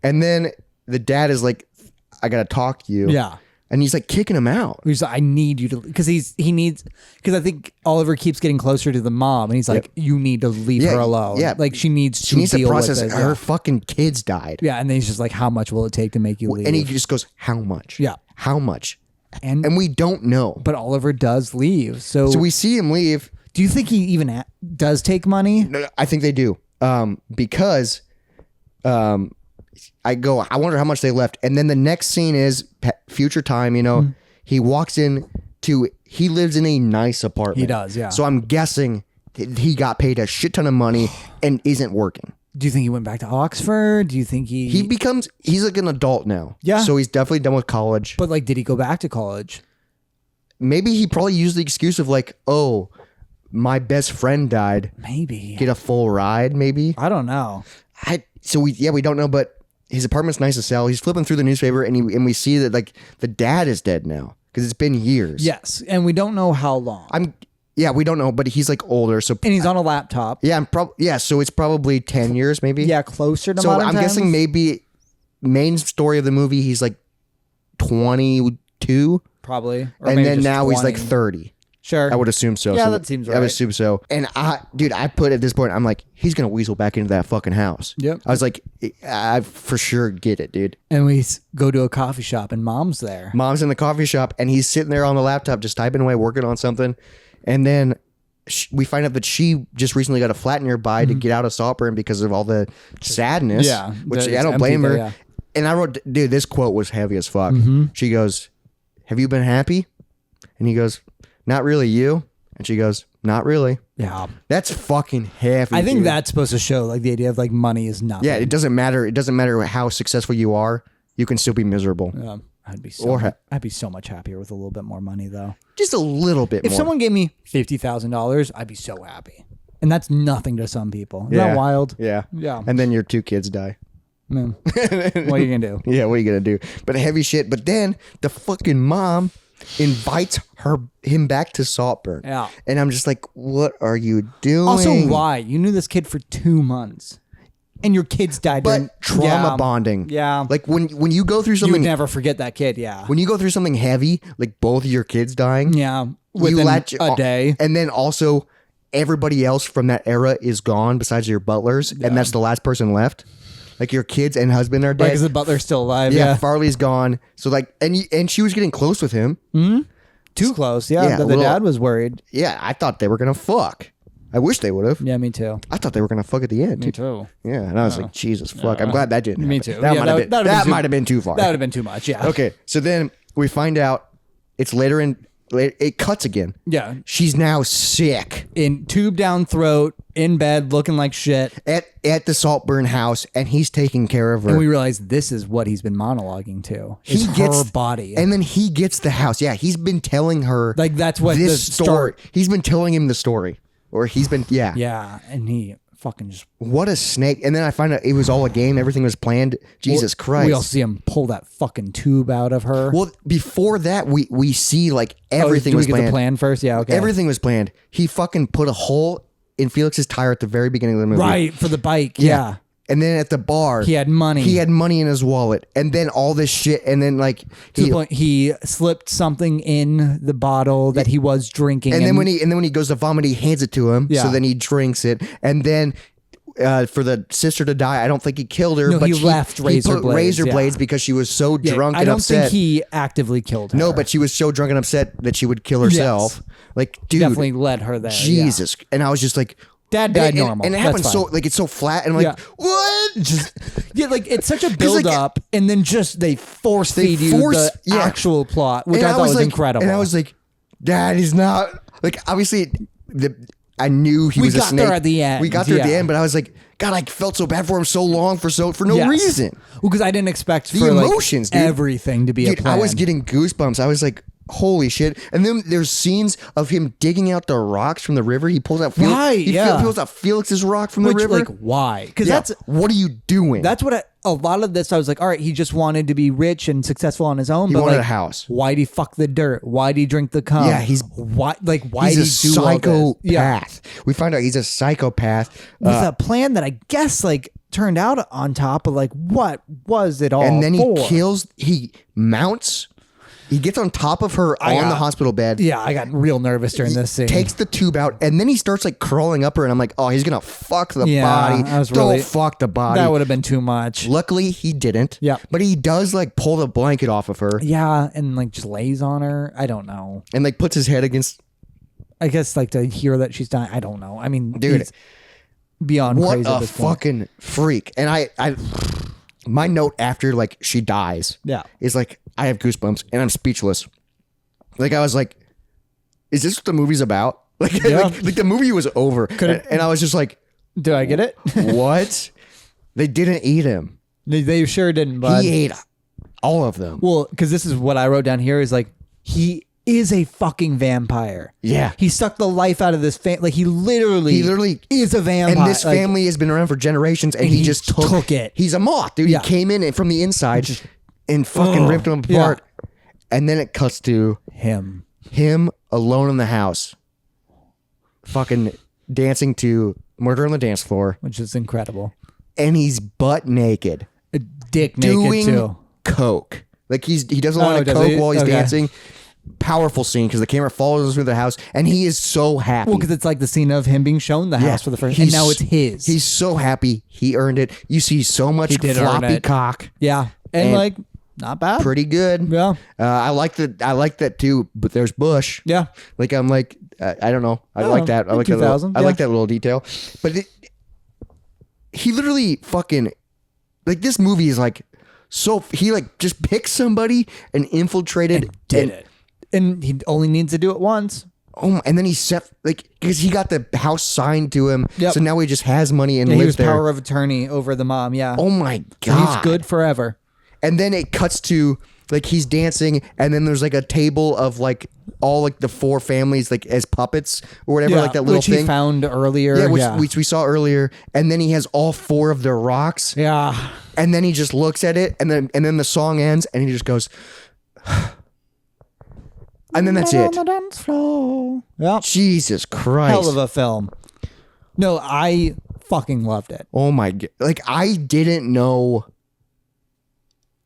And then the dad is like, I gotta talk to you. Yeah. And he's like kicking him out. He's like, I need you to, because I think Oliver keeps getting closer to the mom, and he's like, you need to leave her alone. Yeah. Like she needs to process with it. Her fucking kids died. Yeah. And then he's just like, how much will it take to make you leave? And he just goes, how much? Yeah. How much? And we don't know. but Oliver does leave. So we see him leave. do you think he even does take money? No, I think they do. Because I wonder how much they left. And then the next scene is future time, you know, he walks in he lives in a nice apartment. He does, yeah. So I'm guessing he got paid a shit ton of money and isn't working. Do you think he went back to Oxford? Do you think he's like an adult now. Yeah. So he's definitely done with college. But like, did he go back to college? Maybe he probably used the excuse of like, oh, my best friend died. Maybe. Get a full ride, maybe. I don't know. We don't know, but his apartment's nice as hell. He's flipping through the newspaper and we see that like the dad is dead now because it's been years. Yes, and we don't know how long. We don't know, but he's like older, so and he's on a laptop. Yeah, so it's probably 10 years, maybe. Yeah, closer to so modern I'm times. guessing maybe main story of the movie he's like 22, probably, or and maybe then just now 20. he's like 30. Sure, I would assume so. Yeah, So that seems I would right. assume so. And I put at this point, I'm like, he's gonna weasel back into that fucking house. Yep. I was like, I for sure get it, dude. And we go to a coffee shop, and Mom's there. Mom's in the coffee shop, and he's sitting there on the laptop, just typing away, working on something, and then we find out that she just recently got a flat nearby to get out of Saltburn because of all the sadness. Yeah, which it's I don't empty blame her. there, yeah. And I wrote, dude, this quote was heavy as fuck. She goes, "Have you been happy?" And he goes, "Not really, you." And she goes, "Not really." Yeah, That's fucking heavy. I think dude. that's supposed to show like the idea of like money is nothing. Yeah, it doesn't matter. It doesn't matter how successful you are. You can still be miserable. I'd be so much happier with a little bit more money though. Just a little bit If more. someone gave me $50,000, I'd be so happy. And that's nothing to some people. Isn't that wild? Yeah. Yeah. And then your 2 kids die. Man, what are you gonna do? Yeah, what are you gonna do? But heavy shit. But then the fucking mom invites him back to Saltburn. Yeah. And I'm just like, what are you doing? Also, why? You knew this kid for 2 months, and your kids died. But trauma bonding. Yeah. Like when you go through You something, would never forget that kid. Yeah. when you go through something heavy, like both of your kids dying. Yeah. Within a day. And then also everybody else from that era is gone besides your butlers, and that's the last person left. Like your kids and husband are dead. Because the butler's still alive. yeah, Yeah. Farley's gone. So like, and she was getting close with him. Too close. Yeah. Yeah, the a little- dad was worried. Yeah, I thought they were gonna fuck. I wish they would have. Yeah, me too. I thought they were gonna fuck at the end. Me too. Yeah, and I was like, Jesus fuck. I'm glad that didn't. Me happen. too. That Yeah, might have been. that would've That been might have been too far. That would have been too much. Yeah. Okay, so then we find out it's later in. It cuts again. Yeah. She's now sick In tube down throat, in bed, looking like shit. at the Saltburn house, and he's taking care of her. And we realize this is what he's been monologuing to. Is her body. and then he gets the house. Yeah, he's been telling her Like, that's what this the story. start- He's been telling him the story, or he's been yeah. And he fucking just. What a snake! And then I find out it was all a game. Everything was planned. Jesus Christ! We all see him pull that fucking tube out of her. Well, before that, we see like everything do was we get planned. the plan first? Yeah, okay. Everything was planned. He fucking put a hole in Felix's tire at the very beginning of the movie. Right, for the bike. Yeah. And then at the bar, He had money. He had money in his wallet, and then all this shit, and then like To the point, he slipped something in the bottle that he was drinking. and then when he goes to vomit, he hands it to him. Yeah. So then he drinks it, and then. For the sister to die, I don't think he killed her. No, but he left razor put blades, razor yeah. blades because she was so Yeah, drunk I and don't upset. think he actively killed her. No, but she was so drunk and upset that she would kill herself. Like, dude, definitely led her there. Jesus. And I was just like, Dad died and, normal. and it That's happened fine. so like it's so flat, and I'm like, Yeah. what? Just yeah, like it's such a build up, and then just they force feed you the actual plot, which And I thought was like, incredible. And I was like, Dad is not like obviously I knew he was a got snake. there at the end, We got there at the yeah. end, but I was like, God, I felt so bad for him so long for no Yes. reason. Well, because I didn't expect The for emotions, like, dude. everything to be a Dude, plan. I was getting goosebumps. I was like, holy shit. And then there's scenes of him digging out the rocks from the river. He pulls out Right, yeah. he pulls out Felix's rock from the Which, river. like, why? Because Yeah, that's what are you doing? That's what a lot of this. I was like, all right, he just wanted to be rich and successful on his own. But wanted like, a house. Why'd he fuck the dirt? Why'd he drink the cum? Yeah, he's- why he's did a he do all psychopath. this? Yeah, We find out he's a psychopath. with a plan that I guess like turned out on top of like what was it all? And then for? he mounts He gets on top of her on the hospital bed. Yeah, I got real nervous during this scene. Takes the tube out, and then he starts like crawling up her, and I'm like, oh, he's gonna fuck the body. Don't fuck the body. That would have been too much. Luckily, he didn't. Yeah. But he does like pull the blanket off of her. Yeah, and like just lays on her. I don't know. And like puts his head against. I guess like to hear that she's dying. I don't know. I mean, dude, he's beyond what crazy at a this point. fucking freak. And I my note after like she dies, is like I have goosebumps and I'm speechless. Like I was like, is this what the movie's about? Like, like the movie was over, and I was just like, do I get it? What? They didn't eat him. They sure didn't, bud. He ate all of them. Well, because this is what I wrote down here is like he is a fucking vampire. Yeah. He sucked the life out of this family. Like he literally is a vampire. And this family has been around for generations, and he just took it. He's a moth, dude. Yeah. He came in and from the inside and fucking ripped him apart. Yeah. And then it cuts to him alone in the house, fucking dancing to Murder on the Dance Floor, which is incredible. And he's butt naked, dick naked too. Coke. Like he does a lot of coke while he's dancing. Powerful scene because the camera follows us through the house, and he is so happy. Well, because it's like the scene of him being shown the house for the first, and now it's his. He's so happy. He earned it. You see so much floppy cock. Yeah, and like not bad, pretty good. Yeah, I like that. I like that too. But there's Bush. Yeah, like I'm like I don't know. I like that. I like that. I like that little detail. But he literally fucking like this movie is like so he like just picked somebody and infiltrated and did it. And he only needs to do it once. Oh, and then he set like because he got the house signed to him, so now he just has money and lives there. He was power of attorney over the mom. Yeah. Oh my god, so he's good forever. And then it cuts to like he's dancing, and then there's like a table of like all like the four families like as puppets or whatever, like that little which thing he found earlier. Which we saw earlier, and then he has all four of their rocks. Yeah. And then he just looks at it, and then the song ends, and he just goes. And then that's it. On the dance floor. Yep. Jesus Christ. Hell of a film. No, I fucking loved it. Oh my god. Like I didn't know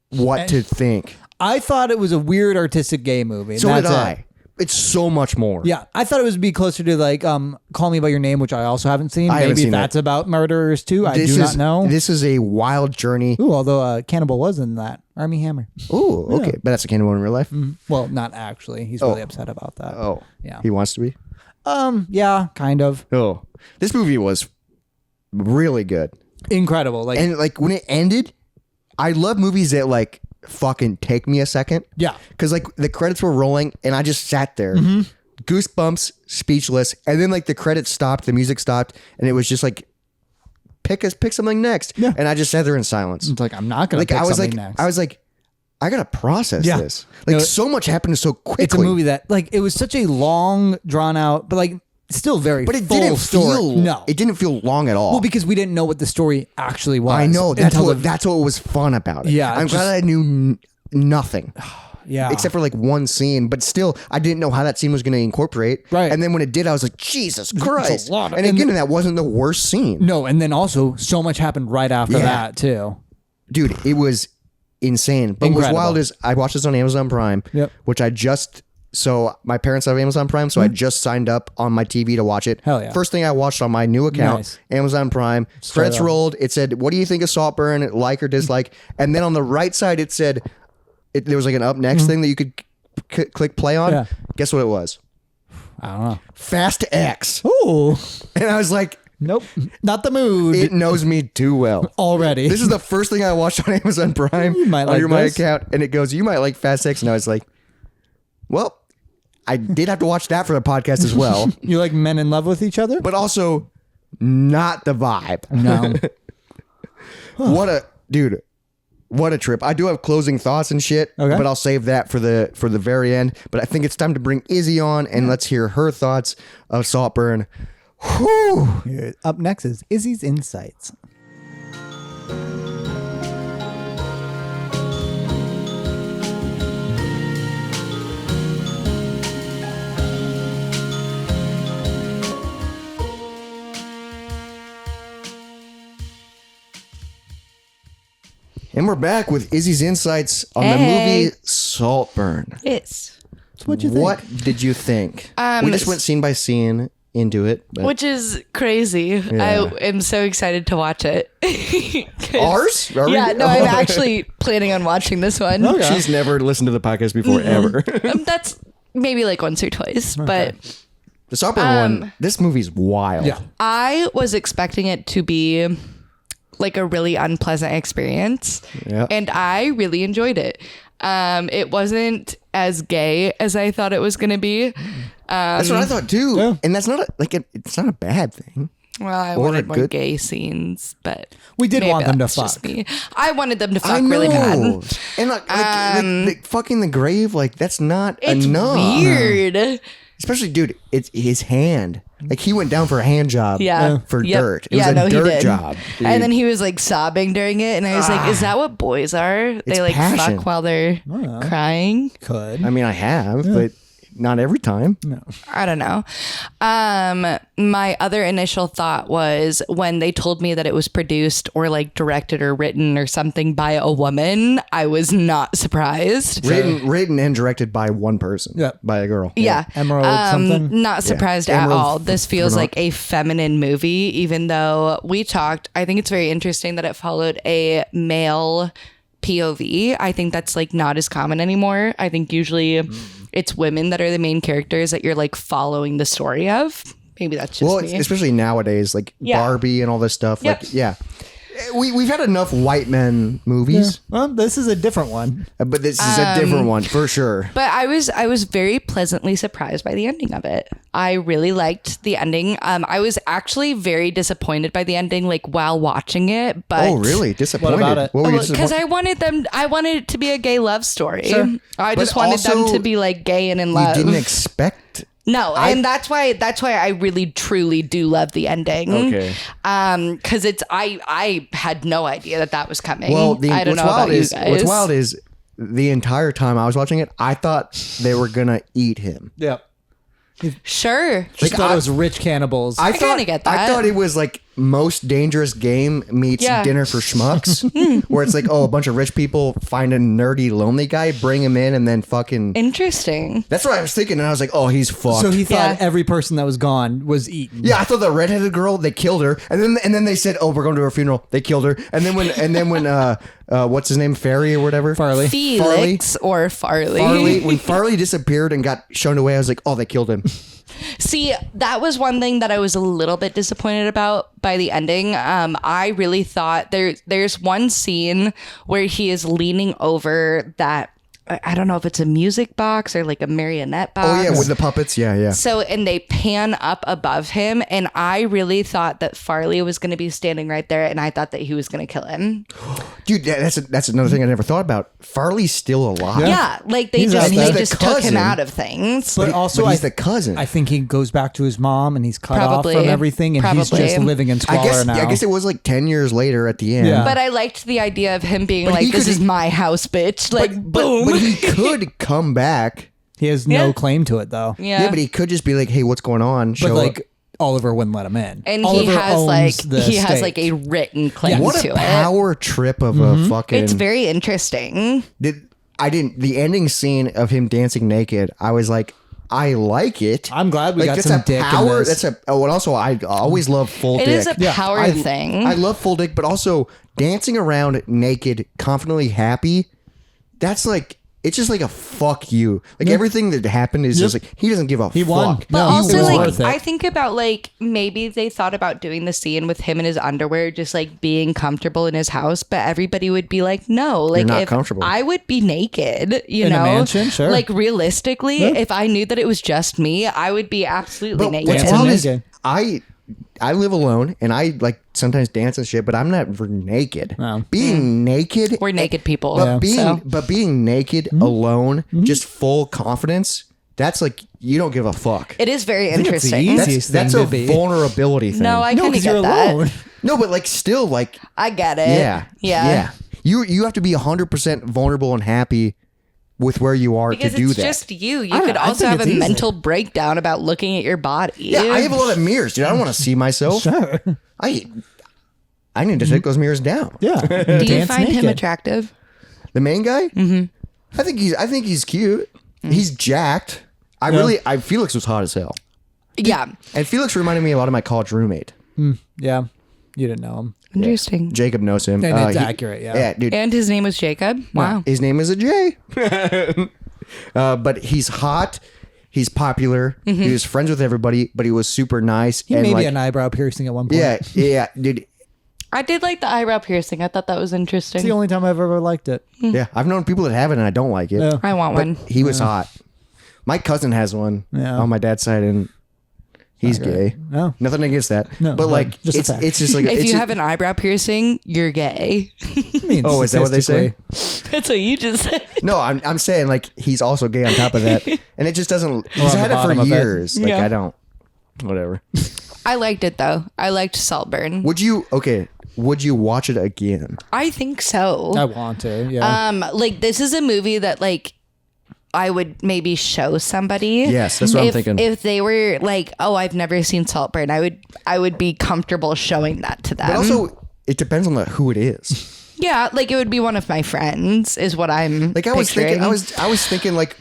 what to think. I thought it was a weird artistic gay movie. So did I. It's so much more. Yeah. I thought it would be closer to like Call Me By Your Name, which I also haven't seen. Maybe that's about murderers too. I do not know. This is a wild journey. Ooh, although Cannibal was in that. Armie Hammer. Ooh, okay. But that's a cannibal in real life? Mm-hmm. Well, not actually. He's really upset about that. Oh. Yeah. He wants to be? Yeah, kind of. Oh. This movie was really good. Incredible. Like, and like when it ended, I love movies that like fucking take me a second. Yeah. Because like the credits were rolling and I just sat there. Goosebumps, speechless. And then like the credits stopped, the music stopped, and it was just like pick something next. Yeah. And I just sat there in silence. It's like I'm not gonna pick something next. I was like, I gotta process this. Like so much happened so quickly. It's a movie that like it was such a long, drawn out, but like still very but it full didn't story. feel it didn't feel long at all. Well, because we didn't know what the story actually was. I know. That's what was fun about it. Yeah. I'm glad I knew nothing. Yeah. Except for like one scene, but still, I didn't know how that scene was going to incorporate. Right. And then when it did, I was like, Jesus Christ. It's a lot. And again, that wasn't the worst scene. No, and then also so much happened right after that too. Dude, it was insane. But Incredible. what's wild is I watched this on Amazon Prime, which so my parents have Amazon Prime, so I just signed up on my TV to watch it. Hell yeah. First thing I watched on my new account, Amazon Prime, credits rolled. It said, what do you think of Saltburn? Like or dislike? And then on the right side, it said, there was like an up next thing that you could click play on. Yeah. Guess what it was? I don't know. Fast X. Ooh. And I was like, nope, not the mood. It knows me too well. Already. This is the first thing I watched on Amazon Prime. You might like my account. And it goes, you might like Fast X. And I was like, well, I did have to watch that for the podcast as well. You like men in love with each other? But also not the vibe. No. What a trip. I do have closing thoughts and shit, but I'll save that for the very end. But I think it's time to bring Izzy on and let's hear her thoughts of Saltburn. Whew. Up next is Izzy's Insights. And we're back with Izzy's Insights on the movie Saltburn. Yes. So what'd you think? What did you think? We just went scene by scene into it. But Which is crazy. I am so excited to watch it. 'Cause- ours? Are we? Yeah, no, I'm actually planning on watching this one. She's never listened to the podcast before, ever. That's maybe like once or twice, but The Saltburn one, this movie's wild. Yeah. I was expecting it to be like a really unpleasant experience, Yeah. and I really enjoyed it. It wasn't as gay as I thought it was going to be. That's what I thought too. Yeah. And that's not it's not a bad thing. Well, I Or wanted more good- gay scenes, but We did maybe want them to that's just fuck. me. I wanted them to I fuck know. really bad. And like fucking the grave, like that's not It's enough. weird. Especially, dude, it's his hand. Like he went down for a hand job. Yeah. For Yep. dirt. It was a he dirt did. job. Dude. And then he was like sobbing during it, and I was like, "Is that what boys are? They like passion. fuck while they're crying." Could. I mean, I have, but not every time. No. I don't know. My other initial thought was when they told me that it was produced or like directed or written or something by a woman, I was not surprised. Written and directed by one person. Yeah. By a girl. Yeah. Emerald something? Not surprised at Emerald all. This feels Fernand. like a feminine movie, even though we talked. I think it's very interesting that it followed a male POV. I think that's like not as common anymore. I think usually it's women that are the main characters that you're like following the story of. Maybe that's just Well, me. especially nowadays, like Yeah. Barbie and all this stuff. Yep. Like, yeah. We've had enough white men movies, Well, this is a different one. but this is a different one for sure. But I was very pleasantly surprised by the ending of it. I really liked the ending. I was actually very disappointed by the ending, like while watching it. But Oh, really? Disappointed? about it? What were you because disappointed? I wanted it to be a gay love story. Sure. I But just wanted them also, to be like gay and in You love. didn't expect. No, and that's why I really truly do love the ending. Okay. Because it's I had no idea that was coming. Well, I don't what's know wild about you is guys. what's wild is the entire time I was watching it, I thought they were gonna eat him. Yeah. Sure. Just thought it was rich cannibals. I kinda get that. I thought it was like Most Dangerous Game meets Yeah. Dinner for Schmucks, where it's like, oh, a bunch of rich people find a nerdy, lonely guy, bring him in, and then fucking. Interesting. That's what I was thinking, and I was like, oh, he's fucked. so he thought Yeah. every person that was gone was eaten. Yeah, I thought the redheaded girl, they killed her, and then they said, "Oh, we're going to her funeral." They killed her, and then when what's his name, Farley or whatever, Farley. Felix or Farley. Farley, when Farley disappeared and got shown away, I was like, "Oh, they killed him." See, that was one thing that I was a little bit disappointed about by the ending. I really thought there's one scene where he is leaning over that. I don't know if it's a music box or like a marionette box. Oh yeah, with the puppets, yeah. So, and they pan up above him, and I really thought that Farley was going to be standing right there, and I thought that he was going to kill him. Dude, that's another thing I never thought about. Farley's still alive. Yeah, like they He's just out they there. just He's the took him cousin. out of things. But also, But he's the cousin. I think he goes back to his mom and he's cut Probably. off from everything and he's Probably. just living in squalor now. I guess it was like 10 years later at the end. Yeah. But I liked the idea of him being But like, he "This could- is my house, bitch!" Like, boom. But he could come back. He has no Yeah. claim to it though. yeah. Yeah, but he could just be like, "Hey, what's going on?" But Show like up. Oliver wouldn't let him in. and Oliver he has owns like the he has stake. like a written claim What to a it. power trip of a fucking. It's very interesting. The ending scene of him dancing naked. I was like, I like it. I'm glad we got that's some a dick in power. this. That's a. Oh, and also I always love full It dick. is a power I, thing. I love full dick, but also dancing around naked, confidently happy. That's like. It's just like a fuck you. Like everything that happened is just like he doesn't give a He fuck. won. But No, he also, was like, worth it. I think about like maybe they thought about doing the scene with him in his underwear, just like being comfortable in his house. But everybody would be like, no, like not if comfortable. I would be naked, you In a know, mansion, sure. Like realistically, if I knew that it was just me, I would be absolutely But naked. what's Dancing wild is naked. I live alone and I like sometimes dance and shit, but I'm never naked. No. Being naked, We're naked people. but being naked alone, just full confidence. That's like you don't give a fuck. It is very it's the interesting. easiest That's thing a to be. vulnerability thing. No, I No, kind of because get you're that. alone. no, but like still like I get it. yeah. You have to be 100% vulnerable and happy with where you are Because to do it's that. just you. You I don't could know. I also think have a it's easy. mental breakdown about looking at your body. yeah, I have a lot of mirrors, dude. I don't want to see myself. Sure. I need to take those mirrors down. Yeah. Do you find him attractive? The main guy? Mm-hmm. I think he's cute. He's jacked. Felix was hot as hell. Yeah. And Felix reminded me a lot of my college roommate. Yeah. You didn't know him. Interesting. Jacob knows him. And it's accurate, yeah. Yeah, dude. And his name was Jacob. Wow. His name is a J. But he's hot. He's popular. He was friends with everybody, but he was super nice. He and made like, an eyebrow piercing at one point. yeah, dude. I did like the eyebrow piercing. I thought that was interesting. It's the only time I've ever liked it. Yeah, I've known people that have it, and I don't like it. Yeah. I want But one. he was hot. My cousin has one on my dad's side, and he's gay. No. Nothing against that. No, but like, just a it's fact. just like If you have an eyebrow piercing, you're gay. I mean, Oh, is that what they say? statistically. That's what you just said. No, I'm saying like he's also gay on top of that, and it just doesn't. He's on had the it for bottom of it. years. Like Yeah. I don't. Whatever. I liked it though. I liked Saltburn. Would you? Okay. Would you watch it again? I think so. I want to, yeah. Like this is a movie that like I would maybe show somebody. Yes, that's what I'm thinking. If they were like, oh, I've never seen Saltburn, I would be comfortable showing that to them. But also, it depends on who it is. yeah, like it would be one of my friends, is what I'm Like I was picturing. thinking, I was thinking like,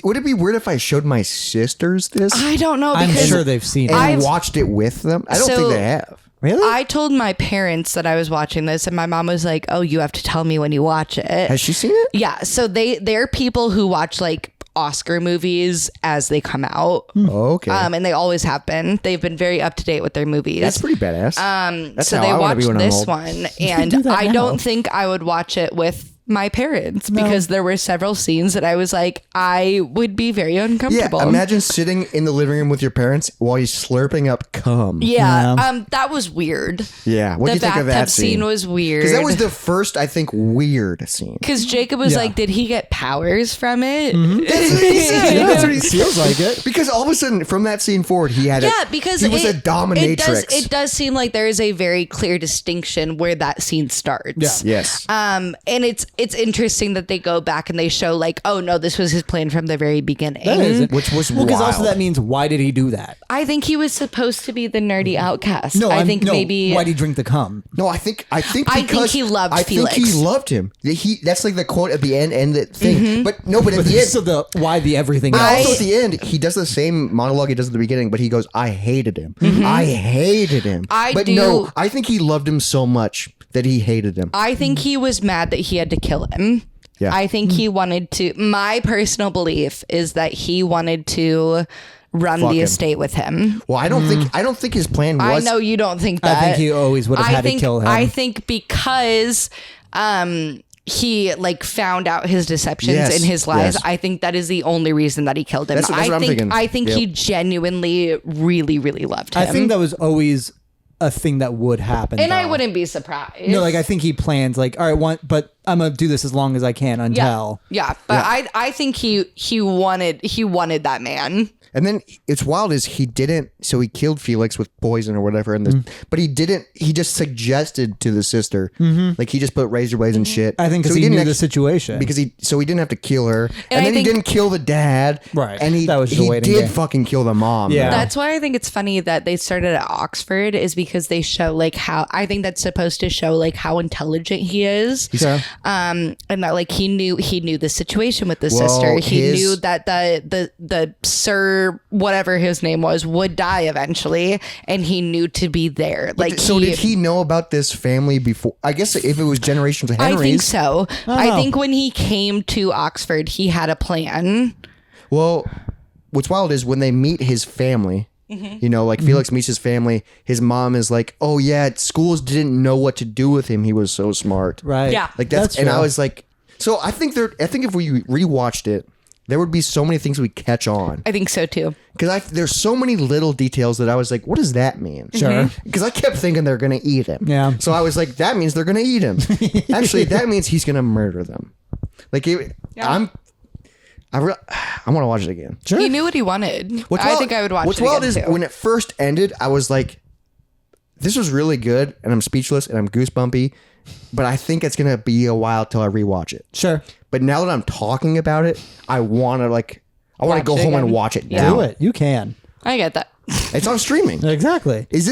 would it be weird if I showed my sisters this I don't know I'm because sure they've seen and it. I've- watched it with them? I don't think So- they have. Really? I told my parents that I was watching this, and my mom was like, "Oh, you have to tell me when you watch it." Has she seen it? Yeah, so they're people who watch like Oscar movies as they come out. Oh, okay. And they always have been. They've been very up to date with their movies. That's pretty badass. That's So how they I wanna be watched when I'm this old. one, and do that I now. don't think I would watch it with my parents because there were several scenes that I was like, I would be very Yeah, uncomfortable. imagine sitting in the living room with your parents while you're slurping up cum. Yeah, that was weird. Yeah, what do The you think of that bathtub scene? scene was weird. Because that was the first, I think, weird scene. Because Jacob was Yeah. like, did he get powers from it? That's what he said. Yeah, That's what he feels like it. Because all of a sudden, from that scene forward, he had Yeah, because he was a it dominatrix. It does seem like there is a very clear distinction where that scene starts. Yeah. Yes. And it's interesting that they go back and they show like, oh no, this was his plan from the very beginning. That is. Which was well, because also wild. that means why did he do that? I think he was supposed to be the nerdy outcast. No, I I'm- think no, maybe why'd he drink the cum? No, I think I think because he loved I think he Felix. loved him. That's like the quote at the end the thing. Mm-hmm. But no, but at the end, So why the everything but else? also at the end, he does the same monologue he does at the beginning, but he goes, "I hated him. Mm-hmm. I hated him." But no, I think he loved him so much that he hated him. I think he was mad that he had to kill him. Yeah. I think he wanted to. My personal belief is that he wanted to run Fuck the him. estate with him. Well, I don't think his plan was. I know you don't think that. I think he always would have I had think- to kill him. I think because he like found out his deceptions Yes, in his lies. yes. I think that is the only reason that he killed him. That's what I'm thinking. I think he Yep. genuinely really, really loved him. I think that was always a thing that would happen. and I though. wouldn't be surprised. No, like I think he plans like, all right, but I'm gonna do this as long as I can until. Yeah, but I think he wanted that man. And then it's wild is he didn't. So he killed Felix with poison or whatever, but he didn't. He just suggested to the sister, like he just put razor blades and shit. I think So because he didn't knew the act- situation. because he didn't have to kill her, and I then he think- didn't kill the dad, Right. And That was just a he waiting did game. fucking kill the mom. Yeah. That's why I think it's funny that they started at Oxford is because they show like how I think that's supposed to show like how intelligent he is. Sure. And that like he knew the situation with the Well, sister. He his- knew that the sir whatever his name was would die eventually, and he knew to be there. Like So did he know about this family before? I guess if it was generations of I Henrys. think so. I know. think when he came to Oxford, he had a plan. Well, what's wild is when they meet his family. You know, like Felix meets his family. His mom is like, "Oh yeah, schools didn't know what to do with him. He was so smart." Right. Yeah. Like that's and true. I was like, so I think if we rewatched it, there would be so many things we catch on I think so too. because there's so many little details that I was like, what does that mean? Sure. Because I kept thinking they're gonna eat him. Yeah. So I was like, that means they're gonna eat him. Actually, that means he's gonna murder them. Like I want to watch it again. Sure. He knew what he wanted. What's I wild- think I would watch What's it wild again is too. when it first ended, I was like, this was really good, and I'm speechless and I'm goosebumpy, but I think it's gonna be a while till I rewatch it. Sure. But now that I'm talking about it, I want to Watch go it home and again. watch it Yeah. now. Do it. You can. I get that. It's on streaming. Exactly. Is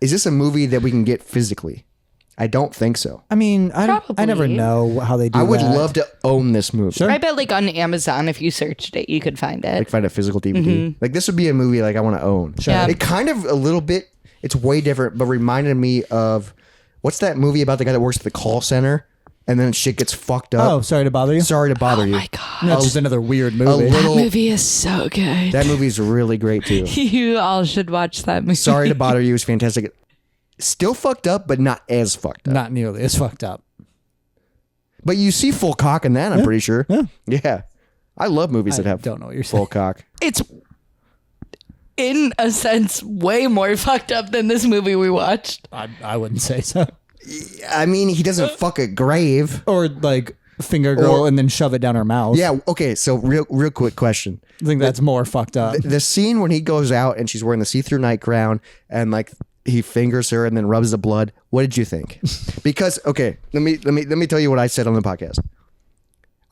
this a movie that we can get physically? I don't think so. I mean, I never Probably. know how they do I would that. love to own this movie. Sure. I bet like on Amazon, if you searched it, you could find it. Like find a physical DVD. Like this would be a movie like I want to own. Yeah. It kind of a little bit. It's way different, but reminded me of what's that movie about the guy that works at the call center and then shit gets fucked up. Oh, sorry to bother you. Sorry to bother Oh you. my god, That's just another weird A movie. that little. movie is so good. That movie's really great too. You all should watch that movie. Sorry to bother you is fantastic. Still fucked up, but not as fucked up. Not nearly as fucked up. But you see full cock in that, I'm pretty sure. Yeah. I love movies that have don't know what you're full saying. cock. It's in a sense way more fucked up than this movie we watched. I wouldn't say so. I mean, he doesn't fuck a grave. Or like finger girl and then shove it down her mouth. Yeah, okay, so real quick question. I think that's more fucked up. The scene when he goes out and she's wearing the see-through nightgown and like he fingers her and then rubs the blood. What did you think? Because okay, let me tell you what I said on the podcast.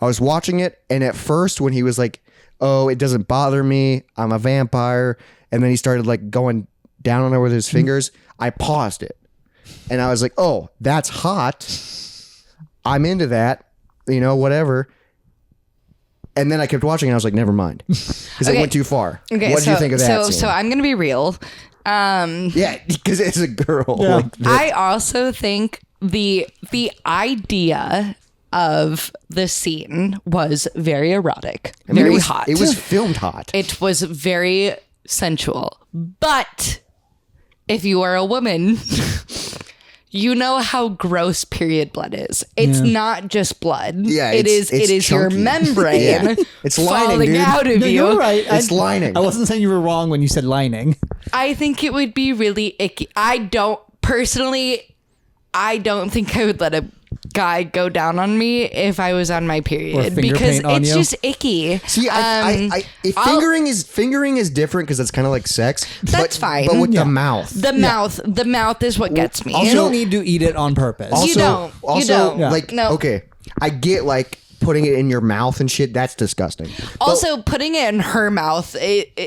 I was watching it, and at first when he was like, "Oh, it doesn't bother me. I'm a vampire," and then he started like going down on her with his fingers, I paused it, and I was like, "Oh, that's hot. I'm into that. You know, whatever." And then I kept watching, and I was like, "Never mind," because it went too far. Okay, what did you think of that? So scene? I'm gonna be real. Yeah, because it's a girl. Yeah. Like, I also think the idea of the scene was very erotic, I mean, very it was, hot. It was filmed hot. It was very sensual. But if you are a woman, you know how gross period blood is. It's not just blood. Yeah, it it's is your chunky. membrane Yeah. It's lining, falling dude. out of No, you. you're right. It's lining. I wasn't saying you were wrong when you said lining. I think it would be really icky. I don't think I would let a guy go down on me if I was on my period finger because paint on it's you. just icky. See, fingering is different because it's kind of like sex. That's fine. But with Yeah. The mouth is what gets me. You don't need to eat it on purpose. Also, You don't. Yeah. Like, No. okay, I get like putting it in your mouth and shit. That's disgusting. Also, putting it in her mouth,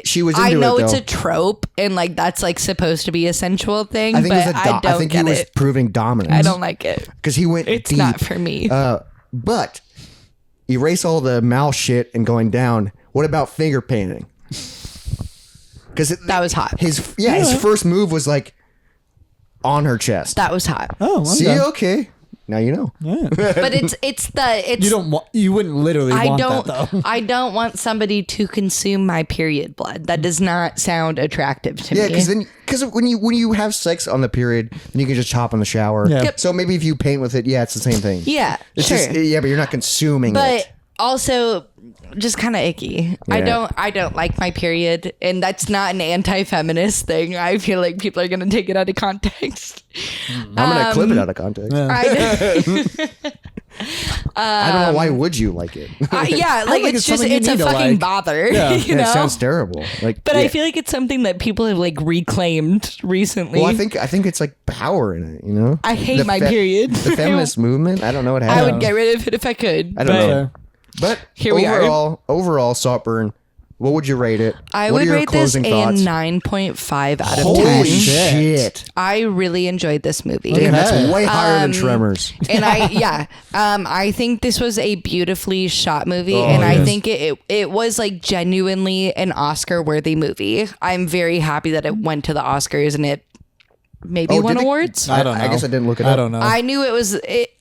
She was I into know it, it's though. a trope, and like that's like supposed to be a sensual thing, I think but it was I don't he get was it. proving dominance. I don't like it. because he went. It's deep. not for me. But erase all the mouth shit and going down. What about finger painting? Because That was hot. His first move was like on her chest. That was hot. Oh, See, okay. okay, now you know. But it's You don't want. You wouldn't literally I want don't that though. I don't want somebody to consume my period blood. That does not sound attractive to Yeah, me. because when you have sex on the period, then you can just chop in the shower. Yeah. Yep. So maybe if you paint with it, yeah, it's the same thing. Yeah, It's sure. just but you're not consuming But it. also just kind of icky. Yeah. I don't like my period, and that's not an anti-feminist thing. I feel like people are going to take it out of context. I'm gonna clip it out of context. I don't know why would you like it. Yeah, like think it's it's something just you it's a need to fucking like. bother. Yeah. You Yeah, know? it sounds terrible. Like, But yeah. I feel like it's something that people have like reclaimed recently. Well, I think it's like power in it. You know. I hate The my period. The feminist movement. I don't know what I happened. would get rid of it if I could. I don't but know. But Here we are. overall, Saltburn. What would you rate it? I What are would your rate this a closing thoughts? 9.5 out of Holy 10. shit! I really enjoyed this movie. Damn, that's Okay. way higher than Tremors. And I think this was a beautifully shot movie, and I think it was like genuinely an Oscar worthy movie. I'm very happy that it went to the Oscars and it maybe won did they- awards. I don't know. I guess I didn't look it I up. don't know. I knew it was.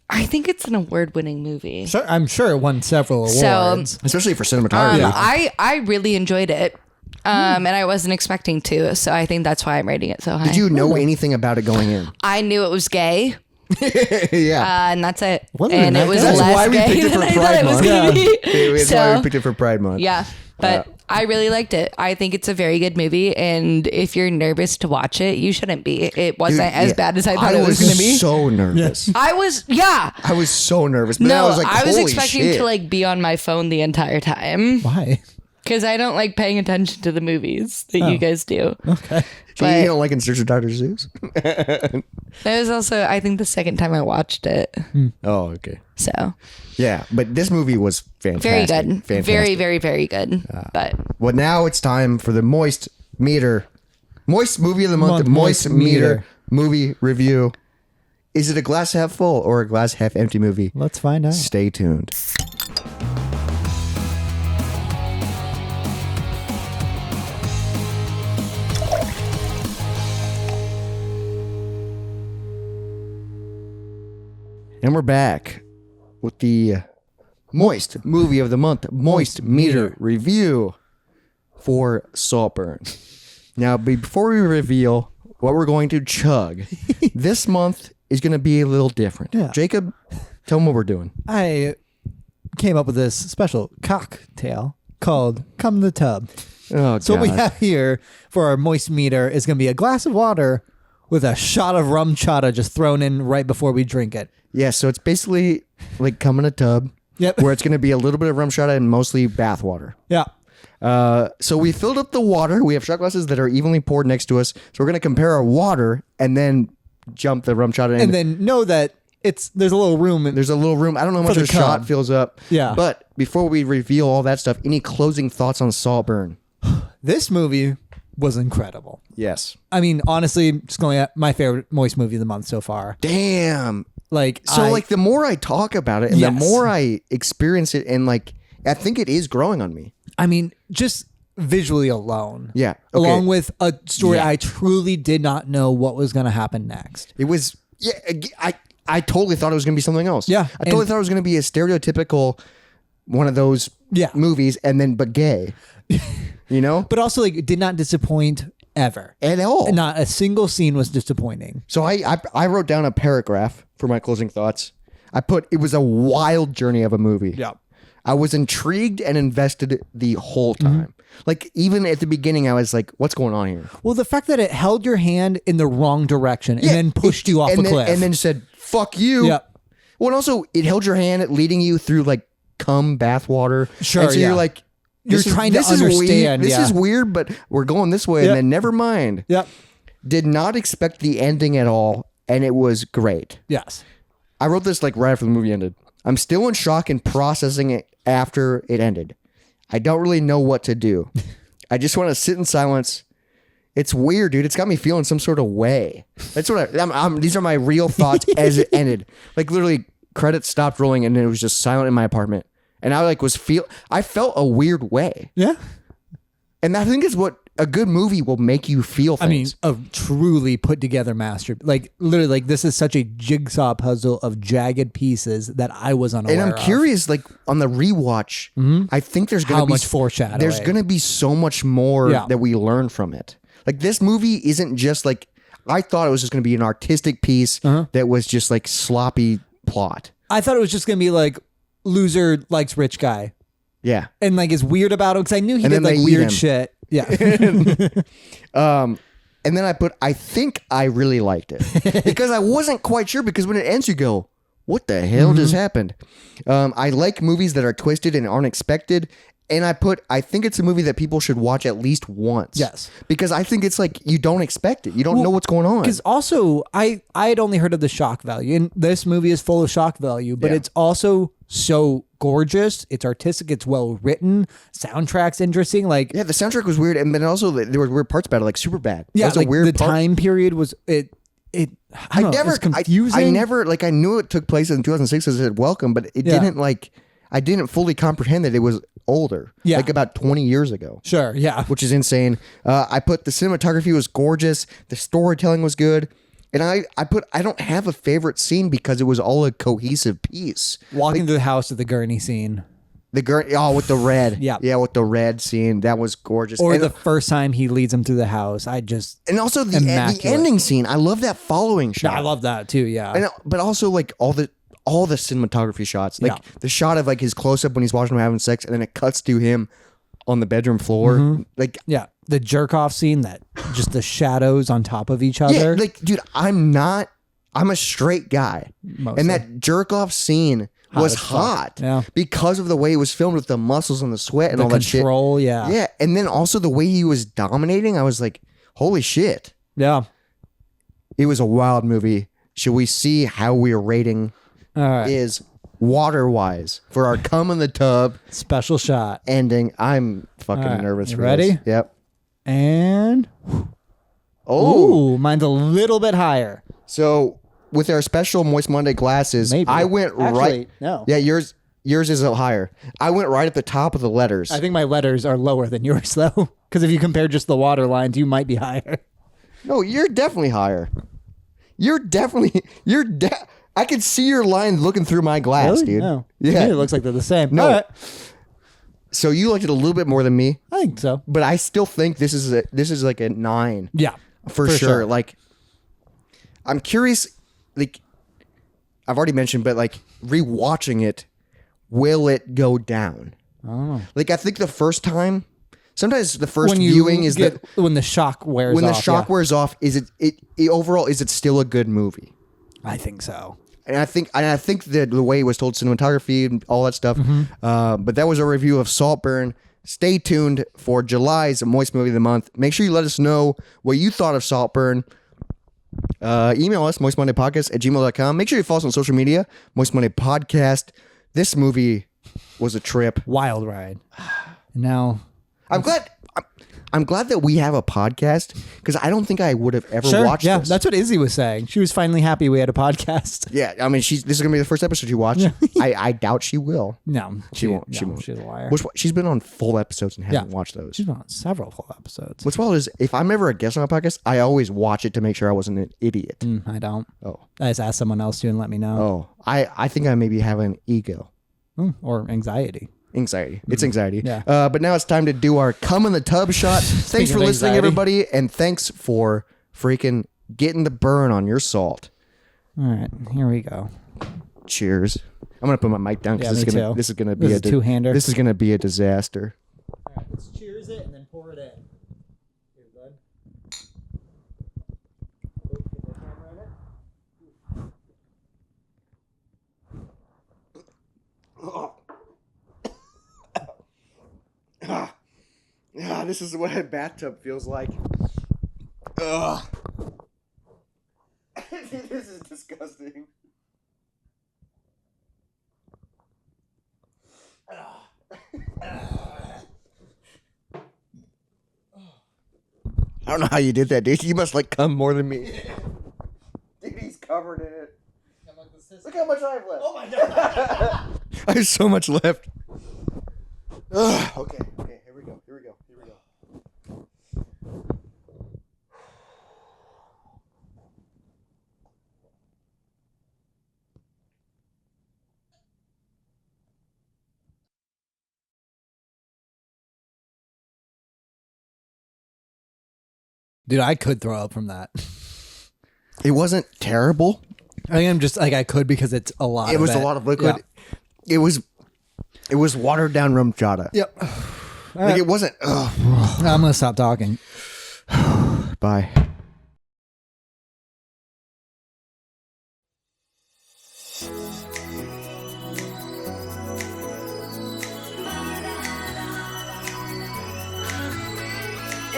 I think it's an award winning movie. Sure, I'm sure it won several So, awards. Especially for cinematography. I really enjoyed it, and I wasn't expecting to, so I think that's why I'm rating it so high. Did you know anything about it going in? I knew it was gay, Yeah. and that's it. Wasn't it And it that was gay? That's less why we gay picked it than for I thought Pride it was Month. going to be. It's why we picked it for Pride Month. Yeah, but I really liked it. I think it's a very good movie, and if you're nervous to watch it, you shouldn't be. It wasn't as bad as I thought it was going to be. so nervous. I was so nervous. But then No, I was like, I was holy expecting shit. to like be on my phone the entire time Why? because I don't like paying attention to the movies that you guys do. Okay. You don't like In Search of Dr. Seuss? That was also, I think, the second time I watched it. Oh, okay. So Yeah, but this movie was very fantastic. good, Fantastic. very, very, very good. But Well, now it's time for the Moist Movie of the Month, Moist Moist Meter Meter. movie review. Is it a glass half full or a glass half empty movie? Let's find out. Stay tuned. And we're back with the Moist Movie of the Month, Moist Meter Review for Saltburn. Now, before we reveal what we're going to chug, this month is going to be a little different. Yeah. Jacob, tell them what we're doing. I came up with this special cocktail called Come the Tub. Oh, So what we God. have here for our moist meter is going to be a glass of water with a shot of rum chata just thrown in right before we drink it. Yeah, so it's basically like come in a tub. Yep. Where it's going to be a little bit of rum shot and mostly bath water. Yeah. So we filled up the water. We have shot glasses that are evenly poured next to us. So we're going to compare our water and then jump the rum shot in. And then know that there's a little room. There's a little room. I don't know how much the a shot cum. fills up. Yeah. But before we reveal all that stuff, any closing thoughts on Saltburn? This movie was incredible. Yes. I mean, honestly, just going at my favorite moist movie of the month so far. Damn. Like, So the more I talk about it and the Yes. more I experience it and like, I think it is growing on me. I mean, just visually alone. Yeah. Okay. Along with a story Yeah. I truly did not know what was going to happen next. It was, yeah, I totally thought it was going to be something else. Yeah, I totally and- thought it was going to be a stereotypical one of those Yeah. movies but gay. You know? But also, like, it did not disappoint ever. At all. Not a single scene was disappointing. So I wrote down a paragraph for my closing thoughts. I put, it was a wild journey of a movie. I was intrigued and invested the whole time. Like, even at the beginning, I was like, what's going on here? Well, the fact that it held your hand in the wrong direction and then pushed you off and a then, cliff. And then said, fuck you. Yep. Well, and also, it held your hand leading you through, like, cum bath water. Sure, And so yeah. you're like, You're trying to understand, This yeah. is weird, but we're going this way. Yep. And then never mind. Yep. Did not expect the ending at all. And it was great. Yes. I wrote this like right after the movie ended. I'm still in shock and processing it after it ended. I don't really know what to do. I just want to sit in silence. It's weird, dude. It's got me feeling some sort of way. That's what these are my real thoughts as it ended. Like literally credits stopped rolling and it was just silent in my apartment. And I like I felt a weird way. Yeah. And I think it's what a good movie will make you feel things. I mean, a truly put together master. Like, literally, like, this is such a jigsaw puzzle of jagged pieces that I was unaware and of. I'm curious, like on the rewatch, I think there's going How to be much foreshadowing. There's going to be so much more Yeah. that we learn from it. Like this movie isn't just like I thought it was just going to be an artistic piece that was just like sloppy plot. I thought it was just going to be like, loser likes rich guy. Yeah. And like is weird about it because I knew he And did then like they eat weird him. shit. Yeah. And then I think I really liked it because I wasn't quite sure because when it ends you go, what the hell just happened? I like movies that are twisted and aren't expected. And I think it's a movie that people should watch at least once. Yes. Because I think it's like, you don't expect it. You don't know what's going on. Because also, I had only heard of the shock value, and this movie is full of shock value, but Yeah. it's also so gorgeous. It's artistic. It's well written. Soundtrack's interesting. Like, Yeah, the soundtrack was weird. And then also there were weird parts about it, like super bad. yeah, That was like a weird the part. time period was I don't know, it's confusing. I never, like, I knew it took place in 2006 as it said welcome, but it Yeah. didn't, like, I didn't fully comprehend that it was older. Yeah. Like about 20 years ago. Sure, yeah. Which is insane. I put the cinematography was gorgeous. The storytelling was good. And I don't have a favorite scene because it was all a cohesive piece. Walking through the house at the gurney scene. The girl, with the red. Yeah. Yeah, with the red scene. That was gorgeous. Or and, the first time he leads him through the house. and also the immaculate. ending scene. I love that following shot. I love that too, yeah. And, but also like all the cinematography shots, like Yeah. the shot of like his close up when he's watching him having sex, and then it cuts to him on the bedroom floor. Like, Yeah. The jerk off scene, that just the shadows on top of each other. yeah, like, dude, I'm a straight guy, Mostly. and that jerk off scene was as fuck. hot, Yeah. because of the way it was filmed with the muscles and the sweat and the all that shit. control, yeah. Yeah, and then also the way he was dominating, I was like, holy shit, Yeah. it was a wild movie. Should we see how we're rating All right. is water wise for our cum in the tub Special shot. ending? I'm fucking All right, nervous you for ready? this. Yep. And Oh, ooh, mine's a little bit higher. so with our special Moist Monday glasses, Maybe. I went Actually, right. no. Yeah, yours is up higher. I went right at the top of the letters. I think my letters are lower than yours, though. Because if you compare just the water lines, you might be higher. No, you're definitely higher. I can see your line looking through my glass, Really? dude. No. Yeah. To me, it looks like they're the same. No. All right. So you liked it a little bit more than me, I think so. but I still think this is like a 9 Yeah. for sure. Like, I'm curious. Like, I've already mentioned, but like rewatching it, will it go down? Oh. Like, I think the first time, sometimes the first When you viewing is get, when the shock wears when off. the shock wears off. Is it overall? Is it still a good movie? I think so. And I think that the way it was told, cinematography and all that stuff. But that was a review of Saltburn. Stay tuned for July's Moist Movie of the Month. Make sure you let us know what you thought of Saltburn. Email us, moistmondaypodcast@gmail.com. Make sure you follow us on social media, Moist Monday Podcast. This movie was a trip. Wild ride. Now, I'm glad that we have a podcast because I don't think I would have ever watched yeah, this. that's what Izzy was saying. She was finally happy we had a podcast. Yeah, I mean, this is gonna be the first episode you watch. I doubt she will. No, She won't. No, She won't. She's a liar. She's been on full episodes and hasn't Yeah. watched those. She's been on several full episodes. What's wild is if I'm ever a guest on a podcast, I always watch it to make sure I wasn't an idiot. I don't. Oh, I just asked someone else to and let me know. oh, I think I maybe have an ego. Or anxiety. Anxiety. It's anxiety. Yeah. But now it's time to do our come in the tub shot. Thanks for of listening, anxiety. everybody, and thanks for freaking getting the burn on your salt. All right, here we go. Cheers. I'm gonna put my mic down Yeah, because me too. this is gonna be This is two-hander. This is gonna be a disaster. All right, let's cheers it and then pour it in. Here, bud. This is what a bathtub feels like. Ugh. This is disgusting. I don't know how you did that, dude. You must like come more than me. Dude, he's covered in it. Look how much I have left. Oh my god. I have so much left. Ugh. Okay, here we go. Dude, I could throw up from that. It wasn't terrible. I think I'm just like I could because it's a lot. It was a lot of liquid. Yeah. It was watered down rum chata. Yep. Like it wasn't. I'm gonna stop talking. Bye.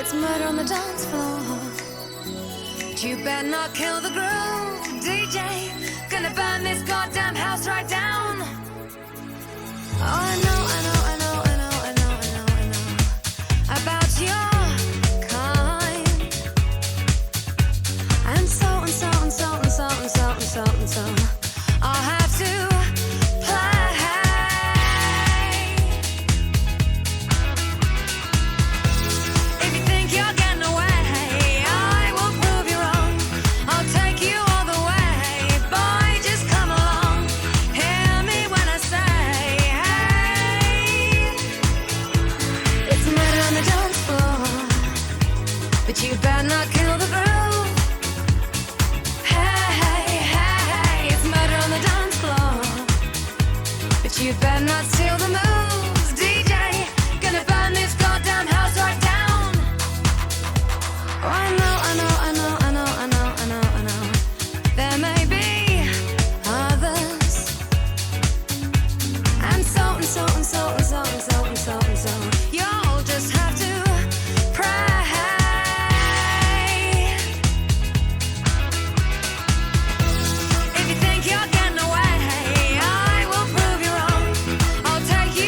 It's murder on the dance floor. But you better not kill the groove, DJ. Gonna burn this goddamn house right down. Oh, I know about your kind. And so I'll have to play. If you think you're getting away, I will prove you wrong. I'll take you all the way. Boy, just come along. Hear me when I say, hey. It's murder on the dance floor, but you better not kill the groove. Hey, it's murder on the dance floor, but you better not steal the moves, DJ. Gonna burn this goddamn house right down. Oh, I know. There may be others, and so. You'll just have to pray. If you think you're getting away, I will prove you wrong. I'll take you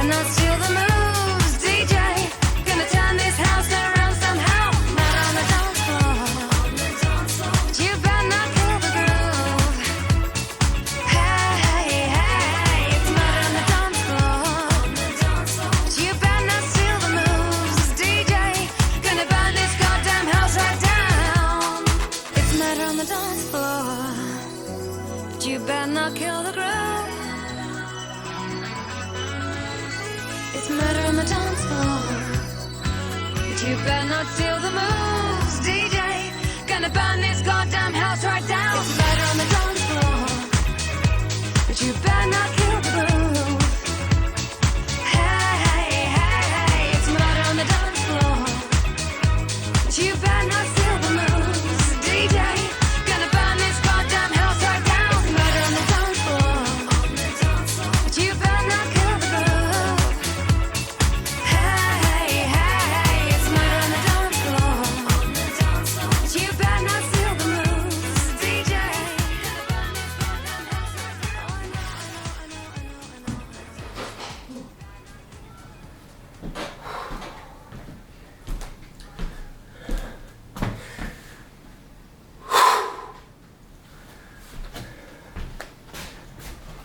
not steal the moves, DJ. Gonna turn this house around somehow. Murder on the dance floor. But you better not kill the groove. Hey, hey, hey, it's murder on the dance floor. But you better not steal the moves, DJ. Gonna burn this goddamn house right down. It's murder on the dance floor. But you better not kill the groove. It's murder on the dance floor. But you better not steal the moves, DJ. Gonna burn this goddamn house right down. It's murder on the dance floor. But you better not kill the groove. Hey, hey, hey, hey, it's murder on the dance floor. But you better not